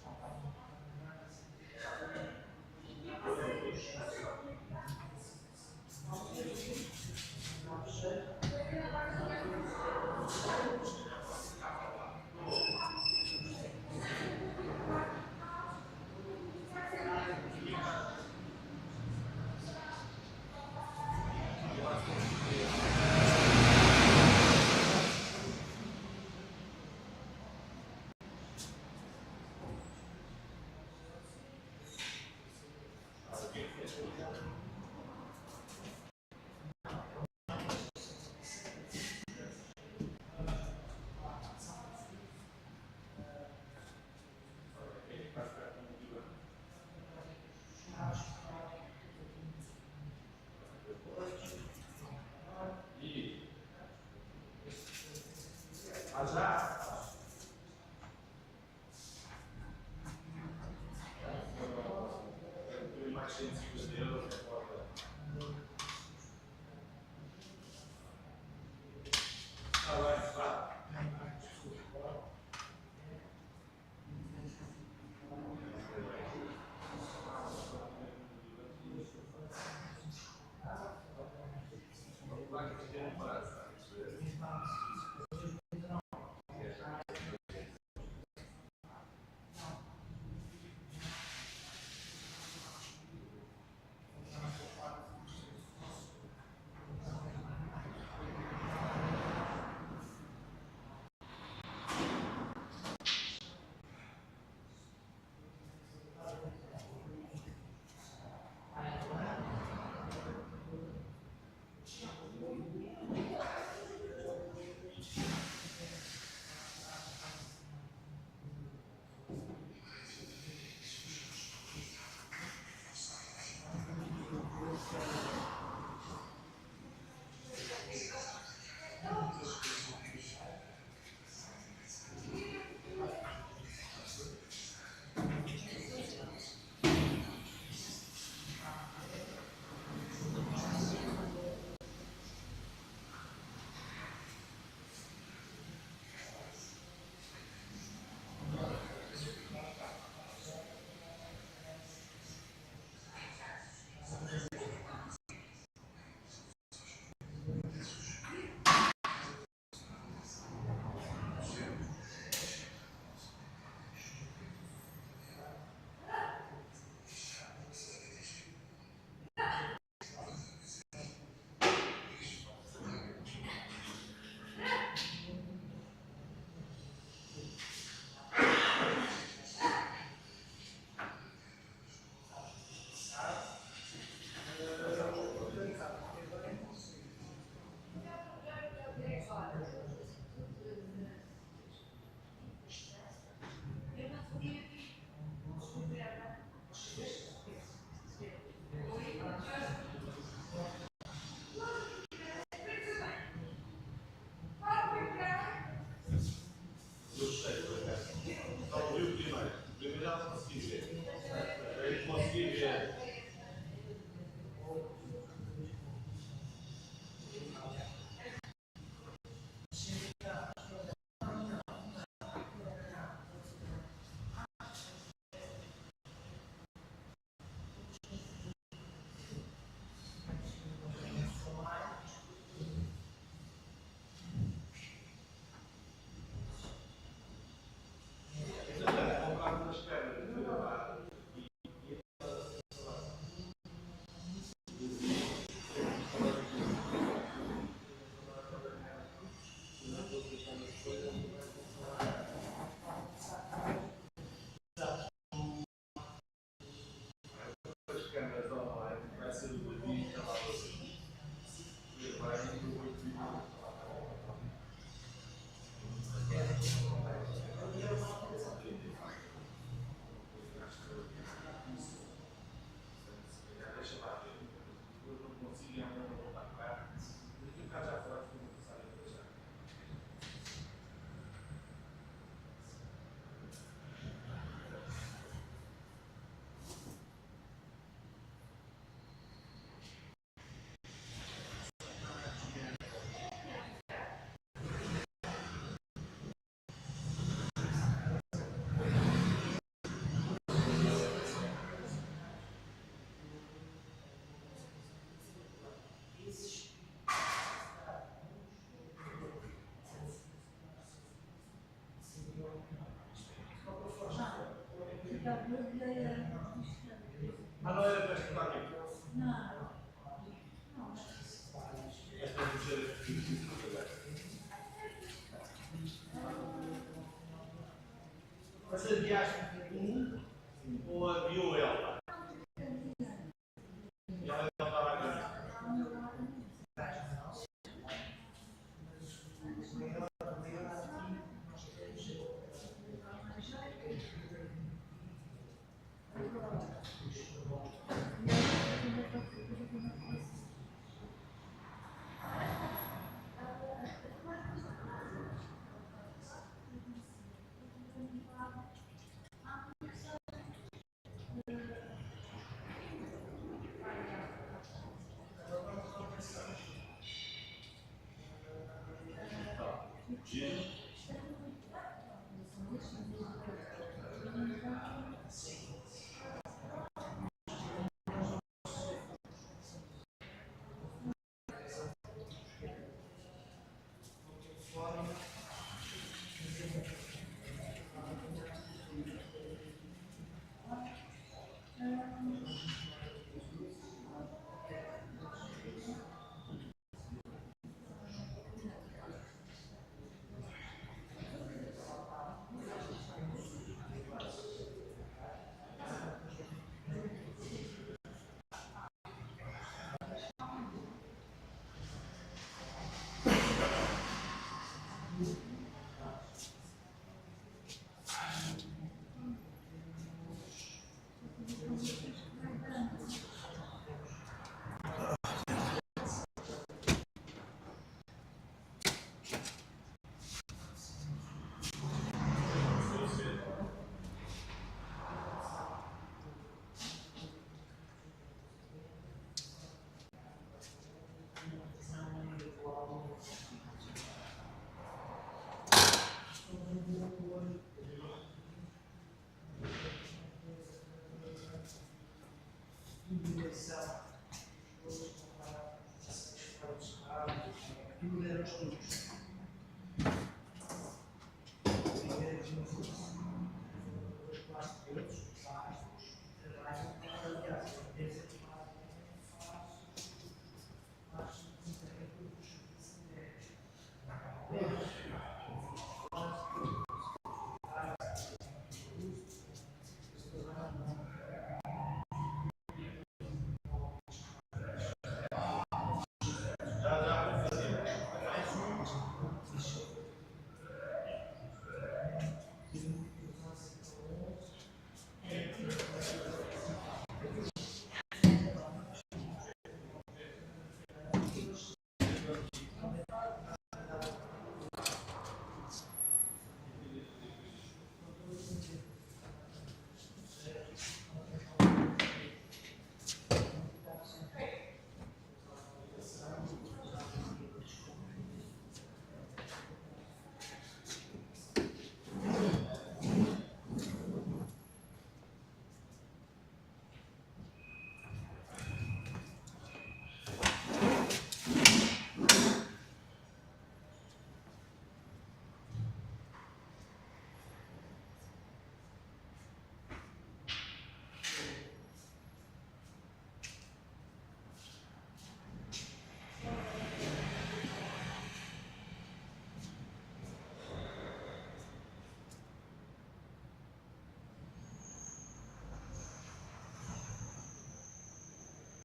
Ah, não era para ficar aqui? Não. Vai ser viagem ou a viúva?